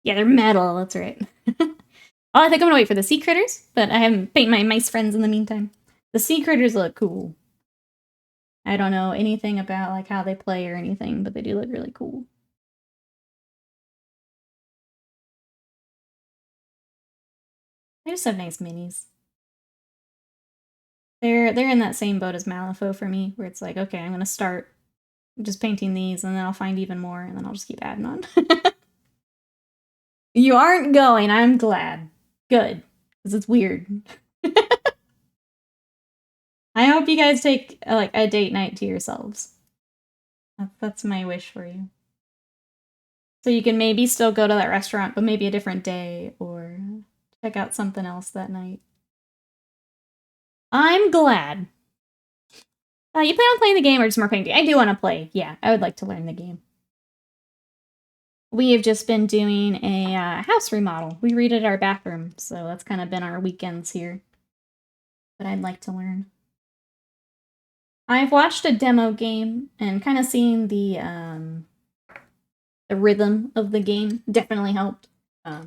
Yeah, they're metal, that's right. Oh, I think I'm gonna wait for the sea critters, but I haven't painted my mice friends in the meantime. The sea critters look cool. I don't know anything about like how they play or anything, but they do look really cool. They just have nice minis. They're in that same boat as Malifaux for me, where it's like, okay, I'm gonna start just painting these, and then I'll find even more, and then I'll just keep adding on. You aren't going, I'm glad. Good, because it's weird. I hope you guys take like a date night to yourselves. That's my wish for you. So you can maybe still go to that restaurant, but maybe a different day, or check out something else that night. I'm glad. You plan on playing the game or just more painting? I do want to play. Yeah, I would like to learn the game. We have just been doing a house remodel. We redid our bathroom, so that's kind of been our weekends here. But I'd like to learn. I've watched a demo game and kind of seen the rhythm of the game. Definitely helped. I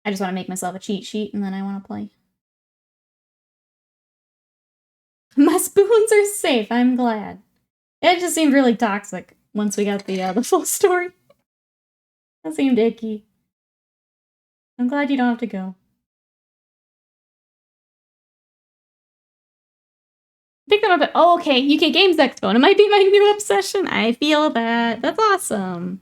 just want to make myself a cheat sheet and then I want to play. My spoons are safe. I'm glad. It just seemed really toxic once we got the full story. That seemed icky. I'm glad you don't have to go. Pick them up at, oh, okay, UK Games Expo, and it might be my new obsession. I feel that. That's awesome.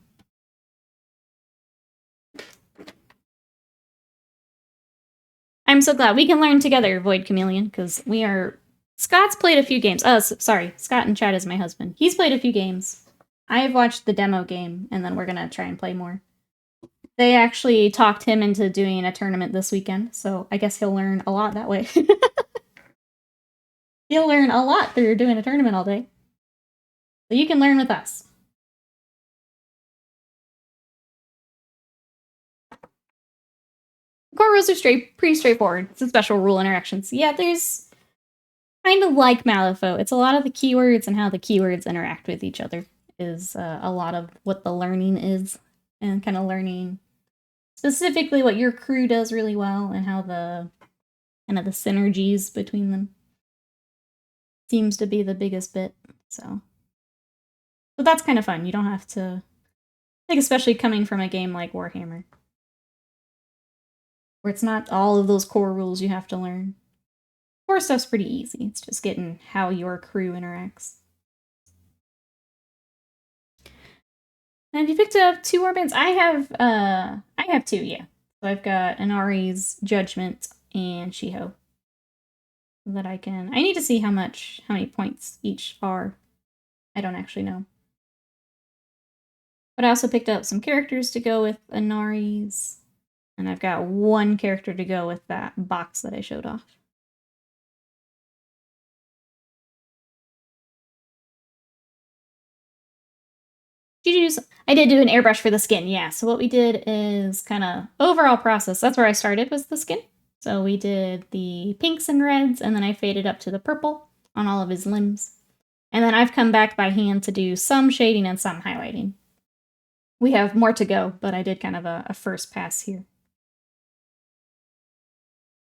I'm so glad we can learn together, Void Chameleon, because we are... Scott's played a few games. Oh, sorry. Scott in chat is my husband. He's played a few games. I've watched the demo game, and then we're going to try and play more. They actually talked him into doing a tournament this weekend, so I guess he'll learn a lot that way. He'll learn a lot through doing a tournament all day. So you can learn with us. Core rules are pretty straightforward. It's a special rule interactions. Yeah, there's kind of like Malifaux. It's a lot of the keywords and how the keywords interact with each other is a lot of what the learning is, and kind of learning specifically what your crew does really well and how the kind of the synergies between them seems to be the biggest bit. So that's kind of fun. You don't have to, I think, especially coming from a game like Warhammer, where it's not all of those core rules you have to learn. Core stuff's pretty easy. It's just getting how your crew interacts. And have you picked up 2 warbands? I have 2, yeah. So I've got Inari's Judgment and Shiho. That I need to see how many points each are. I don't actually know. But I also picked up some characters to go with Inari's. And I've got 1 character to go with that box that I showed off. I did do an airbrush for the skin, yeah. So what we did is kind of overall process. That's where I started, was the skin. So we did the pinks and reds, and then I faded up to the purple on all of his limbs. And then I've come back by hand to do some shading and some highlighting. We have more to go, but I did kind of a first pass here.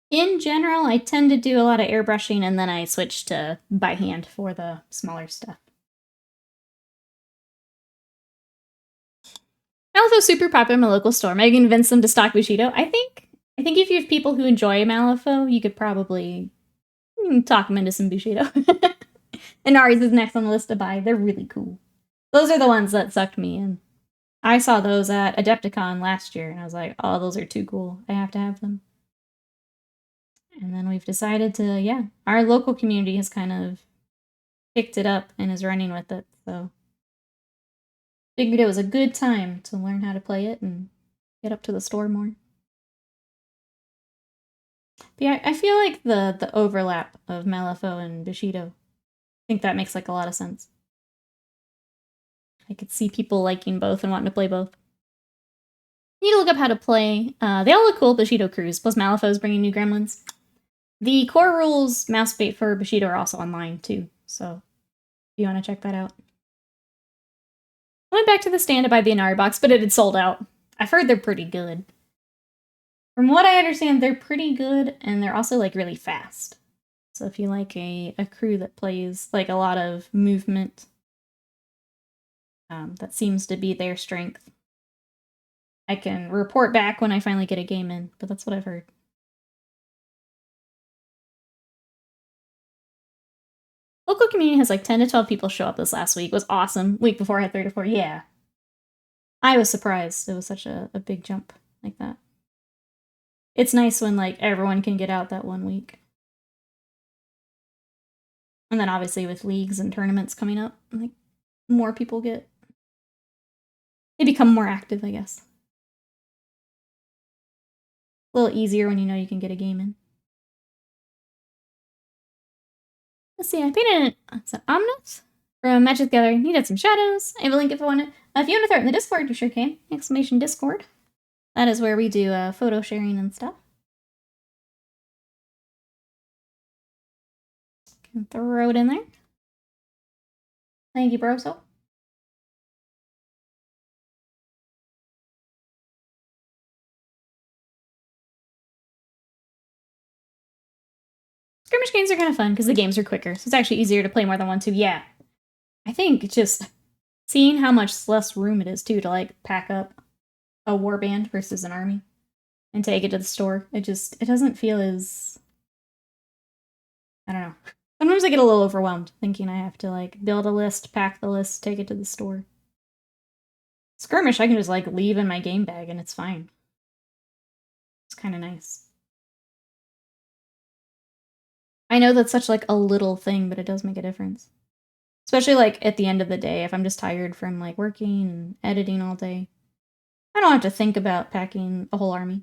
In general, I tend to do a lot of airbrushing, and then I switch to by hand for the smaller stuff. Malifaux's super popular in my local store. Am I going to convince them to stock Bushido? I think I think if you have people who enjoy Malifaux, you could probably talk them into some Bushido. Inaris is next on the list to buy. They're really cool. Those are the ones that sucked me in. I saw those at Adepticon last year, and I was like, oh, those are too cool. I have to have them. And then we've decided to, yeah, our local community has kind of picked it up and is running with it, so figured it was a good time to learn how to play it and get up to the store more. But yeah, I feel like the overlap of Malifaux and Bushido, I think that makes like a lot of sense. I could see people liking both and wanting to play both. Need to look up how to play. They all look cool, Bushido crews, plus Malifaux's bringing new gremlins. The core rules mouse bait for Bushido are also online too, so if you want to check that out. I went back to the stand to buy the Inari box, but it had sold out. I've heard they're pretty good. From what I understand, they're pretty good, and they're also like really fast. So if you like a crew that plays like a lot of movement, that seems to be their strength. I can report back when I finally get a game in, but that's what I've heard. Local community has like 10 to 12 people show up this last week. It was awesome. Week before I had 3 to 4. Yeah. I was surprised it was such a big jump like that. It's nice when like everyone can get out that one week. And then obviously with leagues and tournaments coming up, like more people they become more active, I guess. A little easier when you know you can get a game in. Let's see, I painted an Omnus from Magic the Gathering. Needed some shadows. I have a link if you want it. If you want to throw it in the Discord, you sure can. Exclamation Discord. That is where we do photo sharing and stuff. Can throw it in there. Thank you, Broso. Skirmish games are kind of fun because the games are quicker, so it's actually easier to play more than one, too. Yeah. I think just seeing how much less room it is, too, to like pack up a warband versus an army and take it to the store. It doesn't feel as, I don't know. Sometimes I get a little overwhelmed thinking I have to like build a list, pack the list, take it to the store. Skirmish, I can just like leave in my game bag and it's fine. It's kind of nice. I know that's such like a little thing, but it does make a difference. Especially like at the end of the day, if I'm just tired from like working and editing all day. I don't have to think about packing a whole army.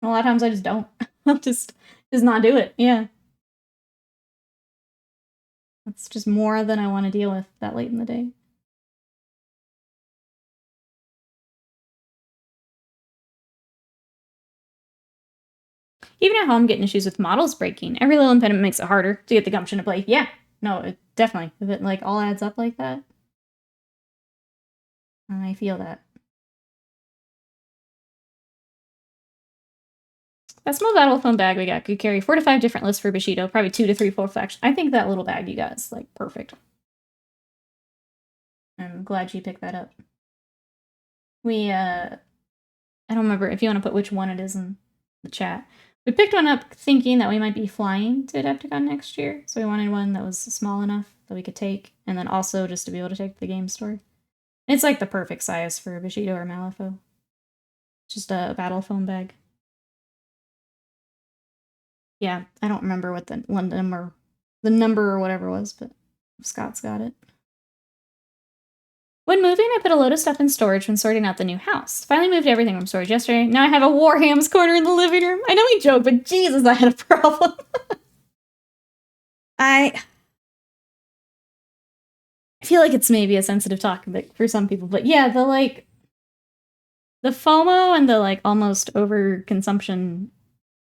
A lot of times I just don't. I'll just not do it. Yeah. That's just more than I want to deal with that late in the day. Even at home, getting issues with models breaking. Every little impediment makes it harder to get the gumption to play. Yeah, no, it definitely. If it like all adds up like that, I feel that. That small battle phone bag we got could carry 4 to 5 different lists for Bushido, probably 2 to 3 full factions. I think that little bag you got is like perfect. I'm glad you picked that up. We, I don't remember if you want to put which one it is in the chat. We picked one up thinking that we might be flying to Adepticon next year, so we wanted one that was small enough that we could take, and then also just to be able to take to the game store. It's like the perfect size for Bushido or Malifaux. Just a battle phone bag. Yeah, I don't remember what the number or whatever was, but Scott's got it. When moving, I put a load of stuff in storage when sorting out the new house. Finally moved everything from storage yesterday. Now I have a Warham's corner in the living room. I know we joke, but Jesus, I had a problem. I feel like it's maybe a sensitive topic for some people, but yeah, the FOMO and the like almost overconsumption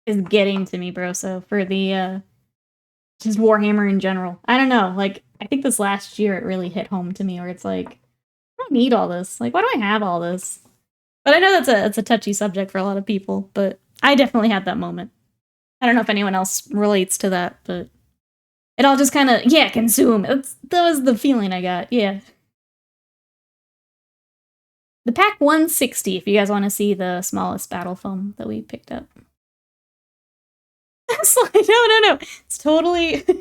is getting to me, bro. So for the just Warhammer in general, I don't know. Like I think this last year it really hit home to me, where it's like I don't need all this. Like why do I have all this? But I know that's a touchy subject for a lot of people. But I definitely had that moment. I don't know if anyone else relates to that, but it all just kind of consume. That was the feeling I got. Yeah. The pack 160, if you guys want to see the smallest battle foam that we picked up. It's like, no. It's totally... See,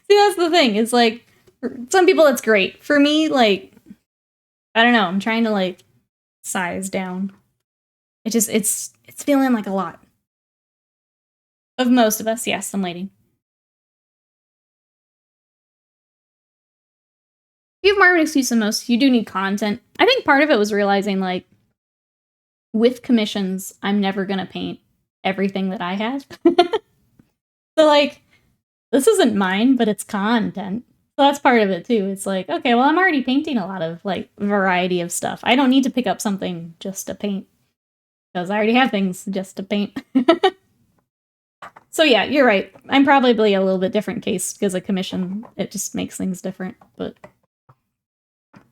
that's the thing. It's like, for some people it's great. For me, like, I don't know. I'm trying to, like, size down. It's feeling like a lot. Of most of us, yes, I'm waiting. You have more of an excuse than most. You do need content. I think part of it was realizing, like, with commissions, I'm never gonna paint everything that I have. So, like, this isn't mine, but it's content. So that's part of it, too. It's like, okay, well, I'm already painting a lot of, like, variety of stuff. I don't need to pick up something just to paint. Because I already have things just to paint. So yeah, you're right. I'm probably a little bit different case because a commission, it just makes things different. But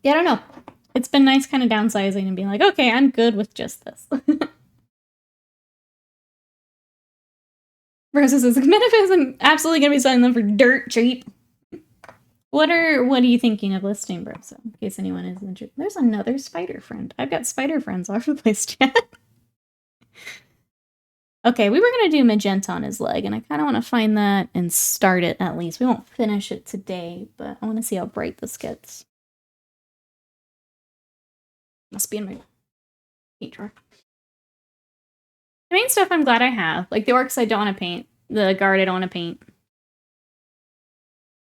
yeah, I don't know. It's been nice kind of downsizing and being like, okay, I'm good with just this. Versus as a manifest, I'm absolutely gonna be selling them for dirt cheap. What are you thinking of listing, bro? So in case anyone is interested. There's another spider friend. I've got spider friends all over the place, chat. Okay, we were going to do magenta on his leg, and I kind of want to find that and start it at least. We won't finish it today, but I want to see how bright this gets. Must be in my paint drawer. The main stuff I'm glad I have. Like, the orcs I don't want to paint. The guard I don't want to paint.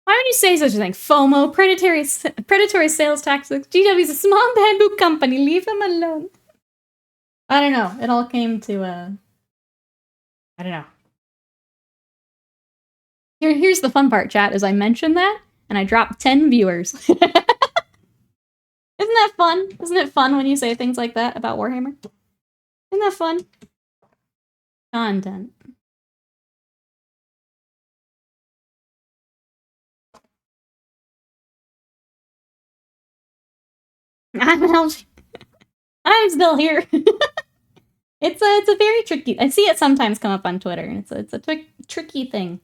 Why would you say such a thing? FOMO, predatory sales tactics. GW's a small bamboo company. Leave them alone. I don't know. It all came to, I don't know. Here's the fun part, chat, is I mentioned that, and I dropped 10 viewers. Isn't that fun? Isn't it fun when you say things like that about Warhammer? Isn't that fun? Content. I'm still here. It's a very tricky. I see it sometimes come up on Twitter, and it's a tricky thing.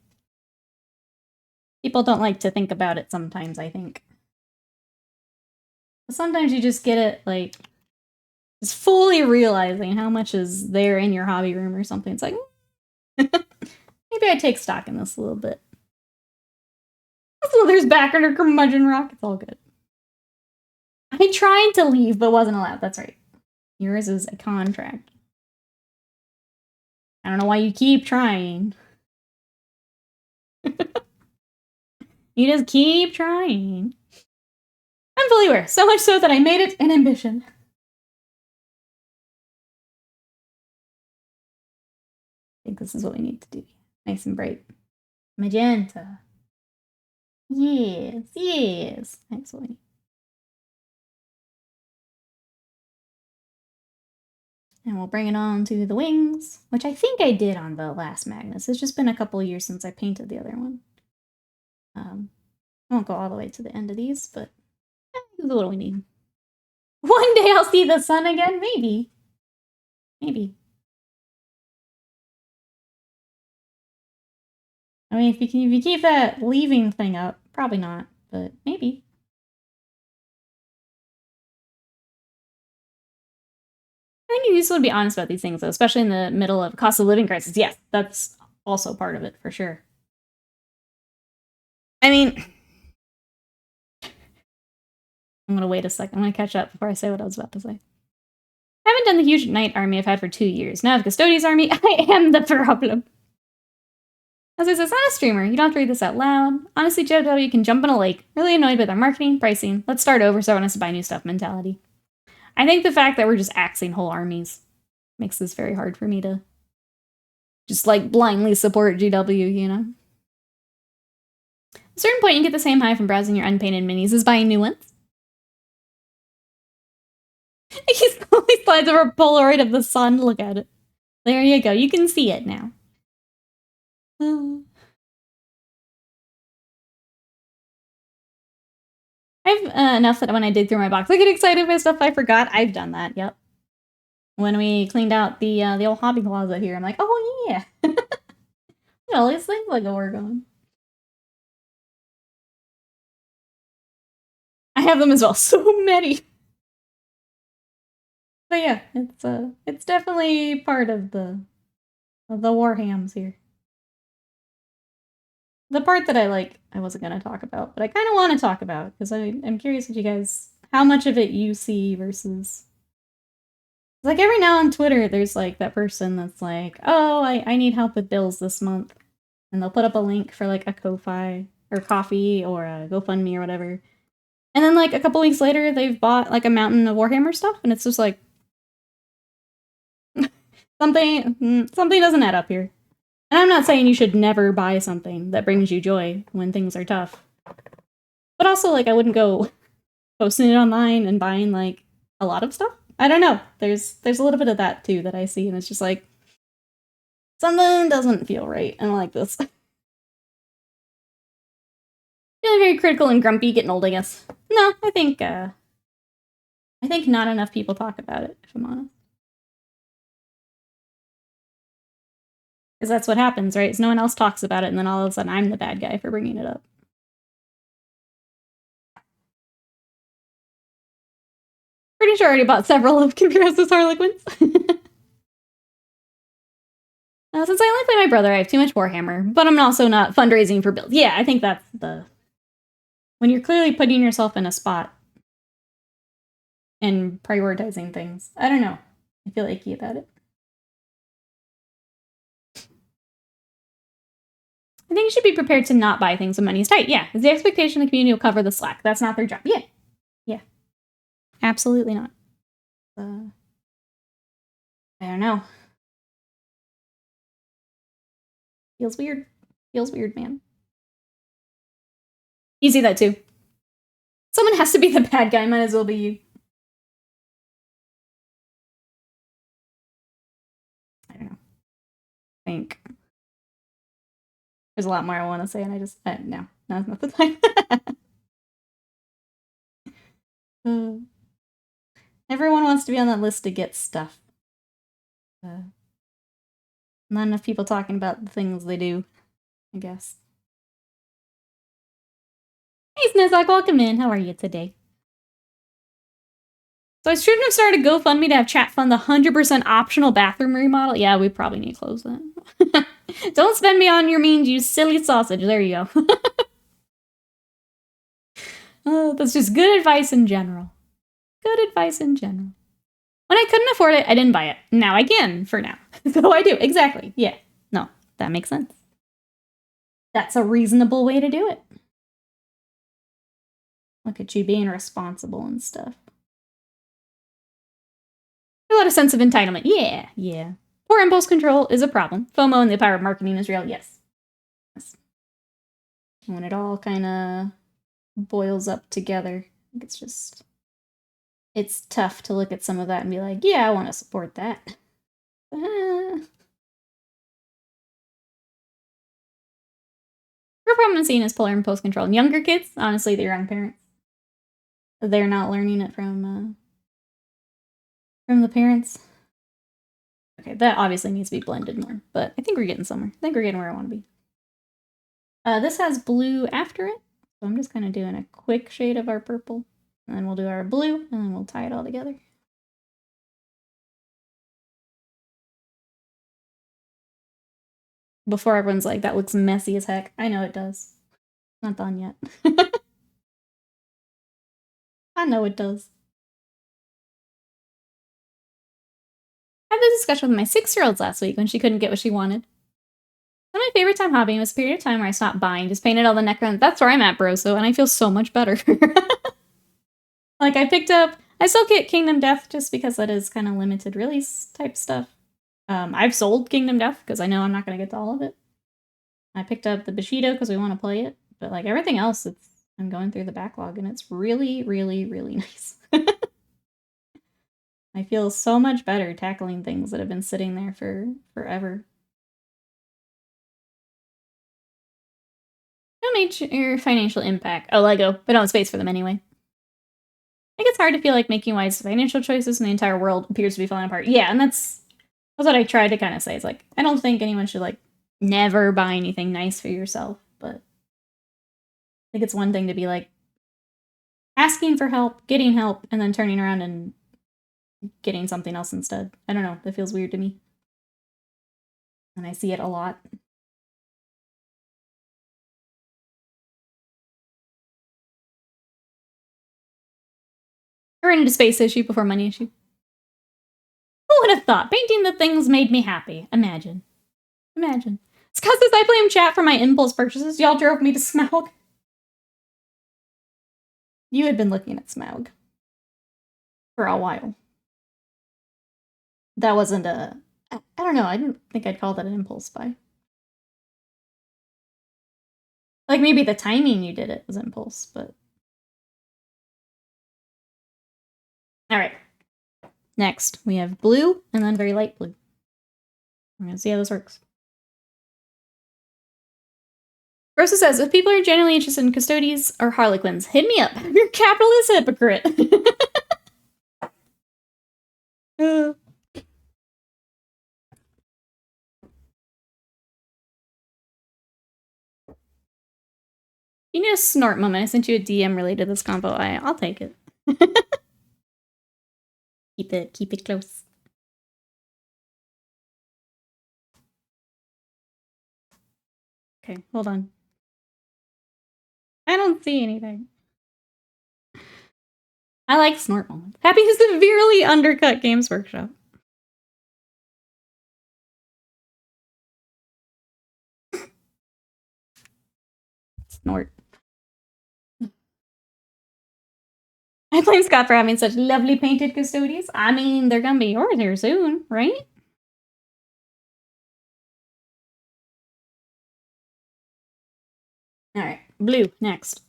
People don't like to think about it sometimes, I think. But sometimes you just get it, like, just fully realizing how much is there in your hobby room or something. It's like, maybe I take stock in this a little bit. So there's back under curmudgeon rock. It's all good. I tried to leave, but wasn't allowed. That's right. Yours is a contract. I don't know why you keep trying. You just keep trying. I'm fully aware. So much so that I made it an ambition. I think this is what we need to do. Nice and bright. Magenta. Yes, yes. That's what we need. And we'll bring it on to the wings, which I think I did on the last Magnus. It's just been a couple of years since I painted the other one. I won't go all the way to the end of these, but this is what we need. One day I'll see the sun again, maybe. Maybe. I mean, if you keep that leaving thing up, probably not, but maybe. I think you just want to be honest about these things, though, especially in the middle of cost of living crisis. Yes, that's also part of it, for sure. I mean, I'm gonna wait a second. I'm gonna catch up before I say what I was about to say. I haven't done the huge knight army I've had for 2 years. Now the Custodian's army, I am the problem. As I said, it's not a streamer. You don't have to read this out loud. Honestly, JW can jump in a lake. Really annoyed by their marketing, pricing. Let's start over so everyone has to buy new stuff mentality. I think the fact that we're just axing whole armies makes this very hard for me to just, like, blindly support GW, you know? At a certain point, you get the same high from browsing your unpainted minis as buying new ones. He slowly slides over a Polaroid of the sun. Look at it. There you go. You can see it now. I've enough that when I dig through my box, I get excited by stuff I forgot. I've done that, yep. When we cleaned out the old hobby closet here, I'm like, oh yeah. All these things like a work on. I have them as well. So many. But yeah, it's definitely part of the Warhams here. The part that I wasn't gonna talk about, but I kind of want to talk about because I'm curious what you guys, how much of it you see versus. Like every now on Twitter, there's like that person that's like, oh, I need help with bills this month. And they'll put up a link for like a Ko-Fi or Coffee or a GoFundMe or whatever. And then like a couple weeks later, they've bought like a mountain of Warhammer stuff. And it's just like, something doesn't add up here. And I'm not saying you should never buy something that brings you joy when things are tough. But also, like, I wouldn't go posting it online and buying like a lot of stuff. I don't know. There's a little bit of that too that I see, and it's just like something doesn't feel right. I don't like this. Feeling very critical and grumpy, getting old, I guess. No, I think not enough people talk about it, if I'm honest. Because that's what happens, right? Is no one else talks about it, and then all of a sudden I'm the bad guy for bringing it up. Pretty sure I already bought several of Congress's Harlequins. Since I only play my brother, I have too much Warhammer, but I'm also not fundraising for builds. Yeah, I think that's the... When you're clearly putting yourself in a spot and prioritizing things. I don't know. I feel icky about it. I think you should be prepared to not buy things when money is tight. Yeah, is the expectation the community will cover the slack. That's not their job. Yeah. Yeah. Absolutely not. I don't know. Feels weird. Feels weird, man. You see that too. Someone has to be the bad guy. Might as well be you. I don't know. I think there's a lot more I want to say, and I just... no. Now's not the time. Everyone wants to be on that list to get stuff. Not enough people talking about the things they do, I guess. Hey, Snezak, welcome in. How are you today? So I shouldn't have started GoFundMe to have chat fund the 100% optional bathroom remodel. Yeah, we probably need to close that. Don't spend me on your means, you silly sausage. There you go. That's just good advice in general. Good advice in general. When I couldn't afford it, I didn't buy it. Now I can, for now. So I do, exactly. Yeah. No, that makes sense. That's a reasonable way to do it. Look at you being responsible and stuff. A lot of sense of entitlement. Yeah, yeah. Poor impulse control is a problem. FOMO and the power of marketing is real. Yes. When it all kind of boils up together, I think it's just... It's tough to look at some of that and be like, yeah, I want to support that. Real problem I'm seeing is polar impulse control. And younger kids, honestly, they're young parents. They're not learning it from the parents. Okay, that obviously needs to be blended more, but I think we're getting somewhere. I think we're getting where I want to be. This has blue after it, so I'm just kind of doing a quick shade of our purple, and then we'll do our blue, and then we'll tie it all together. Before everyone's like, that looks messy as heck. I know it does. Not done yet. I know it does. I had this discussion with my 6-year-olds last week when she couldn't get what she wanted. One of my favorite time hobbying was a period of time where I stopped buying, just painted all the necrons. That's where I'm at, bro, so, and I feel so much better. Like, I still get Kingdom Death just because that is kind of limited release type stuff. I've sold Kingdom Death because I know I'm not going to get to all of it. I picked up the Bushido because we want to play it, but like everything else, I'm going through the backlog and it's really, really, really nice. I feel so much better tackling things that have been sitting there for forever. No major financial impact. Oh, Lego. We don't have space for them anyway. I think it's hard to feel like making wise financial choices when the entire world appears to be falling apart. Yeah, and that's what I tried to kind of say. It's like, I don't think anyone should like never buy anything nice for yourself, but I think it's one thing to be like asking for help, getting help, and then turning around and getting something else instead. I don't know. That feels weird to me. And I see it a lot. I ran into space issue before money issue. Who would have thought? Painting the things made me happy. Imagine. Imagine. It's because as I blame chat for my impulse purchases, y'all drove me to Smaug. You had been looking at Smaug for a while. That wasn't a... I don't know. I didn't think I'd call that an impulse buy. Like, maybe the timing you did it was impulse, but... Alright. Next, we have blue, and then very light blue. We're gonna see how this works. Rosa says, if people are genuinely interested in custodies or harlequins, hit me up. You're a capitalist hypocrite. You need a snort moment. I sent you a DM related to this combo. I'll take it. Keep it close. Okay, hold on. I don't see anything. I like snort moments. Happy to severely undercut Games Workshop. Snort. I blame Scott for having such lovely painted custodies. I mean, they're gonna be yours here soon, right? Alright, blue, next.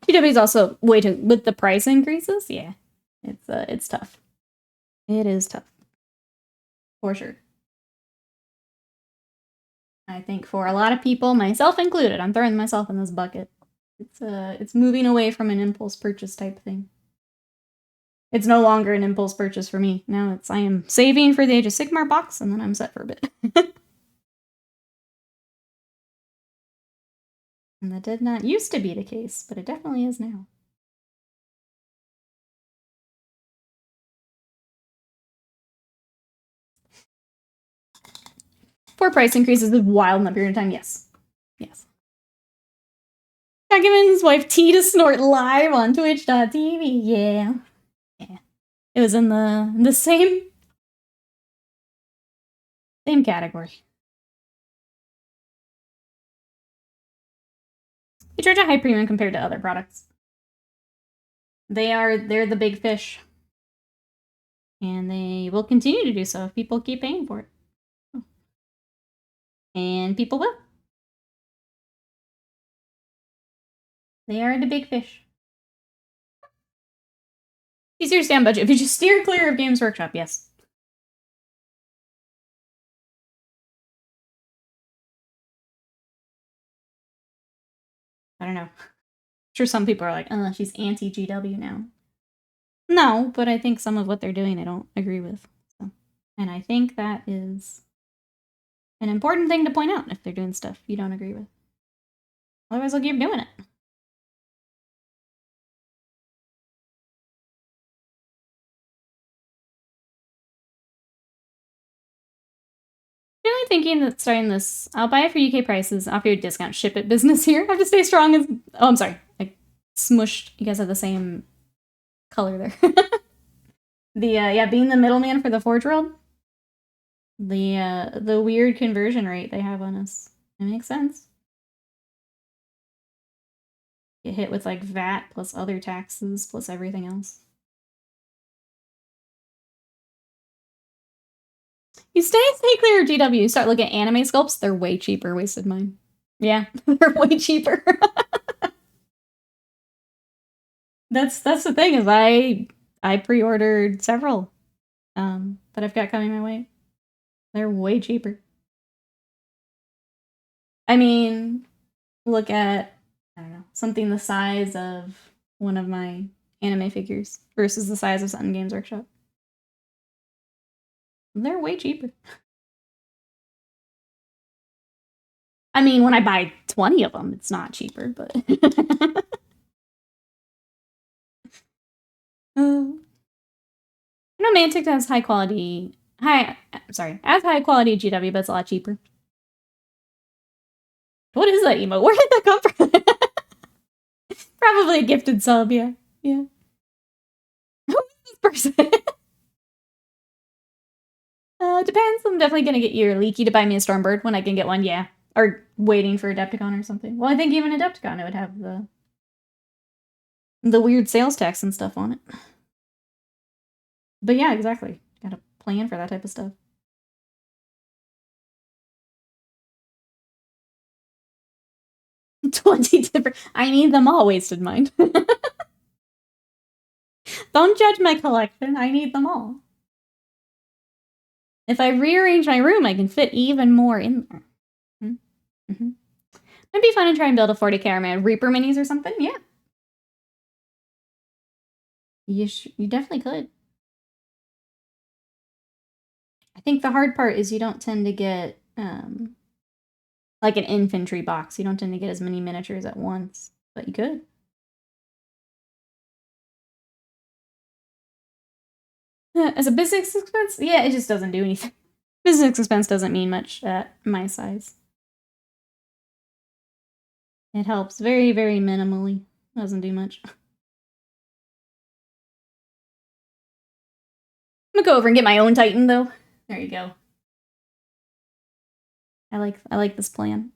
GW is also way too... With the price increases, yeah. It's tough. It is tough. For sure. I think for a lot of people, myself included, I'm throwing myself in this bucket. It's moving away from an impulse purchase type thing. It's no longer an impulse purchase for me. Now I am saving for the Age of Sigmar box, and then I'm set for a bit. And that did not used to be the case, but it definitely is now. For price increases is wild in that period of time, yes. Yes. His wife T to snort live on twitch.tv. Yeah. Yeah. It was in the same category. You charge a high premium compared to other products. They're the big fish. And they will continue to do so if people keep paying for it. And people will. They are the big fish. Easier to stay on budget if you just steer clear of Games Workshop, yes. I don't know. I'm sure some people are like, oh, she's anti-GW now. No, but I think some of what they're doing I don't agree with. So. And I think that is an important thing to point out if they're doing stuff you don't agree with. Otherwise, they'll keep doing it. Really thinking that starting this, I'll buy it for UK prices, offer you a discount, ship it business here. I have to stay strong as, oh, I'm sorry. I smushed. You guys have the same color there. Yeah, being the middleman for the Forge World. The weird conversion rate they have on us. It makes sense. Get hit with like VAT plus other taxes plus everything else. You stay clear of GW. You start looking at anime sculpts, they're way cheaper. Wasted mine. Yeah, they're way cheaper. That's the thing is I pre-ordered several that I've got coming my way. They're way cheaper. I mean, look at, I don't know, something the size of one of my anime figures versus the size of something Games Workshop. They're way cheaper. I mean, when I buy 20 of them, it's not cheaper, but No, Mantic has high quality, as high quality GW, but it's a lot cheaper. What is that emote? Where did that come from? Probably a gifted sub, yeah. Yeah. Who is this person? Depends. I'm definitely gonna get your Leaky to buy me a Stormbird when I can get one, yeah. Or waiting for Adepticon or something. Well, I think even Adepticon it would have the weird sales tax and stuff on it. But yeah, exactly. Gotta plan for that type of stuff. 20 different. I need them all, wasted mind. Don't judge my collection. I need them all. If I rearrange my room, I can fit even more in there. Mm-hmm. It'd be fun to try and build a 40K army, Reaper minis or something. Yeah. You definitely could. I think the hard part is you don't tend to get like an infantry box. You don't tend to get as many miniatures at once, but you could. As a business expense? Yeah, it just doesn't do anything. Business expense doesn't mean much at my size. It helps very, very minimally. Doesn't do much. I'm gonna go over and get my own Titan, though. There you go. I like this plan.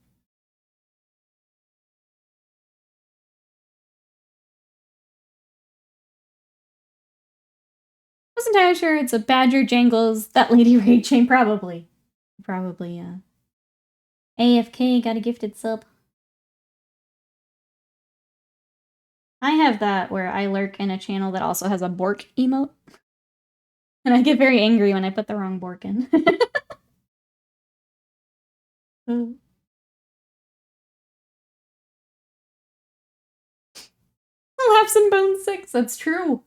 Wasn't entirely sure it's a Badger Jangles, that Lady Raid chain, probably. Probably, yeah. AFK got a gifted sub. I have that where I lurk in a channel that also has a Bork emote. And I get very angry when I put the wrong Bork in. Laughs and Bones 6, that's true.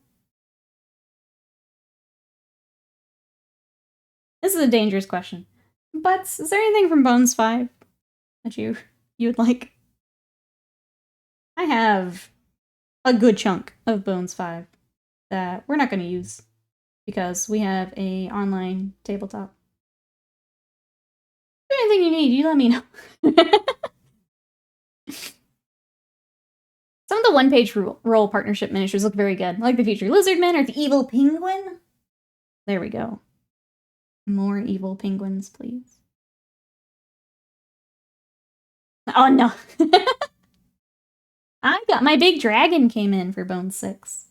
This is a dangerous question. But is there anything from Bones 5 that you would like? I have a good chunk of Bones 5 that we're not going to use because we have a online tabletop. If anything you need, you let me know. Some of the one-page roll partnership miniatures look very good. I like the Future Lizardman or the Evil Penguin. There we go. More evil penguins, please. Oh, no. I got my big dragon came in for Bone 6.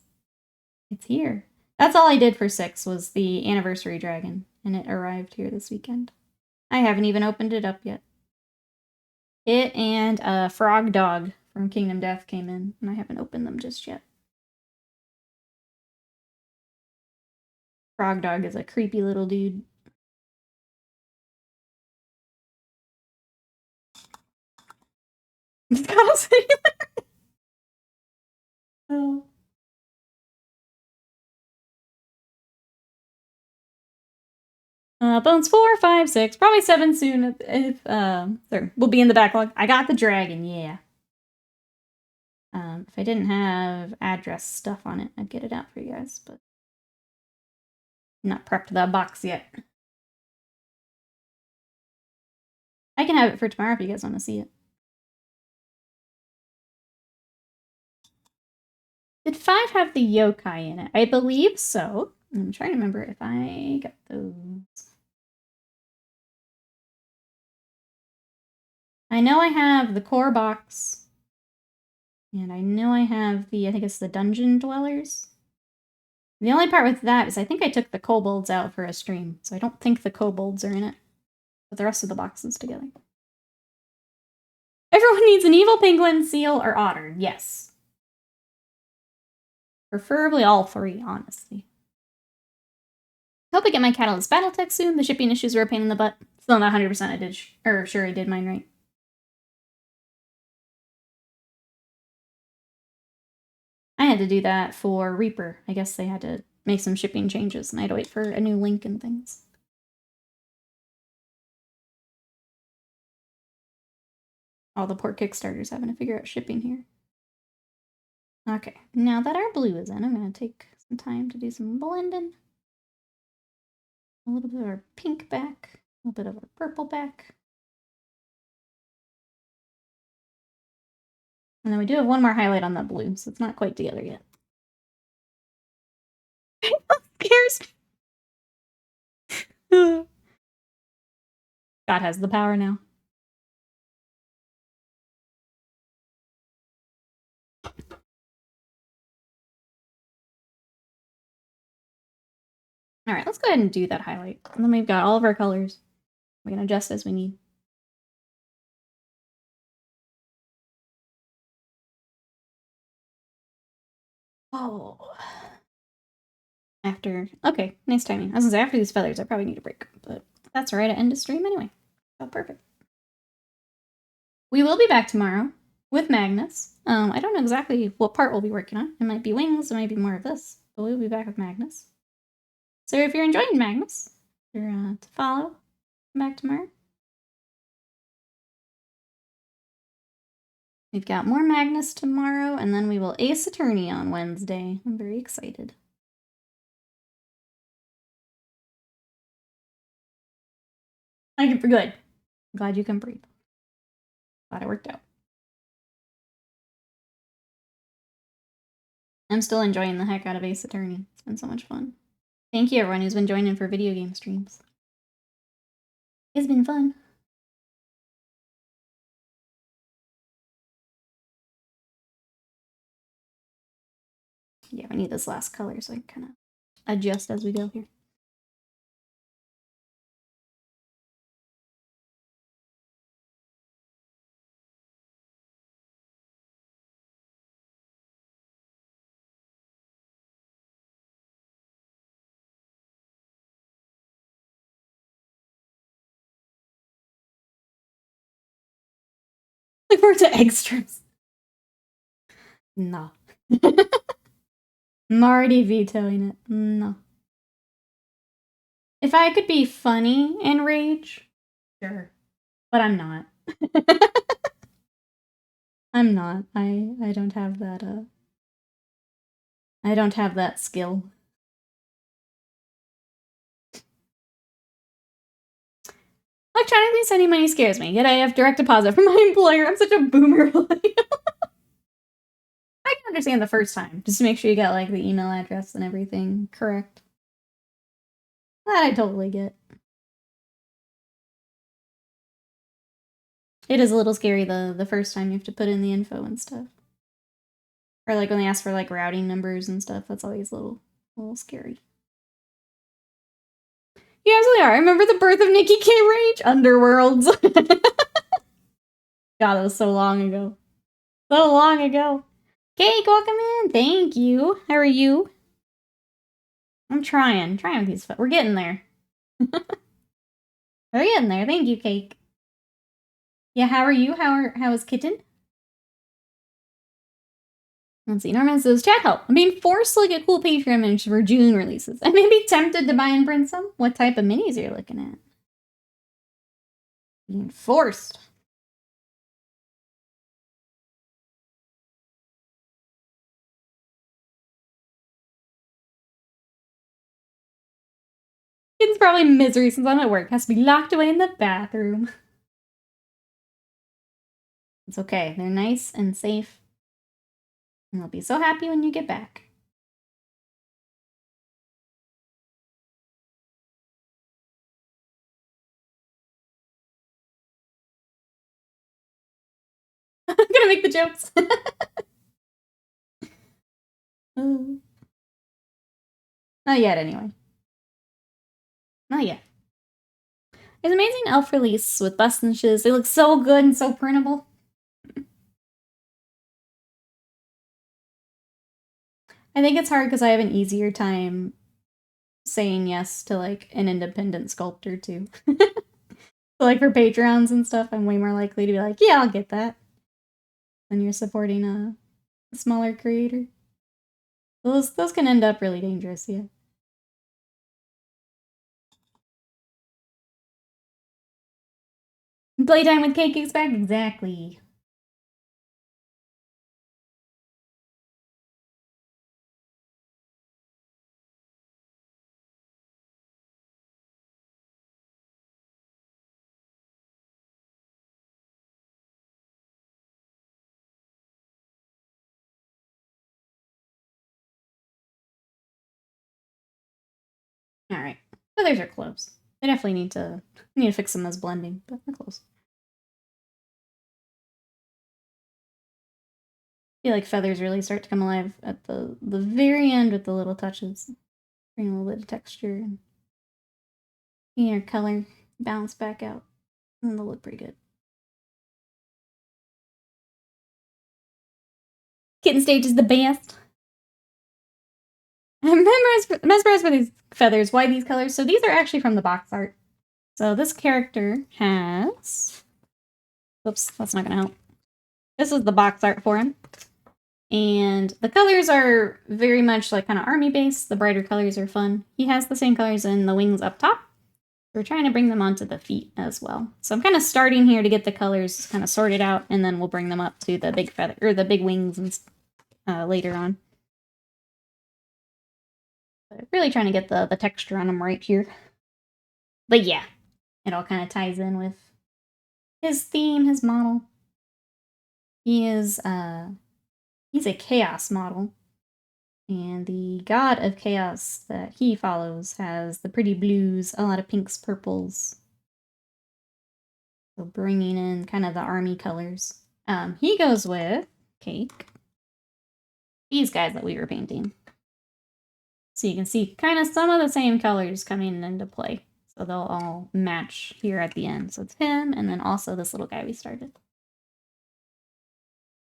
It's here. That's all I did for 6 was the anniversary dragon, and it arrived here this weekend. I haven't even opened it up yet. It and a frog dog from Kingdom Death came in, and I haven't opened them just yet. Frog dog is a creepy little dude. Oh. Bones 4, 5, 6, probably 7 soon if we'll be in the backlog. I got the dragon, yeah. If I didn't have address stuff on it, I'd get it out for you guys, but not prepped the box yet. I can have it for tomorrow if you guys want to see it. Did 5 have the yokai in it? I believe so. I'm trying to remember if I got those. I know I have the core box. And I know I have I think it's the Dungeon Dwellers. The only part with that is I think I took the kobolds out for a stream, so I don't think the kobolds are in it. But the rest of the boxes together. Everyone needs an evil penguin, seal, or otter. Yes. Preferably all 3, honestly. Hope I get my Catalyst Battletech soon. The shipping issues were a pain in the butt. Still not 100% I did, sure I did mine right. I had to do that for Reaper. I guess they had to make some shipping changes, and I had to wait for a new link and things. All the poor Kickstarters having to figure out shipping here. Okay, now that our blue is in, I'm going to take some time to do some blending. A little bit of our pink back, a little bit of our purple back. And then we do have one more highlight on that blue, so it's not quite together yet. Scares me. God has the power now. All right, let's go ahead and do that highlight. And then we've got all of our colors. We can adjust as we need. Oh. Okay, nice timing. I was gonna say, after these feathers, I probably need a break, but that's right at end of stream anyway. Oh, perfect. We will be back tomorrow with Magnus. I don't know exactly what part we'll be working on. It might be wings, it might be more of this, but we'll be back with Magnus. So if you're enjoying Magnus, you're to follow, come back tomorrow. We've got more Magnus tomorrow, and then we will Ace Attorney on Wednesday. I'm very excited. Good. I'm glad you can breathe. Glad it worked out. I'm still enjoying the heck out of Ace Attorney. It's been so much fun. Thank you everyone who's been joining for video game streams. It's been fun. Yeah, we need this last color so I can kind of adjust as we go here. Look forward to egg strips. No. I'm already vetoing it. No. If I could be funny and rage, sure. But I'm not. I'm not. I don't have that, I don't have that skill. Electronically sending money scares me, yet I have direct deposit from my employer. I'm such a boomer. I can understand the first time, just to make sure you got, like, the email address and everything correct. That I totally get. It is a little scary the first time you have to put in the info and stuff. Or, like, when they ask for, like, routing numbers and stuff, that's always a little scary. You absolutely are. I remember the birth of Nikki K. Rage? Underworlds. God, that was so long ago. So long ago. Cake, welcome in. Thank you. How are you? I'm trying with these. We're getting there. We're getting there. Thank you, Cake. Yeah, how are you? How is Kitten? Let's see. Norman says, chat help. I'm being forced to look at cool Patreon image for June releases. I may be tempted to buy and print some. What type of minis are you looking at? Being forced. It's probably misery since I'm at work. Has to be locked away in the bathroom. It's okay. They're nice and safe. And they'll be so happy when you get back. I'm gonna make the jokes. Not yet, anyway. Not yet. There's amazing elf release with busts and shiz. They look so good and so printable. I think it's hard because I have an easier time saying yes to, like, an independent sculptor, too. So, like, for Patreons and stuff, I'm way more likely to be like, yeah, I'll get that. When you're supporting a smaller creator. Those can end up really dangerous, yeah. Playtime with Cake expect exactly. Alright. Feathers are close. They definitely need to fix them as blending, but they're close. I feel like feathers really start to come alive at the very end with the little touches. Bring a little bit of texture and your color balance back out. And they'll look pretty good. Kitten stage is the best. I'm mesmerized by these feathers. Why these colors? So these are actually from the box art. So this character has... Oops, that's not gonna help. This is the box art for him. And the colors are very much like kind of army based. The brighter colors are fun. He has the same colors in the wings up top. We're trying to bring them onto the feet as well. So I'm kind of starting here to get the colors kind of sorted out, and then we'll bring them up to the big feather or the big wings and later on. But really trying to get the texture on them right here. But yeah, it all kind of ties in with his theme, his model. He's a chaos model. And the god of chaos that he follows has the pretty blues, a lot of pinks, purples. So bringing in kind of the army colors. He goes with Cake. These guys that we were painting. So you can see kind of some of the same colors coming into play. So they'll all match here at the end. So it's him, and then also this little guy we started.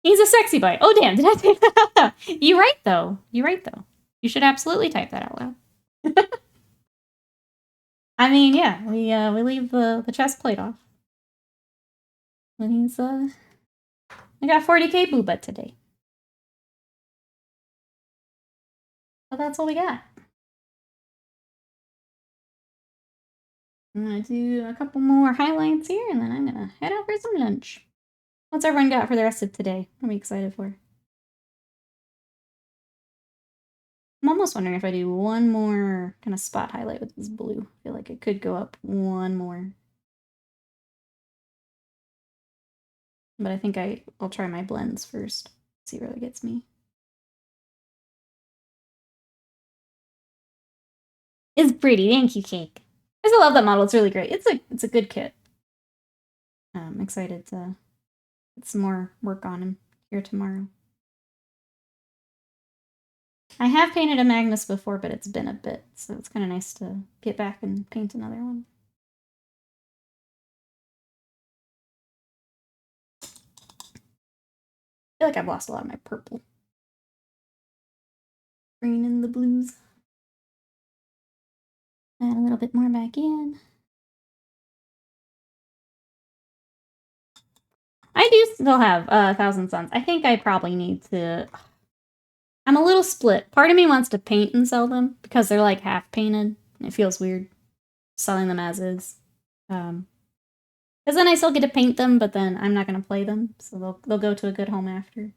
He's a sexy boy. Oh, damn, did I type that out? You're right, though. You're right, though. You should absolutely type that out loud. I mean, yeah, we leave the chest plate off. And he's, I got 40K booba today. But that's all we got. I'm gonna do a couple more highlights here, and then I'm gonna head out for some lunch. What's everyone got for the rest of today? What are we excited for? I'm almost wondering if I do one more kind of spot highlight with this blue. I feel like it could go up one more. But I think I'll try my blends first. See where that gets me. It's pretty. Thank you, Cake. I still love that model. It's really great. It's a good kit. I'm excited to get some more work on him here tomorrow. I have painted a Magnus before, but it's been a bit, so it's kind of nice to get back and paint another one. I feel like I've lost a lot of my purple. Green and the blues. Add a little bit more back in. I do still have 1,000 Suns. I think I probably need to... I'm a little split. Part of me wants to paint and sell them because they're like half painted. It feels weird selling them as is. Because then I still get to paint them, but then I'm not going to play them. So they'll go to a good home after.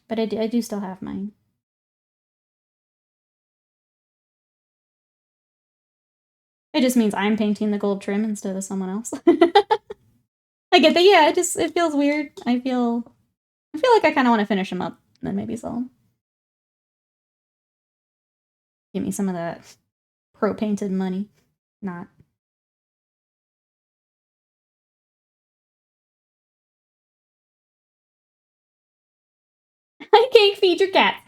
But I do still have mine. It just means I'm painting the gold trim instead of someone else. I get that. Yeah, it feels weird. I feel like I kind of want to finish them up and then maybe sell them. Give me some of that pro-painted money. Not. I can't feed your cats.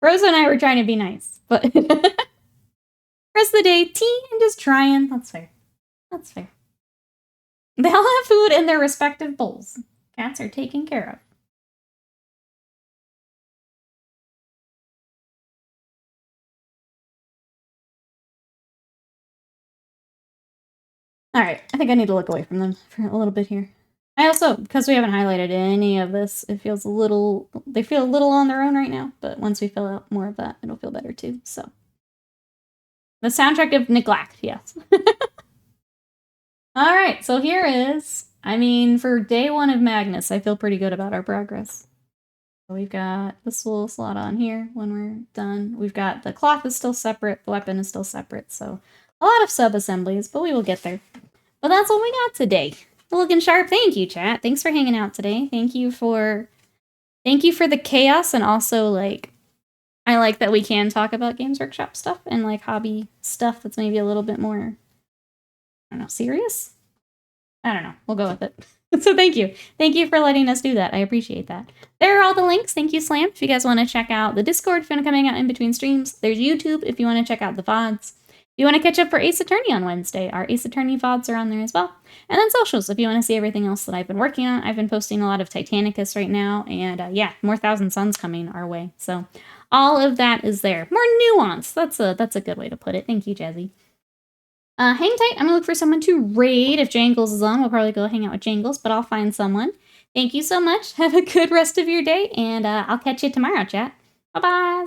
Rosa and I were trying to be nice, but rest of the day, tea and just trying. That's fair. That's fair. They all have food in their respective bowls. Cats are taken care of. Alright, I think I need to look away from them for a little bit here. I also, because we haven't highlighted any of this, it feels a little, they feel a little on their own right now, but once we fill out more of that, it'll feel better too, so. The soundtrack of neglect, yes. Alright, so here is, I mean, for day one of Magnus, I feel pretty good about our progress. So we've got this little slot on here when we're done. We've got the cloth is still separate, the weapon is still separate, so a lot of sub-assemblies, but we will get there. But that's what we got today. Looking sharp. Thank you, chat. Thanks for hanging out today. Thank you for the chaos and also, like, I like that we can talk about Games Workshop stuff and like hobby stuff that's maybe a little bit more, I don't know, serious? I don't know. We'll go with it. So thank you. Thank you for letting us do that. I appreciate that. There are all the links. Thank you, Slam. If you guys want to check out the Discord, if you're coming out in between streams, there's YouTube if you want to check out the VODs. If you want to catch up for Ace Attorney on Wednesday, our Ace Attorney VODs are on there as well. And then socials if you want to see everything else that I've been working on. I've been posting a lot of Titanicus right now, and yeah, more Thousand Suns coming our way. So all of that is there. More nuance. That's a good way to put it. Thank you, Jazzy. Hang tight. I'm going to look for someone to raid. If Jangles is on, we'll probably go hang out with Jangles, but I'll find someone. Thank you so much. Have a good rest of your day, and I'll catch you tomorrow, chat. Bye-bye.